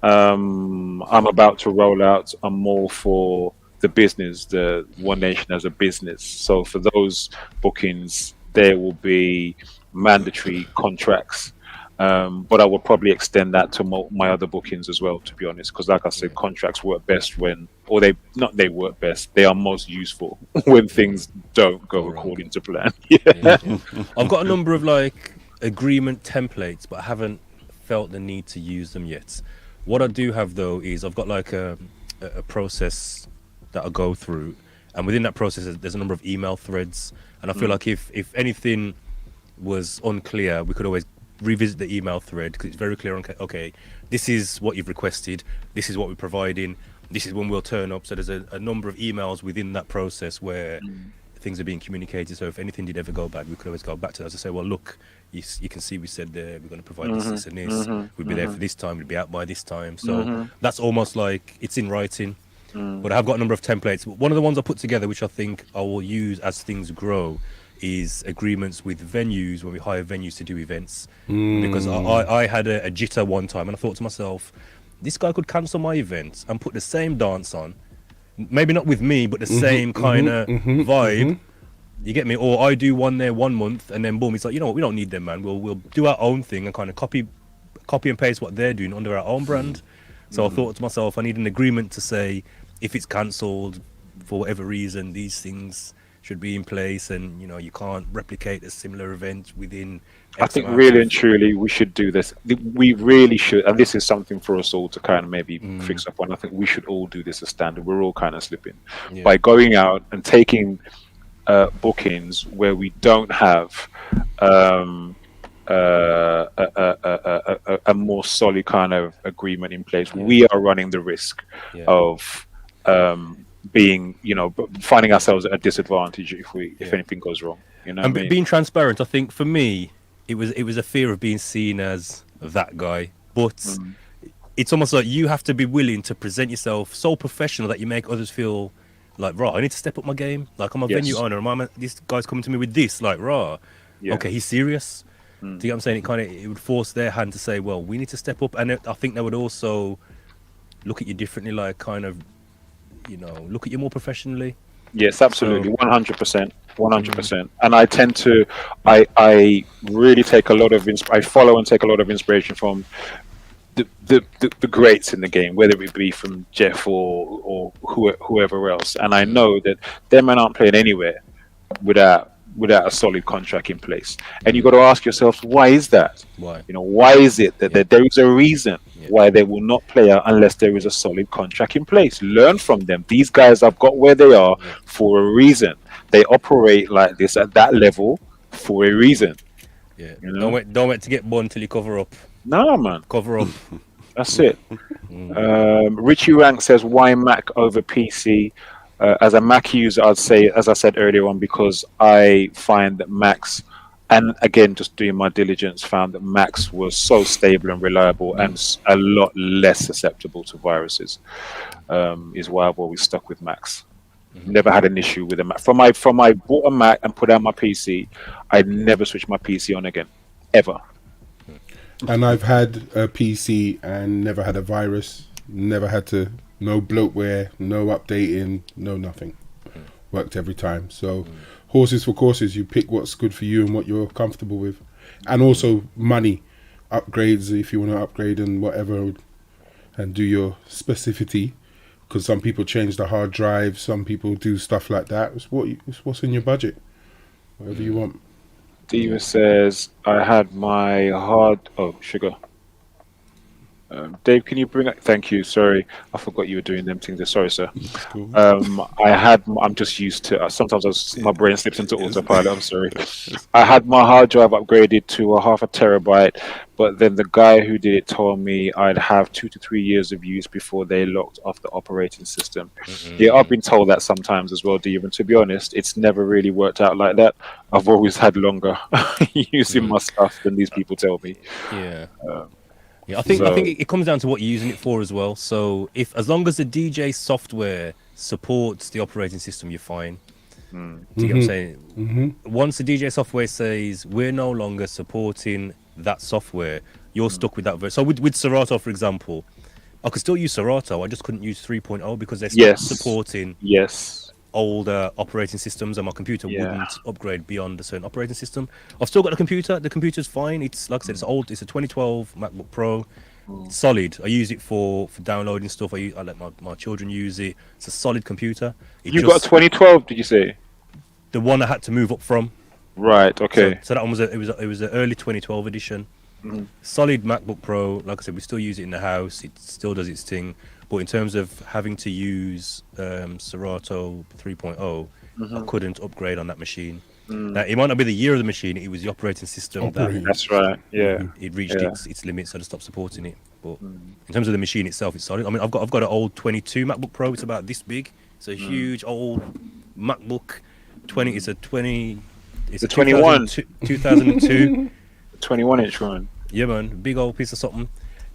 I'm about to roll out are more for the business, the One Nation as a business. So for those bookings, there will be mandatory contracts. But I will probably extend that to my other bookings as well, to be honest, because like I said, contracts work best they work best. They are most useful when things don't go according to plan.
I've got a number of like agreement templates, but I haven't felt the need to use them yet. What I do have though is I've got like a process that I go through, and within that process there's a number of email threads, and I feel like if anything was unclear, we could always revisit the email thread because it's very clear on, okay, this is what you've requested, this is what we're providing, this is when we'll turn up. So there's a number of emails within that process where things are being communicated. So if anything did ever go bad, we could always go back to that to say, well, look, you can see we said we're going to provide this and this. We'll be there for this time. We'll be out by this time. So that's almost like it's in writing. But I've got a number of templates. One of the ones I put together, which I think I will use as things grow, is agreements with venues when we hire venues to do events. Because I had a jitter one time, and I thought to myself, this guy could cancel my event and put the same dance on, maybe not with me, but the same kind of vibe. You get me? Or I do one there 1 month, and then boom, it's like, you know what, we don't need them, man. We'll do our own thing and kind of copy and paste what they're doing under our own brand. So I thought to myself, I need an agreement to say, if it's cancelled for whatever reason, these things should be in place, and you know, you can't replicate a similar event within
I think really and truly we should do this. We really should, and this is something for us all to kind of maybe fix up on. I think we should all do this as standard. We're all kind of slipping by going out and taking bookings where we don't have a more solid kind of agreement in place. We are running the risk of being, you know, finding ourselves at a disadvantage if anything goes wrong. You know,
and being transparent, I think for me, it was a fear of being seen as that guy. But it's almost like you have to be willing to present yourself so professional that you make others feel like, right, I need to step up my game. Like, I'm a venue owner, and this guy's coming to me with this. Like, okay, he's serious. Do you get what I'm saying? It would force their hand to say, well, we need to step up. And I think they would also look at you differently, like kind of, you know, look at you more professionally.
Yes, absolutely, 100%, 100%. And I tend to, I really take a lot of, I follow and take a lot of inspiration from the greats in the game, whether it be from Jeff or whoever else. And I know that them men aren't playing anywhere without a solid contract in place. And you got to ask yourself, why is that?
Why?
You know, why is it that there is a reason why they will not play out unless there is a solid contract in place? Learn from them. These guys have got where they are for a reason. They operate like this at that level for a reason.
Yeah.
You know?
Don't wait to get born till you cover up.
No, man.
Cover up.
That's it. Richie Rank says, why Mac over PC? As a Mac user, I'd say, as I said earlier on, because I find that Macs, and again, just doing my diligence, found that Macs was so stable and reliable and a lot less susceptible to viruses, is why I've always stuck with Macs. Never had an issue with a Mac. From I bought a Mac and put out my PC, I never switched my PC on again, ever.
And I've had a PC and never had a virus, never had to, no bloatware, no updating, no nothing. Worked every time. So horses for courses, you pick what's good for you and what you're comfortable with. And also money, upgrades if you want to upgrade and whatever, and do your specificity. Because some people change the hard drive, some people do stuff like that. It's what's in your budget, whatever you want.
Diva says, I had my sugar. Dave, can you bring up? Thank you. Sorry, I forgot you were doing them things. Sorry, sir.
Cool.
I'm just used to. Sometimes my brain slips into autopilot. I'm sorry. I had my hard drive upgraded to a 0.5 terabyte, but then the guy who did it told me I'd have 2 to 3 years of use before they locked off the operating system. Yeah, I've been told that sometimes as well, Dave. And to be honest, it's never really worked out like that. I've always had longer using my stuff than these people tell me.
Yeah. Yeah, I think it comes down to what you're using it for as well. So as long as the DJ software supports the operating system, you're fine. Do you get what I'm saying? Once the DJ software says we're no longer supporting that software, you're stuck with that version. So with Serato, for example, I could still use Serato. I just couldn't use 3.0 because they're still supporting older operating systems, and my computer wouldn't upgrade beyond a certain operating system. I've still got the computer. The computer's fine. It's like I said, it's old. It's a 2012 MacBook Pro. It's solid. I use it for downloading stuff. I let my children use it. It's a solid computer.
You got a 2012? Did you say?
The one I had to move up from.
Right. Okay.
So that one was it was an early 2012 edition. Solid MacBook Pro. Like I said, we still use it in the house. It still does its thing. But in terms of having to use Serato 3.0, I couldn't upgrade on that machine. Now, it might not be the year of the machine, it was the operating system.
That's right, yeah.
It reached its limits, so I stopped supporting it. But in terms of the machine itself, it's solid. I mean, I've got an old 22 MacBook Pro. It's about this big. It's a huge old MacBook. It's a
21.
2002.
21-inch one.
Yeah, man. Big old piece of something.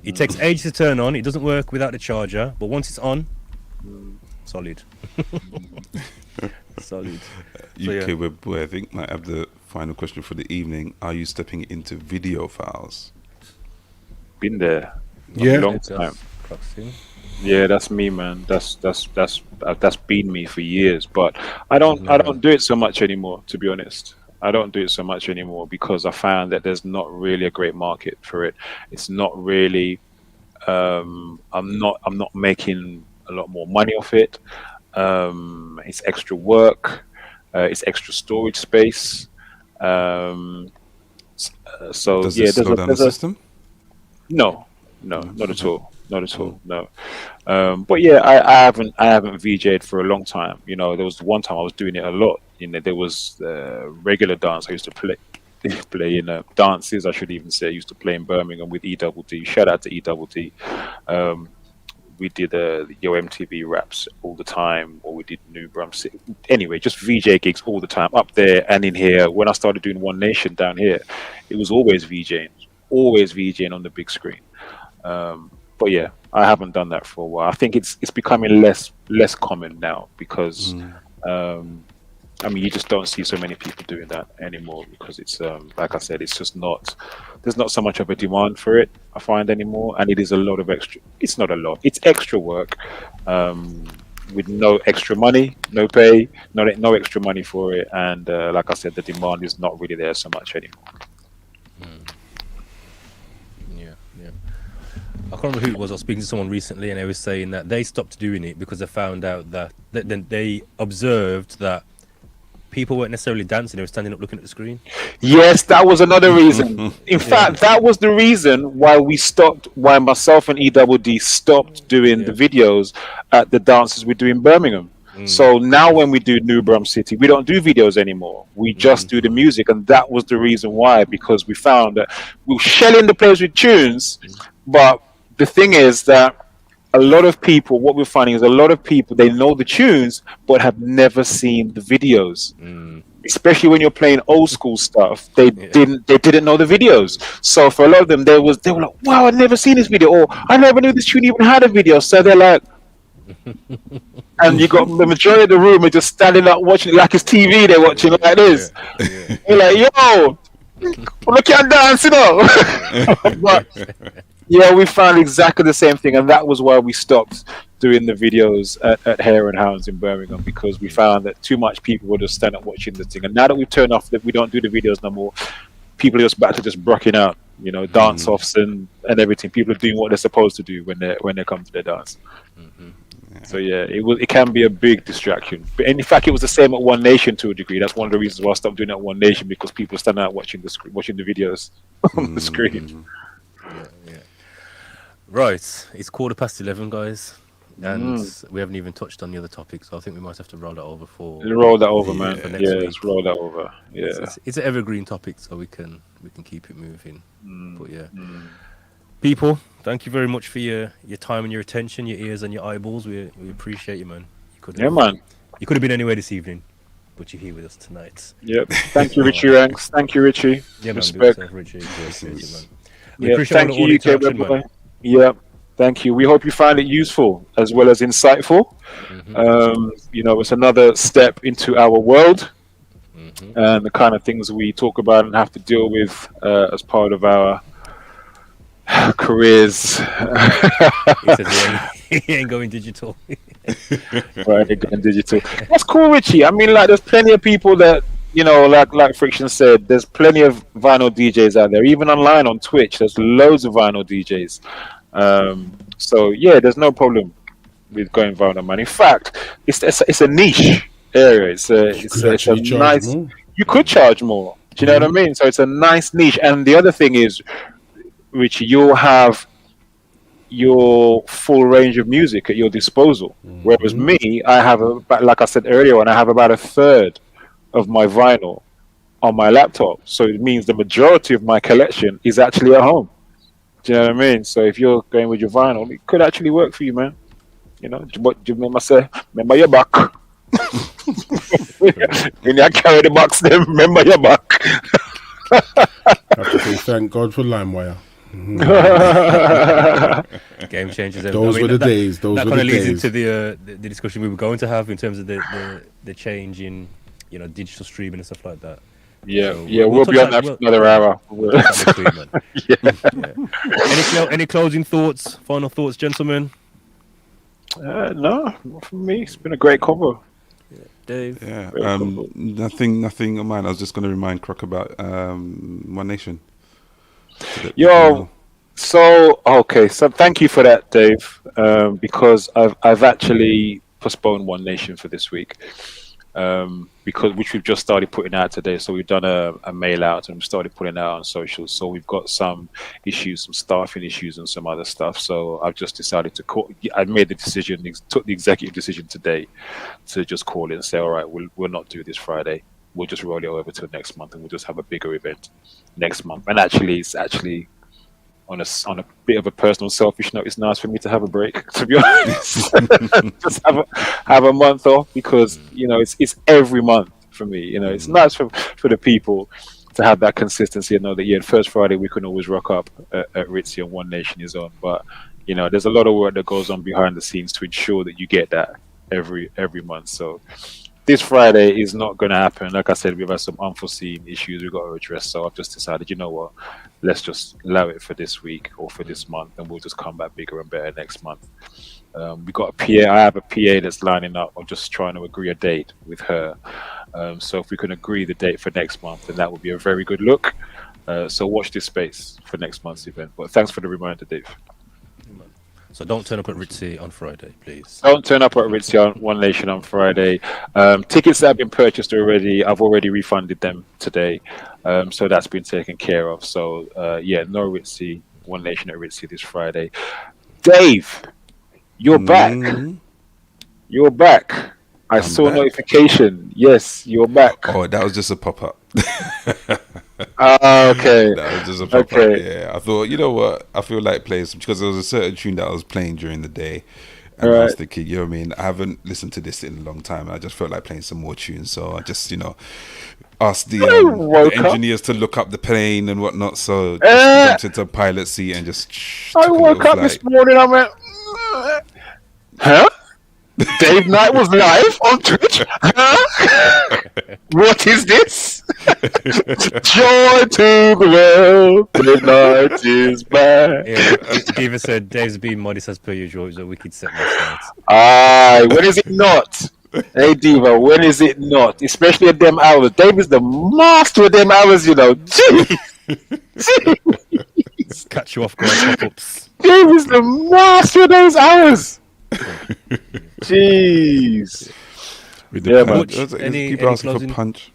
It takes ages to turn on. It doesn't work without the charger, but once it's on, Solid. Solid.
UK Web Boy, I think, might have the final question for the evening. Are you stepping into video files?
Been there.
Yeah.
A long time. Yeah, that's me, man. That's been me for years. But I don't do it so much anymore, to be honest. I don't do it so much anymore because I found that there's not really a great market for it. It's not really. I'm not making a lot more money off it. It's extra work. It's extra storage space. So
Does
yeah,
it slow down the system?
No, not at all. Not at all. No. But yeah, I haven't VJ'd for a long time. You know, there was one time I was doing it a lot. You know, there was regular dance I used to play in dances. I should even say I used to play in Birmingham with E-double-D. Shout out to E-double-D. We did Yo MTV raps all the time, or we did New Brum City. Anyway, just VJ gigs all the time, up there and in here. When I started doing One Nation down here, it was always VJing on the big screen. But yeah, I haven't done that for a while. I think it's becoming less common now because I mean, you just don't see so many people doing that anymore because it's like I said, it's just not. There's not so much of a demand for it, I find, anymore, and it is a lot of extra. It's not a lot. It's extra work with no extra money, no pay, no extra money for it, and like I said, the demand is not really there so much anymore.
I can't remember who it was. I was speaking to someone recently, and they were saying that they stopped doing it because they found out that then they observed that people weren't necessarily dancing; they were standing up looking at the screen.
Yes, that was another reason. In fact, that was the reason why we stopped. Why myself and E-double-D stopped doing the videos at the dances we do in Birmingham. So now when we do New Brum City, we don't do videos anymore. We just do the music, and that was the reason why. Because we found that we were shelling the place with tunes, but the thing is that a lot of people, what we're finding is a lot of people, they know the tunes, but have never seen the videos. Especially when you're playing old school stuff, they didn't know the videos. So for a lot of them, they were like, wow, I've never seen this video, or I never knew this tune even had a video. So they're like, and you got the majority of the room are just standing up watching it like it's TV. They're watching it like this. You're like, yo, look at dance, you know. But yeah, we found exactly the same thing, and that was why we stopped doing the videos at Hare and Hounds in Birmingham, because we found that too much people would just stand up watching the thing. And now that we've turned off, that we don't do the videos no more, people are just back to just brocking out, you know, dance offs and everything. People are doing what they're supposed to do when they come to their dance. So yeah, it can be a big distraction. But in fact, it was the same at One Nation to a degree. That's one of the reasons why I stopped doing it at One Nation, because people are standing out watching the videos on the screen.
Right, it's 11:15, guys, and we haven't even touched on the other topics. So I think we might have to roll that over man. For next week. Let's roll that over. Yeah, it's an evergreen topic, so we can keep it moving. But yeah, people, thank you very much for your time and your attention, your ears and your eyeballs. We appreciate you, man.
Man.
You could have been anywhere this evening, but you're here with us tonight.
Yep. Thank you, Richie Ranks. Thank you, Richie.
Yeah, man.
Respect.
Richie.
We appreciate thank you, UK Web Boy. Yeah, thank you. We hope you find it useful as well as insightful. You know, it's another step into our world and the kind of things we talk about and have to deal with as part of our careers.
He says he ain't going digital.
Right, going digital. That's cool, Richie. I mean, like, there's plenty of people that, you know, like Friction said, there's plenty of vinyl DJs out there. Even online on Twitch, there's loads of vinyl DJs. So yeah, there's no problem with going vinyl, man. In fact, it's a niche area. It's a nice. You could charge more. Do you know what I mean? So it's a nice niche. And the other thing is, Richie, you'll have your full range of music at your disposal. Whereas me, I have like I said earlier on, I have about a third of my vinyl on my laptop, so it means the majority of my collection is actually at home. Do you know what I mean? So if you're going with your vinyl, it could actually work for you, man. You know, what do you remember? Say, remember your back. When you carry the box, then remember your back.
I have to say thank God for LimeWire.
Game changers.
Those were the days. Those
that
were
kind
the
of leads
days.
into the discussion we were going to have in terms of the change in digital streaming and stuff like that.
Yeah,
So
we'll be on that for another hour.
We'll touch that next week, man.
Yeah.
Any closing thoughts? Final thoughts, gentlemen?
No, not for me. It's been a great combo.
Dave?
Yeah, nothing of mine. I was just going to remind Croc about One Nation.
Yo, so thank you for that, Dave. Because I've actually postponed One Nation for this week. Which we've just started putting out today. So we've done a mail out and we've started putting it out on socials. So we've got some issues, some staffing issues and some other stuff. So I've just decided to call. I made the decision, took the executive decision today to just call it and say, all right, we'll not do this Friday. We'll just roll it over to next month and we'll just have a bigger event next month. And it's actually on a bit of a personal selfish note, it's nice for me to have a break, to be honest. Just have a month off because it's every month for me. It's nice for the people to have that consistency and know that first Friday we can always rock up at Ritzy and One Nation is on. But there's a lot of work that goes on behind the scenes to ensure that you get that every month. So this Friday is not going to happen. Like I said, we've had some unforeseen issues we've got to address. So I've just decided, you know what, let's just allow it for this week or for this month, and we'll just come back bigger and better next month. We got a PA. I have a PA that's lining up. I'm just trying to agree a date with her. So if we can agree the date for next month, then that would be a very good look. So watch this space for next month's event. But thanks for the reminder, Dave.
So don't turn up at Ritzy on Friday, please.
Don't turn up at Ritzy on One Nation on Friday. Tickets that have been purchased already, I've already refunded them today. So that's been taken care of. So no Ritzy, One Nation at Ritzy this Friday. Dave, you're back. You're back. I saw a notification. Yes, you're back.
Oh, that was just a pop-up.
Okay.
That was just a pop-up. Yeah, I thought, you know what? I feel like playing some, because there was a certain tune that I was playing during the day. And I was thinking, you know what I mean? I haven't listened to this in a long time. And I just felt like playing some more tunes. So I just, asked the engineers to look up the plane and whatnot. So just jumped into a pilot seat and just
I woke up this morning, I went, huh? Dave Knight was live on Twitch? Huh? What is this? Joy to the world, Dave Knight is back.
Yeah, Diva said Dave's being modest as per usual. It was a wicked set last night.
Aye, when is it not? Hey Diva, when is it not? Especially at them hours. Dave is the master of them hours, Jeez.
Catch you off guard pop-ups.
Dave is the master of those hours. Jeez.
With the punch.
Any
People asking
closing?
for punch.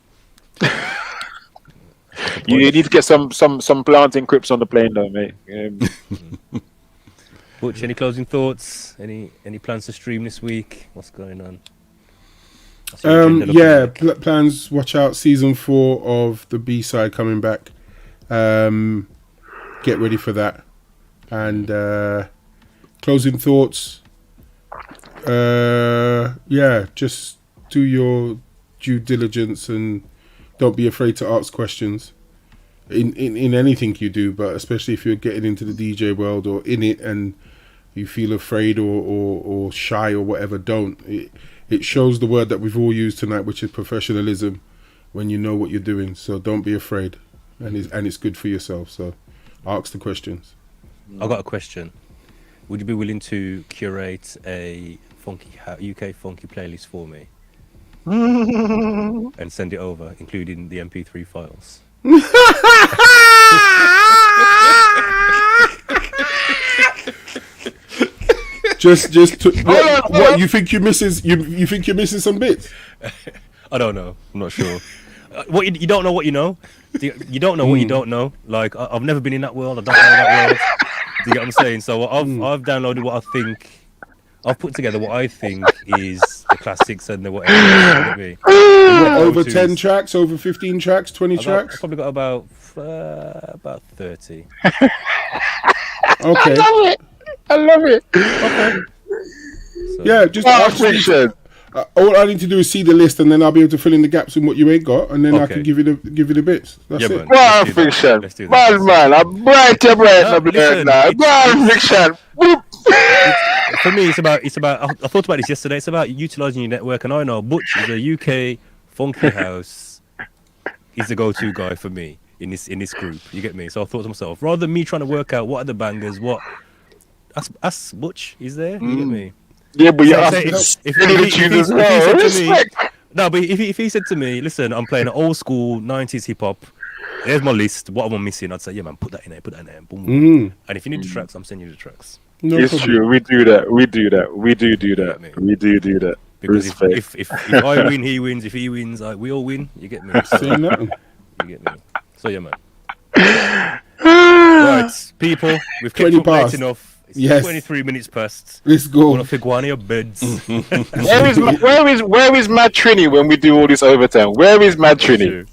You need to get some planting crips on the plane, though, mate.
Butch, any closing thoughts? Any plans to stream this week? What's going on?
Plans. Watch out, season 4 of the B-side coming back. Get ready for that. And closing thoughts. Just do your due diligence and don't be afraid to ask questions in anything you do, but especially if you're getting into the DJ world or in it and you feel afraid or shy or whatever. Don't. It shows the word that we've all used tonight, which is professionalism, when you know what you're doing. So don't be afraid, and it's good for yourself. So ask the questions.
I got a question. Would you be willing to curate a UK funky playlist for me and send it over, including the MP3 files?
What you think you're missing? You think you're missing some bits?
I don't know. I'm not sure. What you don't know what you know. You don't know what you don't know. Like I've never been in that world. I don't know that world. Do you get what I'm saying? So I've downloaded what I think. I've put together what I think is the classics and the whatever it's going to be.
Over 10 tracks, over 15 tracks, 20 tracks?
I've probably got about 30.
Okay.
I love it.
Okay. So, just All I need to do is see the list, and then I'll be able to fill in the gaps in what you ain't got, and then I
Okay.
can give you the bits. That's it.
man.
Ball
Let's do that.
fiction.
Let's do that.
Man, I'm bright,
No,
now.
listen,
Ball fiction. Whoop.
For me, it's about. I thought about this yesterday. It's about utilizing your network, and I know Butch is a UK funky house. He's the go-to guy for me in this group. You get me? So I thought to myself, rather than me trying to work out what are the bangers, ask Butch. He's there. You get me?
Yeah, but you
So
asked
say
me
if
to
he
tune as
said
well.
to me,
Respect.
no, but if he said to me, listen, I'm playing an old school 90s hip hop. Here's my list. What am I missing? I'd say, yeah, man, put that in there. Boom. And if you need the tracks, I'm sending you the tracks.
No
It's
problem.
true. We do that. We do that. We do that. We do that.
Because
Respect.
if I win, he wins. If he wins, we all win. You get me? So,
Saying nothing.
you get me? So yeah, man. Right, people, we've kept
20
up late
past.
enough. It's
Yes.
23 minutes past.
Let's
I
go.
want to figure out your beds.
Where is Mad Trini when we do all this overtime? Where is Mad Trini?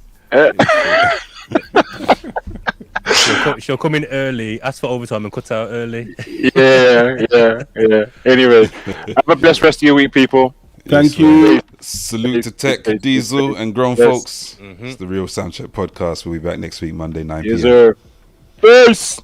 She'll come in early, ask for overtime, and cut out early.
Yeah. Anyway, have a blessed rest of your week, people.
Thank you.
Salute to Tech, Diesel, and grown
Yes.
folks. It's the Real SoundCheck Podcast. We'll be back next week, Monday, 9 p.m.
Yes, sir. Peace.